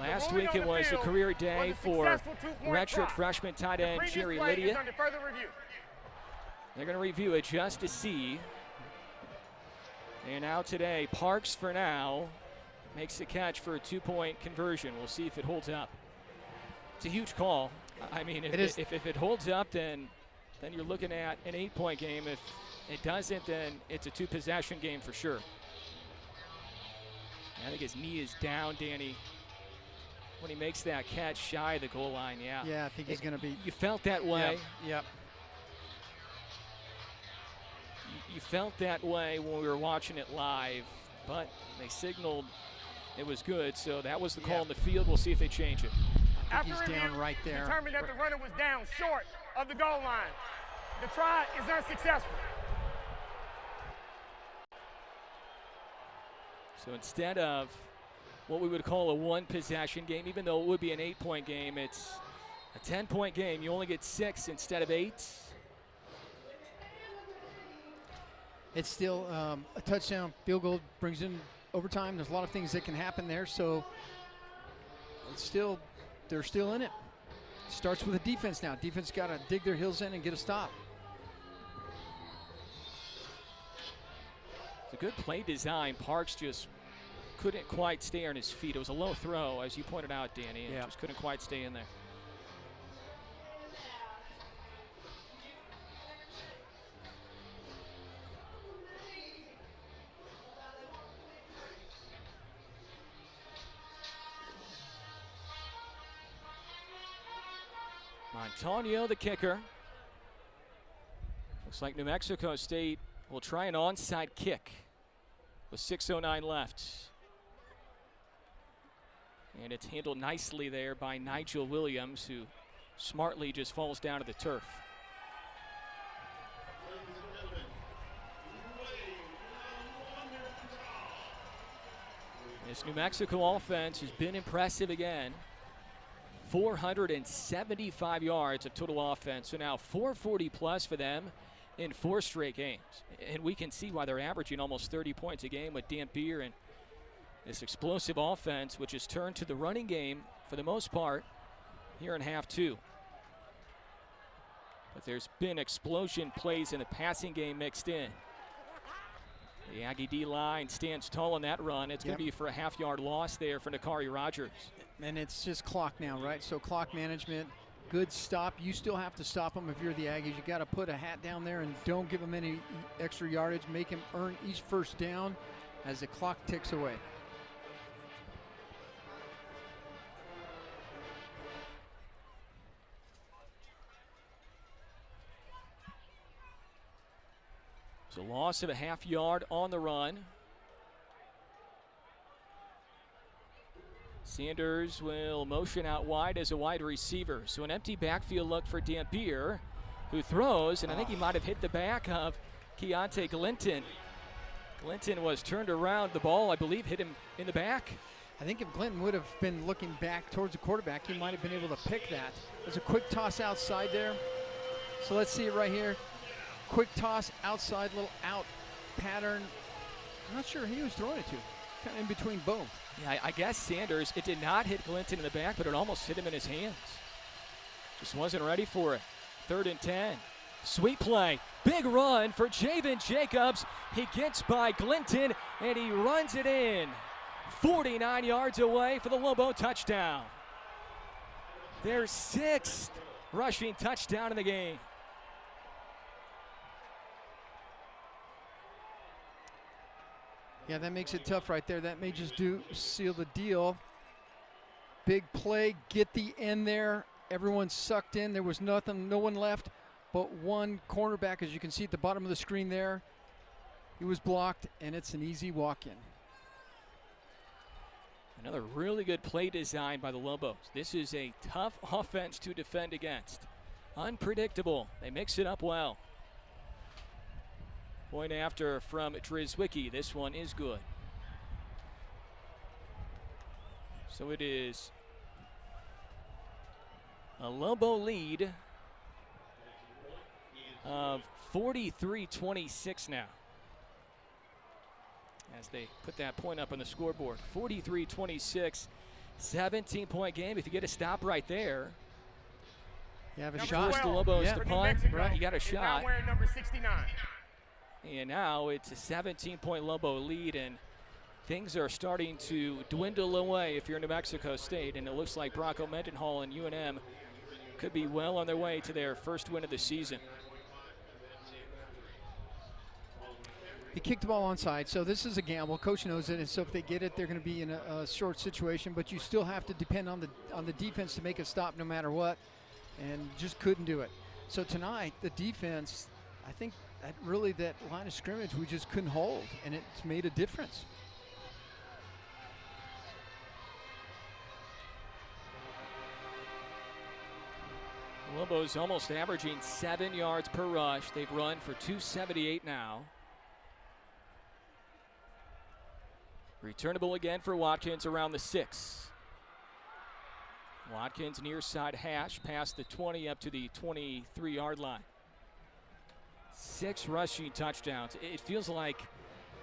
Last week it was a career day for redshirt freshman tight end Jerry Lydia. They're going to review it just to see. And now today, Parks for now makes the catch for a 2-point conversion. We'll see if it holds up. It's a huge call. I mean, if it holds up, then you're looking at an 8-point game. If it doesn't, then it's a 2-possession game for sure. I think his knee is down, Danny, when he makes that catch shy of the goal line. Yeah. Yeah, I think he's going to be. You felt that way. Yep. You felt that way when we were watching it live, but they signaled it was good, so that was the call in the field. We'll see if they change it. I think he's down right there. Determined that the runner was down short of the goal line. The try is unsuccessful. So instead of what we would call a 1-possession game, even though it would be an 8-point game, it's a 10-point game. You only get 6 instead of 8. It's still a touchdown. Field goal brings in overtime. There's a lot of things that can happen there, so it's still, they're still in it. Starts with the defense now. Defense got to dig their heels in and get a stop. It's a good play design. Parks just couldn't quite stay on his feet. It was a low throw, as you pointed out, Danny, and just couldn't quite stay in there. Antonio, the kicker. Looks like New Mexico State will try an onside kick with 6:09 left. And it's handled nicely there by Nigel Williams, who smartly just falls down to the turf. This New Mexico offense has been impressive again. 475 yards of total offense, so now 440 plus for them in 4 straight games. And we can see why they're averaging almost 30 points a game with Dampier and this explosive offense, which has turned to the running game for the most part here in half 2. But there's been explosion plays in the passing game mixed in. The Aggie D-line stands tall on that run. It's going to be for a half-yard loss there for Nakari Rogers. And it's just clock now, right? So clock management, good stop. You still have to stop them if you're the Aggies. You got to put a hat down there and don't give them any extra yardage. Make them earn each first down as the clock ticks away. So loss of a half yard on the run. Sanders will motion out wide as a wide receiver. So an empty backfield look for Dampier, who throws, and I think he might have hit the back of Keontae Glinton. Glinton was turned around. The ball, I believe, hit him in the back. I think if Glinton would have been looking back towards the quarterback, he might have been able to pick that. There's a quick toss outside there. So let's see it right here. Quick toss outside, little out pattern. I'm not sure who he was throwing it to. Kind of in between both. Yeah, I guess Sanders, it did not hit Glinton in the back, but it almost hit him in his hands. Just wasn't ready for it. 3rd and 10. Sweet play. Big run for Javen Jacobs. He gets by Glinton, and he runs it in. 49 yards away for the Lobo touchdown. Their 6th rushing touchdown in the game. Yeah, that makes it tough right there. That may just seal the deal. Big play, get the end there. Everyone sucked in. There was nothing, no one left but one cornerback, as you can see at the bottom of the screen there. He was blocked, and it's an easy walk-in. Another really good play design by the Lobos. This is a tough offense to defend against. Unpredictable. They mix it up well. Point after from Drizwicki. This one is good. So it is a Lobo lead of 43-26 now, as they put that point up on the scoreboard. 43-26, 17-point game. If you get a stop right there, you have a number shot. 12, the Lobos yeah. to punt. Right. You got a shot. Now wearing number 69. And now it's a 17-point Lobo lead, and things are starting to dwindle away if you're New Mexico State. And it looks like Bronco Mendenhall and UNM could be well on their way to their first win of the season. He kicked the ball onside, so this is a gamble. Coach knows it, and so if they get it, they're going to be in a short situation. But you still have to depend on the defense to make a stop no matter what, and just couldn't do it. So tonight, the defense, I think that line of scrimmage we just couldn't hold, and it's made a difference. Lobos almost averaging 7 yards per rush. They've run for 278 now. Returnable again for Watkins around the 6. Watkins near side hash past the 20 up to the 23-yard line. 6 rushing touchdowns. It feels like,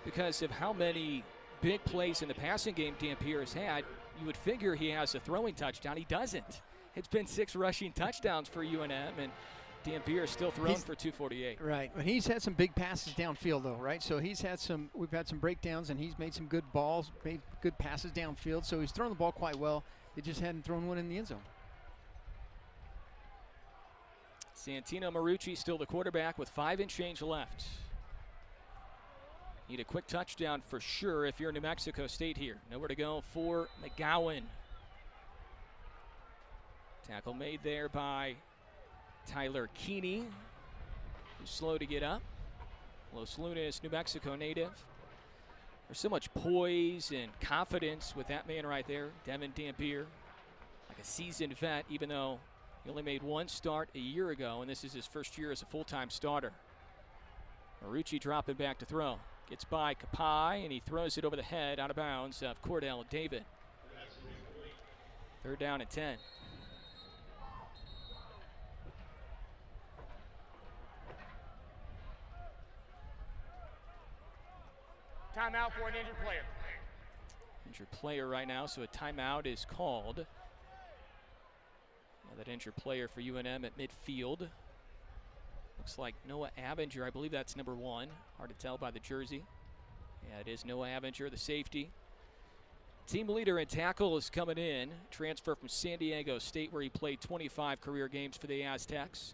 because of how many big plays in the passing game Dampier has had, you would figure he has a throwing touchdown. He doesn't. It's been 6 rushing touchdowns for UNM, and Dampier is still thrown for 248. Right, but he's had some big passes downfield though, right? So we've had some breakdowns, and he's made some good balls, made good passes downfield, so he's thrown the ball quite well. He just hadn't thrown one in the end zone. Santino Marucci still the quarterback with 5 and change left. Need a quick touchdown for sure if you're New Mexico State here. Nowhere to go for McGowan. Tackle made there by Tyler Keeney, who's slow to get up. Los Lunas, New Mexico native. There's so much poise and confidence with that man right there, Devin Dampier. Like a seasoned vet, even though he only made one start a year ago, and this is his first year as a full-time starter. Marucci dropping back to throw. Gets by Kapai, and he throws it over the head out of bounds of Cordell David. 3rd down and 10. Timeout for an injured player. Injured player right now, so a timeout is called. That injured player for UNM at midfield. Looks like Noah Abinger. I believe that's number 1. Hard to tell by the jersey. Yeah, it is Noah Abinger, the safety. Team leader in tackle is coming in. Transfer from San Diego State, where he played 25 career games for the Aztecs.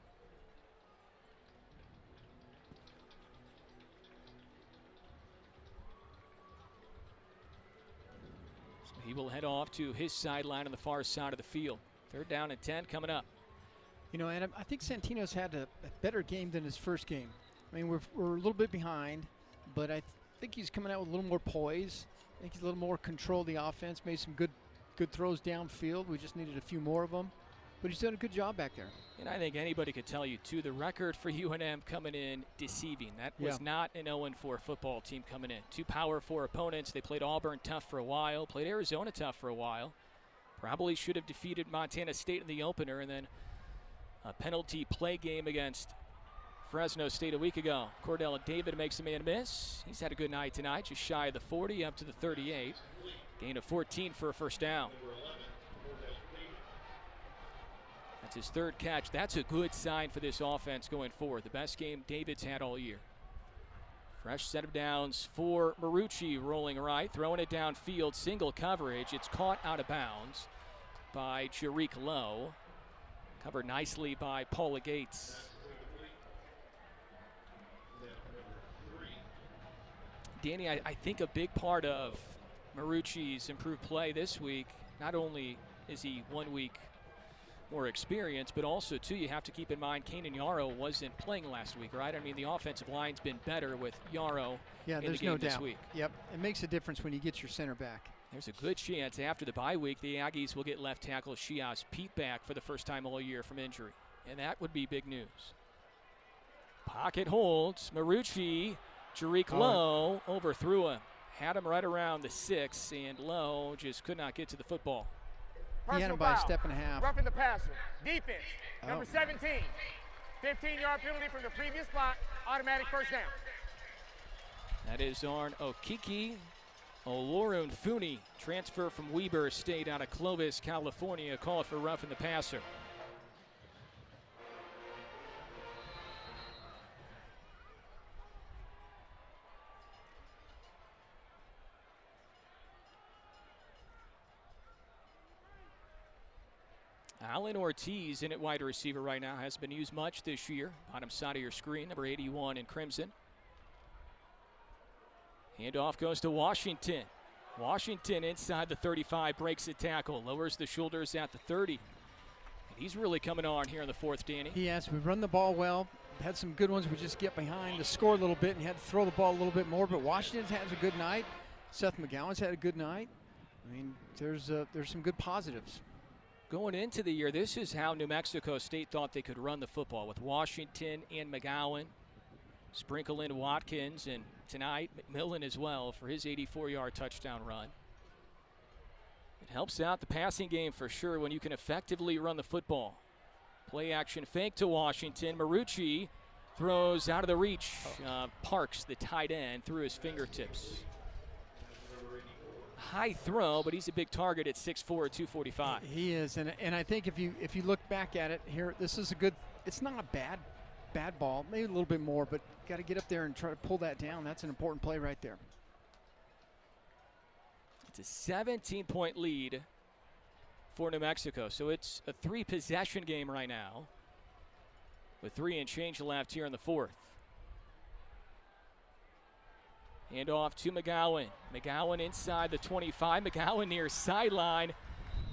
So he will head off to his sideline on the far side of the field. 3rd down and 10 coming up. You know, and I think Santino's had a better game than his first game. I mean, we're a little bit behind, but I think he's coming out with a little more poise. I think he's a little more control of the offense, made some good throws downfield. We just needed a few more of them, but he's done a good job back there. And I think anybody could tell you, too, the record for UNM coming in deceiving. That was not an 0-4 football team coming in. 2 Power 4 opponents. They played Auburn tough for a while, played Arizona tough for a while. Probably should have defeated Montana State in the opener, and then a penalty play game against Fresno State a week ago. Cordell David makes a man miss. He's had a good night tonight, just shy of the 40, up to the 38. Gain of 14 for a 1st down. That's his 3rd catch. That's a good sign for this offense going forward. The best game David's had all year. Fresh set of downs for Marucci, rolling right, throwing it downfield, single coverage. It's caught out of bounds by Jarick Lowe. Covered nicely by Paula Gates. Danny, I think a big part of Marucci's improved play this week, not only is he 1 week more experienced, but also, too, you have to keep in mind Kanan Yarrow wasn't playing last week, right? I mean, the offensive line's been better with Yarrow in the game this week. Yep, it makes a difference when you get your center back. There's a good chance after the bye week, the Aggies will get left tackle Shias Pete back for the first time all year from injury. And that would be big news. Pocket holds. Marucci, Jarick Lowe overthrew him. Had him right around the 6, and Lowe just could not get to the football. He had him by a step and a half. Roughing the passer. Defense. Number 17. 15-yard penalty from the previous spot. Automatic 1st down. That is on Okiki Olorun Funi, transfer from Weber State out of Clovis, California, called for roughing the passer. Alan Ortiz in at wide receiver right now, has been used much this year. Bottom side of your screen, number 81 in crimson. Handoff goes to Washington. Washington inside the 35, breaks a tackle, lowers the shoulders at the 30. And he's really coming on here in the 4th, Danny. He has. We run the ball well. Had some good ones. We just get behind to score a little bit and had to throw the ball a little bit more. But Washington's has a good night. Seth McGowan's had a good night. I mean, there's some good positives. Going into the year, this is how New Mexico State thought they could run the football, with Washington and McGowan. Sprinkle in Watkins, and tonight McMillan as well for his 84-yard touchdown run. It helps out the passing game for sure when you can effectively run the football. Play action fake to Washington. Marucci throws out of the reach. Parks, the tight end, through his fingertips. High throw, but he's a big target at 6'4", 245. He is, and I think if you look back at it here, this is a good. It's not a bad ball, maybe a little bit more, but got to get up there and try to pull that down. That's an important play right there. It's a 17-point lead for New Mexico, so it's a 3-possession game right now with 3 and change left here in the 4th. Hand off to McGowan. McGowan inside the 25. McGowan near sideline,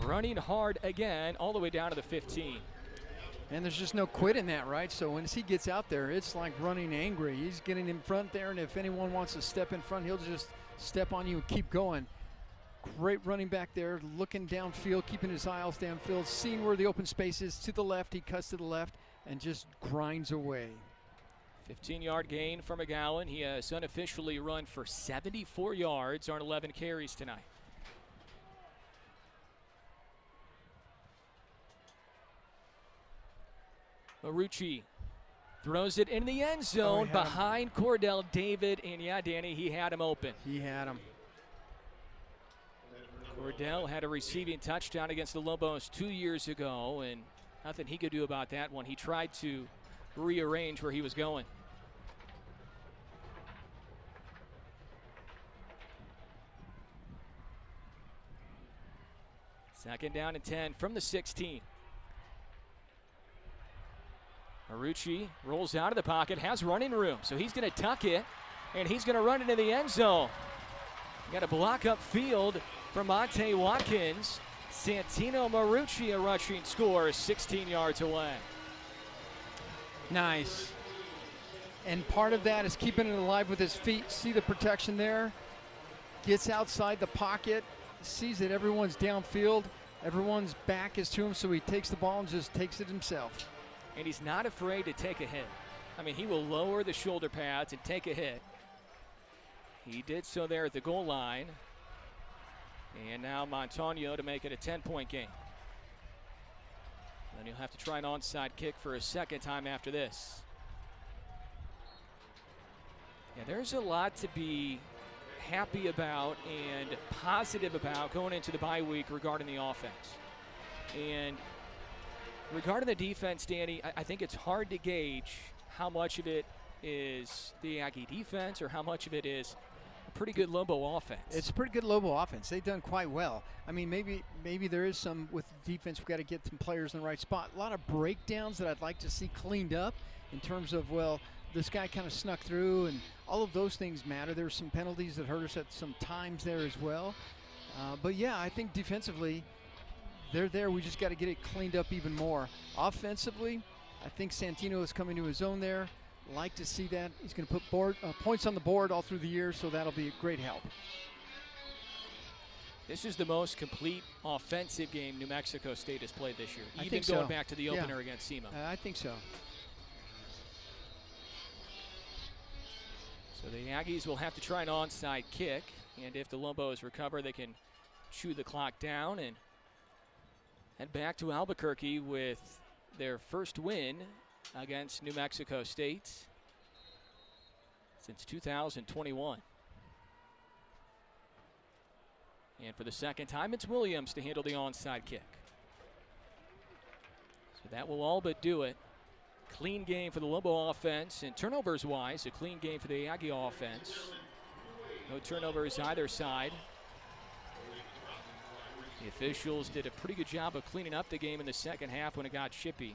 running hard again all the way down to the 15. And there's just no quit in that, right? So once he gets out there, it's like running angry. He's getting in front there, and if anyone wants to step in front, he'll just step on you and keep going. Great running back there, looking downfield, keeping his eyes downfield, seeing where the open space is to the left. He cuts to the left and just grinds away. 15-yard gain for McGowan. He has unofficially run for 74 yards on 11 carries tonight. Marucci throws it in the end zone behind Cordell David, and yeah, Danny, he had him open. He had him. Cordell had a receiving touchdown against the Lobos 2 years ago, and nothing he could do about that one. He tried to rearrange where he was going. Second down and 10 from the 16. Marucci rolls out of the pocket, has running room, so he's going to tuck it, and he's going to run into the end zone. Got a block up field from Monte Watkins. Santino Marucci, a rushing score, 16 yards away. Nice. And part of that is keeping it alive with his feet. See the protection there? Gets outside the pocket, sees that everyone's downfield, everyone's back is to him, so he takes the ball and just takes it himself. And he's not afraid to take a hit. I mean, he will lower the shoulder pads and take a hit. He did so there at the goal line. And now Montano to make it a 10-point game. Then he'll have to try an onside kick for a second time after this. Yeah, there's a lot to be happy about and positive about going into the bye week regarding the offense. And regarding the defense, Danny, I think it's hard to gauge how much of it is the Aggie defense or how much of it is a pretty good Lobo offense. It's a pretty good Lobo offense. They've done quite well. I mean, maybe there is some with defense. We've got to get some players in the right spot. A lot of breakdowns that I'd like to see cleaned up in terms of, well, this guy kind of snuck through, and all of those things matter. There's some penalties that hurt us at some times there as well. But, yeah, I think defensively they're there. We just got to get it cleaned up even more. Offensively, I think Santino is coming to his own there. Like to see that. He's going to put points on the board all through the year, so that'll be a great help. This is the most complete offensive game New Mexico State has played this year, I even think going so. back to the opener against SEMA. I think so. So the Aggies will have to try an onside kick, and if the Lobos recover, they can chew the clock down and head back to Albuquerque with their first win against New Mexico State since 2021. And for the second time, it's Williams to handle the onside kick. So that will all but do it. Clean game for the Lobo offense, and turnovers-wise, a clean game for the Aggie offense. No turnovers either side. The officials did a pretty good job of cleaning up the game in the second half when it got chippy.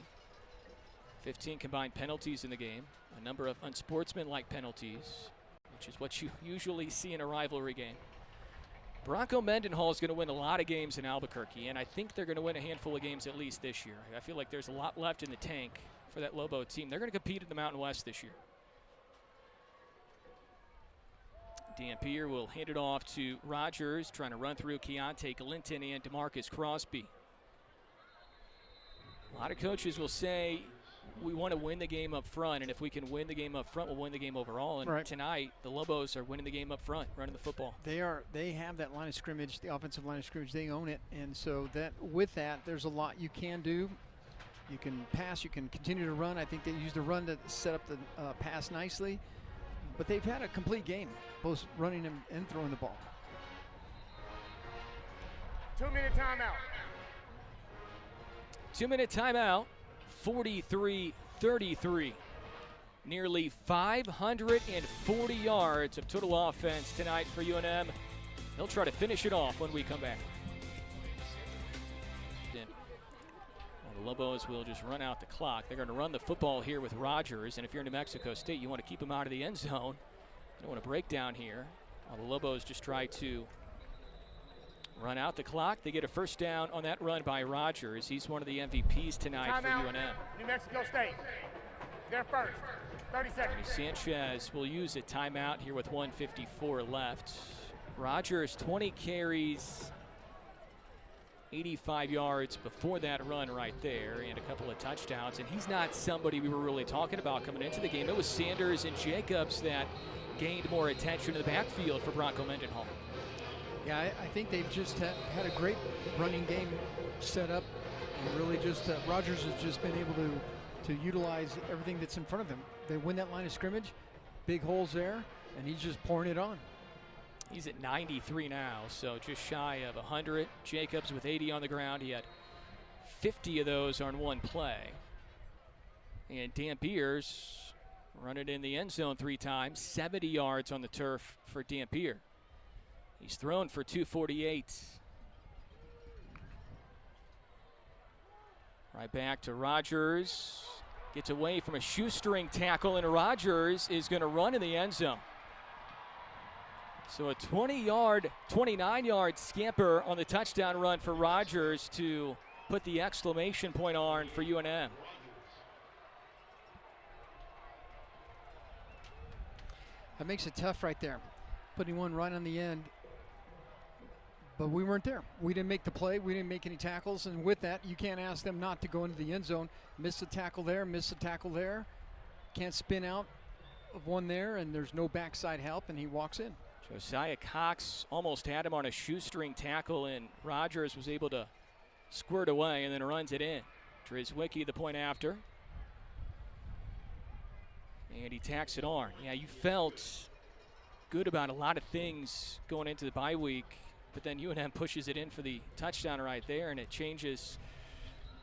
15 combined penalties in the game, a number of unsportsmanlike penalties, which is what you usually see in a rivalry game. Bronco Mendenhall is going to win a lot of games in Albuquerque, and I think they're going to win a handful of games at least this year. I feel like there's a lot left in the tank for that Lobo team. They're going to compete in the Mountain West this year. Dan Pierre will hand it off to Rogers, trying to run through Keontae Clinton and DeMarcus Crosby. A lot of coaches will say, we want to win the game up front, and if we can win the game up front, we'll win the game overall. And tonight, the Lobos are winning the game up front, running the football. They have that line of scrimmage, the offensive line of scrimmage. They own it, and so with that, there's a lot you can do. You can pass, you can continue to run. I think they used the run to set up the pass nicely, but they've had a complete game, both running and throwing the ball. 2-minute timeout. 2-minute timeout. 43-33. Nearly 540 yards of total offense tonight for UNM. They'll try to finish it off when we come back. The Lobos will just run out the clock. They're going to run the football here with Rogers, and if you're in New Mexico State, you want to keep them out of the end zone. You don't want to break down here. The Lobos just try to Run out the clock. They get a first down on that run by Rogers. He's one of the MVPs tonight for UNM. New Mexico State. They're first. 30 seconds. Sanchez will use a timeout here with 1:54 left. Rogers 20 carries, 85 yards before that run right there, and a couple of touchdowns. And he's not somebody we were really talking about coming into the game. It was Sanders and Jacobs that gained more attention in the backfield for Bronco Mendenhall. Yeah, I think they've just had a great running game set up, and really just Rogers has just been able to utilize everything that's in front of him. They win that line of scrimmage, big holes there, and he's just pouring it on. He's at 93 now, so just shy of 100. Jacobs with 80 on the ground. He had 50 of those on one play. And Dampiers run it in the end zone 3 times, 70 yards on the turf for Dampier. He's thrown for 248. Right back to Rogers. Gets away from a shoestring tackle, and Rogers is going to run in the end zone. So a 29-yard scamper on the touchdown run for Rogers to put the exclamation point on for UNM. That makes it tough right there, putting one right on the end. But we weren't there. We didn't make the play. We didn't make any tackles. And with that, you can't ask them not to go into the end zone. Miss a tackle there, miss a tackle there. Can't spin out of one there, and there's no backside help, and he walks in. Josiah Cox almost had him on a shoestring tackle, and Rogers was able to squirt away and then runs it in. Drizwicki the point after. And he tacks it on. Yeah, you felt good about a lot of things going into the bye week, but then UNM pushes it in for the touchdown right there, and it changes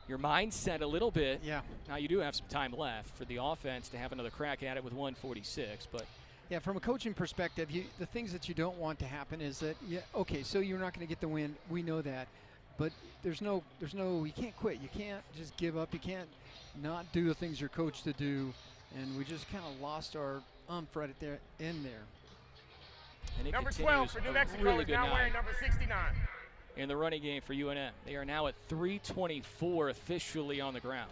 your mindset a little bit. Yeah. Now you do have some time left for the offense to have another crack at it with 1:46, but yeah, from a coaching perspective, the things that you don't want to happen is that, yeah, okay, so you're not going to get the win. We know that, but you can't quit. You can't just give up. You can't not do the things you're coached to do, and we just kind of lost our right at there in there. And number 12 for New Mexico is now wearing number 69. In the running game for UNM. They are now at 324 officially on the ground.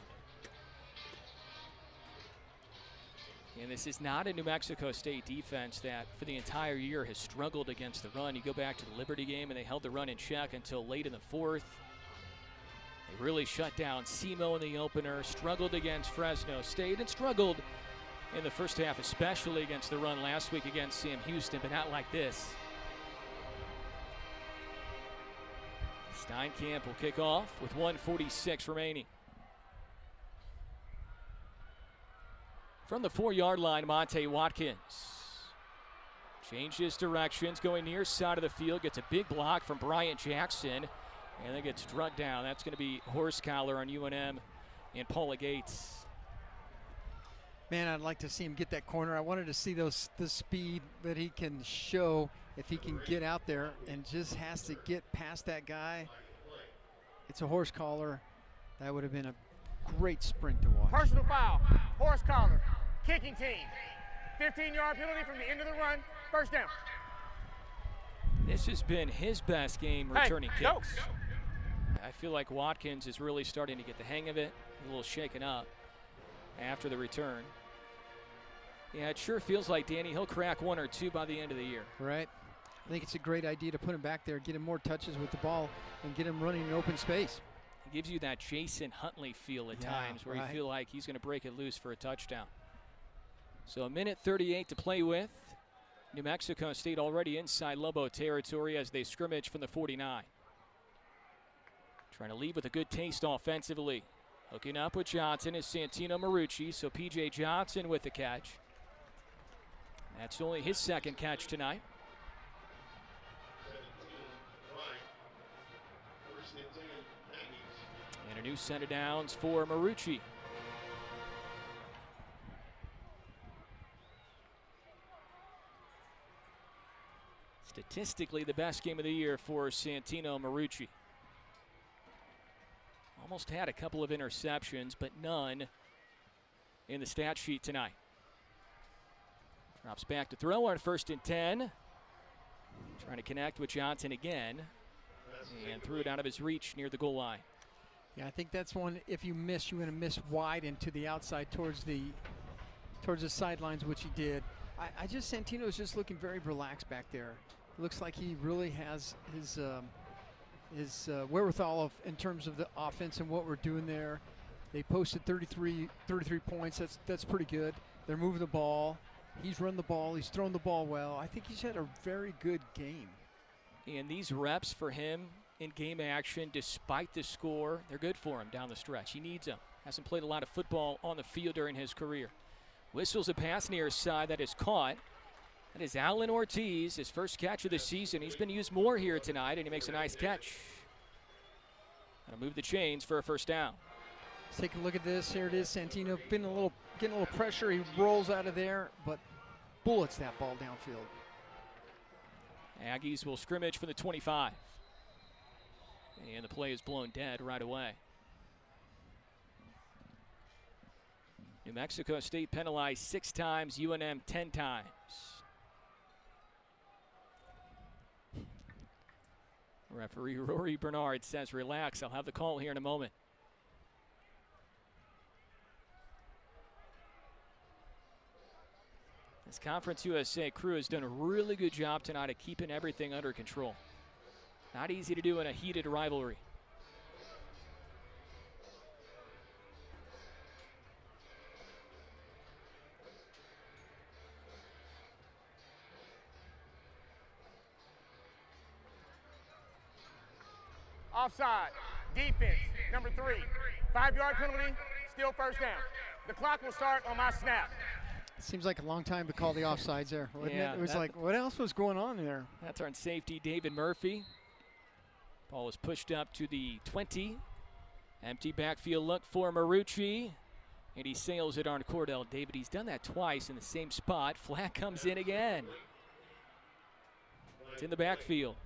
And this is not a New Mexico State defense that for the entire year has struggled against the run. You go back to the Liberty game and they held the run in check until late in the 4th. They really shut down SEMO in the opener, struggled against Fresno State, and struggled in the first half, especially against the run last week against Sam Houston, but not like this. Steinkamp will kick off with 1:46 remaining. From the 4-yard line, Monte Watkins changes directions, going near side of the field, gets a big block from Bryant Jackson, and then gets drugged down. That's going to be Horsecollar on UNM and Paula Gates. Man, I'd like to see him get that corner. I wanted to see the speed that he can show if he can get out there, and just has to get past that guy. It's a horse collar. That would have been a great sprint to watch. Personal foul, horse collar, kicking team. 15-yard penalty from the end of the run, first down. This has been his best game returning kicks. Go. I feel like Watkins is really starting to get the hang of it, a little shaken up after the return. Yeah, it sure feels like, Danny, he'll crack 1 or 2 by the end of the year. Right. I think it's a great idea to put him back there, get him more touches with the ball, and get him running in open space. It gives you that Jason Huntley feel at times where you feel like he's going to break it loose for a touchdown. So 1:38 to play with. New Mexico State already inside Lobo territory as they scrimmage from the 49. Trying to lead with a good taste offensively. Hooking up with Johnson is Santino Marucci, so P.J. Johnson with the catch. That's only his second catch tonight. And a new set of downs for Marucci. Statistically, the best game of the year for Santino Marucci. Almost had a couple of interceptions, but none in the stat sheet tonight. Drops back to throw on 1st and 10. Trying to connect with Johnson again. And threw it out of his reach near the goal line. Yeah, I think that's one, if you miss, you're going to miss wide into the outside towards the sidelines, which he did. I just, Santino is just looking very relaxed back there. Looks like he really has his wherewithal in terms of the offense and what we're doing there. They posted 33 points. That's pretty good. They're moving the ball. He's run the ball. He's thrown the ball well. I think he's had a very good game. And these reps for him in game action, despite the score, they're good for him down the stretch. He needs them. Hasn't played a lot of football on the field during his career. Whistles a pass near side that is caught. That is Alan Ortiz, his first catch of the season. He's been used more here tonight, and he makes a nice catch. That'll move the chains for a first down. Let's take a look at this. Here it is. Santino getting a little pressure. He rolls out of there, but bullets that ball downfield. Aggies will scrimmage from the 25. And the play is blown dead right away. New Mexico State penalized 6 times, UNM 10 times. Referee Rory Bernard says, relax, I'll have the call here in a moment. This Conference USA crew has done a really good job tonight of keeping everything under control. Not easy to do in a heated rivalry. Offside, defense, number 3. 5-yard penalty, still first down. The clock will start on my snap. Seems like a long time to call the offsides there, wouldn't Yeah, it? It was like, what else was going on there? That's our safety, David Murphy. Ball is pushed up to the 20. Empty backfield look for Marucci. And he sails it on Cordell David. He's done that twice in the same spot. Flag comes in again. It's in the backfield.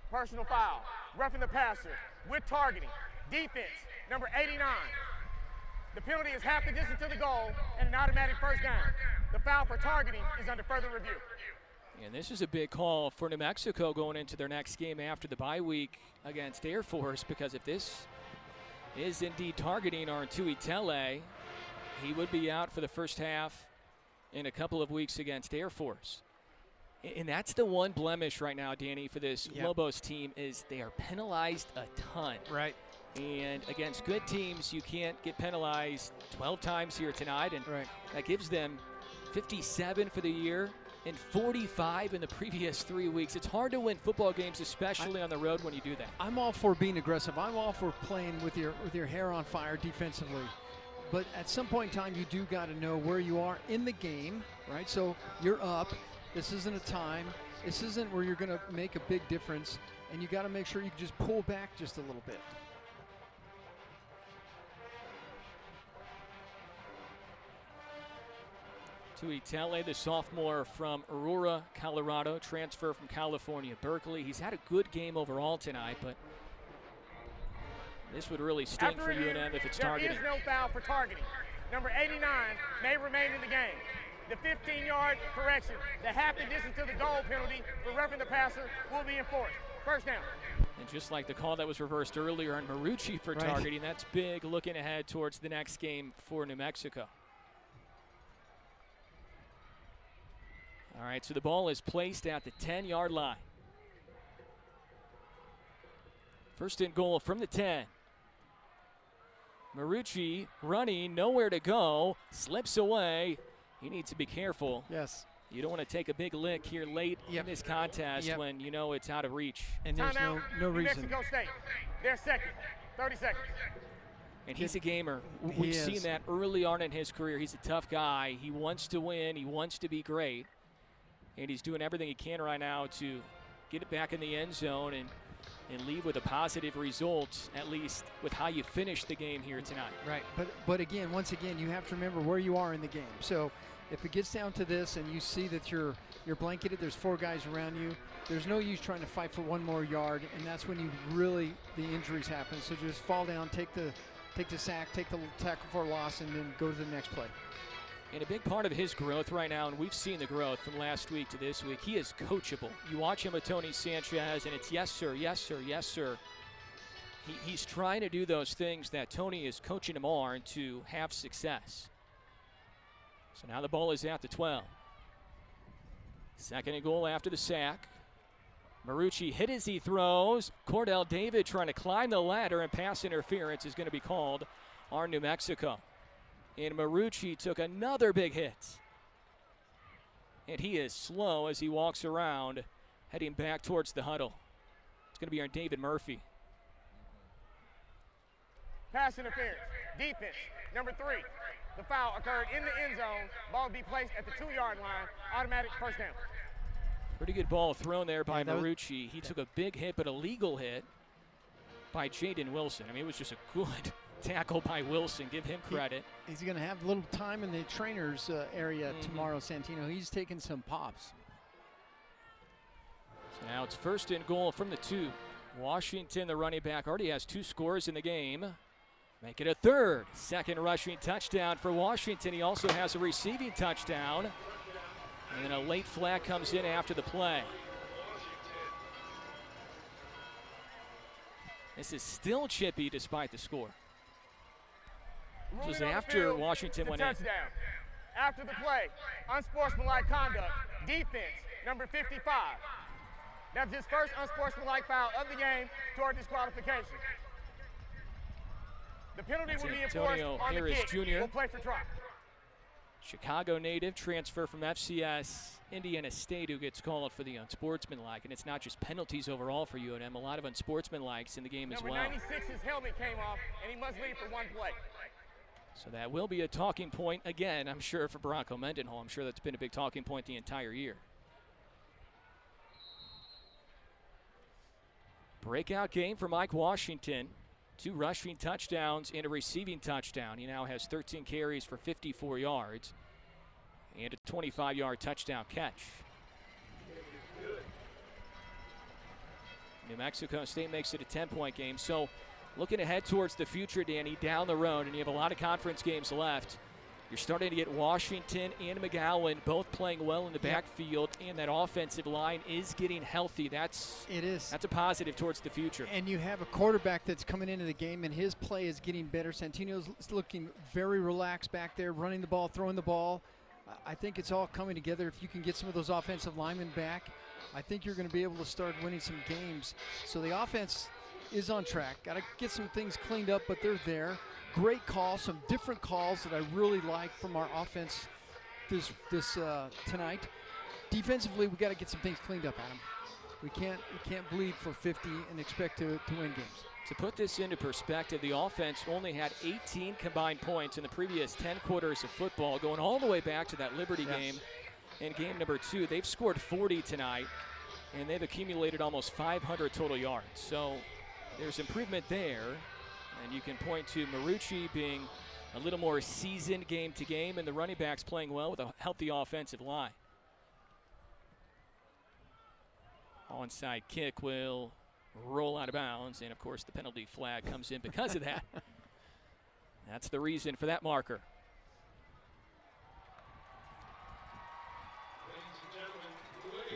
Personal foul, roughing the passer with targeting. Defense, number 89. The penalty is half the distance to the goal and an automatic first down. The foul for targeting is under further review. And this is a big call for New Mexico going into their next game after the bye week against Air Force, because if this is indeed targeting on Tuitele, he would be out for the first half in a couple of weeks against Air Force. And that's the one blemish right now, Danny, for this Lobos team, is they are penalized a ton. Right. And against good teams, you can't get penalized 12 times here tonight. And that gives them 57 for the year and 45 in the previous 3 weeks. It's hard to win football games, especially on the road, when you do that. I'm all for being aggressive. I'm all for playing with your hair on fire defensively. But at some point in time, you do got to know where you are in the game, right? So you're up. This isn't a time. This isn't where you're going to make a big difference, and you got to make sure you can just pull back just a little bit. Tuitele, the sophomore from Aurora, Colorado, transfer from California, Berkeley. He's had a good game overall tonight, but this would really sting for UNM if it's targeting. There is no foul for targeting. Number 89 may remain in the game. The 15-yard correction, the half the distance to the goal penalty for roughing the passer will be enforced. First down. And just like the call that was reversed earlier on Marucci for targeting, that's big looking ahead towards the next game for New Mexico. All right, so the ball is placed at the 10-yard line. First and goal from the 10. Marucci running, nowhere to go, slips away. He needs to be careful. Yes. You don't want to take a big lick here late in this contest when you know it's out of reach. And there's no reason. New Mexico State, they're second, 30 seconds. And he's a gamer. We've seen that early on in his career. He's a tough guy. He wants to win. He wants to be great. And he's doing everything he can right now to get it back in the end zone and leave with a positive result, at least with how you finish the game here tonight. Right, but again, once again, you have to remember where you are in the game. So if it gets down to this and you see that you're blanketed, there's 4 guys around you, there's no use trying to fight for 1 more yard, and that's when the injuries happen. So just fall down, take the sack, take the tackle for a loss, and then go to the next play. And a big part of his growth right now, and we've seen the growth from last week to this week, he is coachable. You watch him with Tony Sanchez, and it's yes, sir, yes, sir, yes, sir. He's trying to do those things that Tony is coaching him on to have success. So now the ball is at the 12. Second and goal after the sack. Marucci hit as he throws. Cordell David trying to climb the ladder, and pass interference is going to be called on New Mexico. And Marucci took another big hit. And he is slow as he walks around, heading back towards the huddle. It's going to be on David Murphy. Pass interference. Defense, number 3. The foul occurred in the end zone. Ball will be placed at the 2-yard line. Automatic first down. Pretty good ball thrown there by Marucci. He took a big hit, but a legal hit by Jaden Wilson. I mean, it was just a good tackle by Wilson. Give him credit. He's going to have a little time in the trainers area tomorrow, Santino. He's taking some pops. So now it's first and goal from the 2. Washington, the running back, already has 2 scores in the game. Make it a third. Second rushing touchdown for Washington. He also has a receiving touchdown. And then a late flag comes in after the play. This is still chippy despite the score. This was after Washington went in. After the play, unsportsmanlike conduct. Defense, number 55. That's his first unsportsmanlike foul of the game toward disqualification. The penalty will be enforced on the kick. Jr. Will play for try. Chicago native, transfer from FCS Indiana State, who gets called for the unsportsmanlike. And it's not just penalties overall for UNM, a lot of unsportsmanlikes in the game as well. Number 96's helmet came off, and he must leave for 1 play. So that will be a talking point again, I'm sure, for Bronco Mendenhall. I'm sure that's been a big talking point the entire year. Breakout game for Mike Washington. 2 rushing touchdowns and a receiving touchdown. He now has 13 carries for 54 yards and a 25-yard touchdown catch. New Mexico State makes it a 10-point game. So looking ahead towards the future, Danny, down the road, and you have a lot of conference games left. You're starting to get Washington and McGowan both playing well in the backfield, and that offensive line is getting healthy. That's a positive towards the future. And you have a quarterback that's coming into the game, and his play is getting better. Santino's looking very relaxed back there, running the ball, throwing the ball. I think it's all coming together. If you can get some of those offensive linemen back, I think you're going to be able to start winning some games. So the offense is on track. Got to get some things cleaned up, but they're there. Great calls, some different calls that I really like from our offense this tonight. Defensively, we got to get some things cleaned up, Adam. We can't bleed for 50 and expect to win games. To put this into perspective, the offense only had 18 combined points in the previous 10 quarters of football, going all the way back to that Liberty game in game number 2. They've scored 40 tonight, and they've accumulated almost 500 total yards. So there's improvement there. And you can point to Marucci being a little more seasoned game to game, and the running backs playing well with a healthy offensive line. Onside kick will roll out of bounds, and of course the penalty flag comes in because of that. That's the reason for that marker.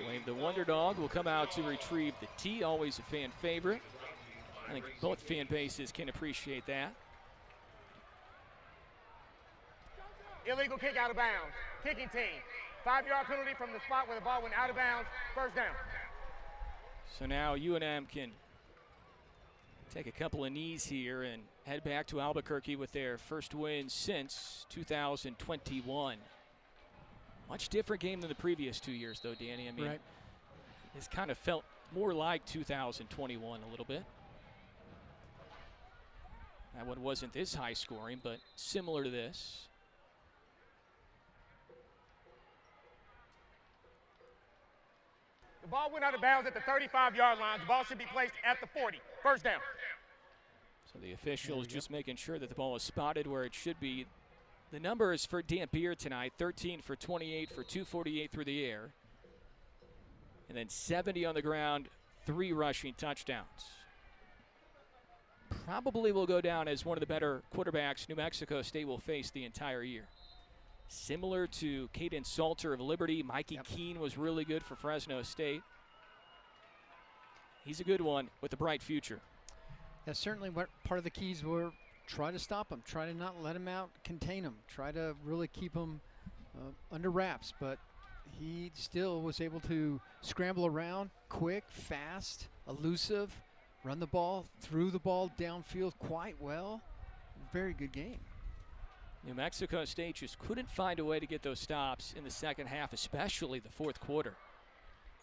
Wave the Wonder Dog will come out to retrieve the tee, always a fan favorite. I think both fan bases can appreciate that. Illegal kick out of bounds. Kicking team. 5-yard penalty from the spot where the ball went out of bounds. First down. So now UNM can take a couple of knees here and head back to Albuquerque with their first win since 2021. Much different game than the previous 2 years, though, Danny. I mean, It's kind of felt more like 2021 a little bit. That one wasn't this high scoring, but similar to this. The ball went out of bounds at the 35-yard line. The ball should be placed at the 40. First down. So the officials just making sure that the ball is spotted where it should be. The numbers for Dampier tonight, 13 for 28 for 248 through the air. And then 70 on the ground, 3 rushing touchdowns. Probably will go down as one of the better quarterbacks New Mexico State will face the entire year. Similar to Caden Salter of Liberty, Mikey Keene was really good for Fresno State. He's a good one with a bright future. Yeah, certainly what part of the keys were try to stop him, try to not let him out, contain him, try to really keep him under wraps. But he still was able to scramble around, quick, fast, elusive, run the ball, threw the ball downfield quite well. Very good game. New Mexico State just couldn't find a way to get those stops in the second half, especially the fourth quarter.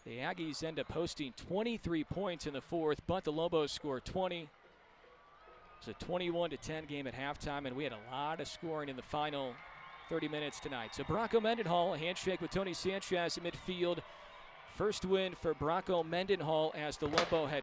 The Aggies end up posting 23 points in the fourth, but the Lobos score 20. It's a 21-10 game at halftime, and we had a lot of scoring in the final 30 minutes tonight. So Bronco Mendenhall, a handshake with Tony Sanchez at midfield. First win for Bronco Mendenhall as the Lobo head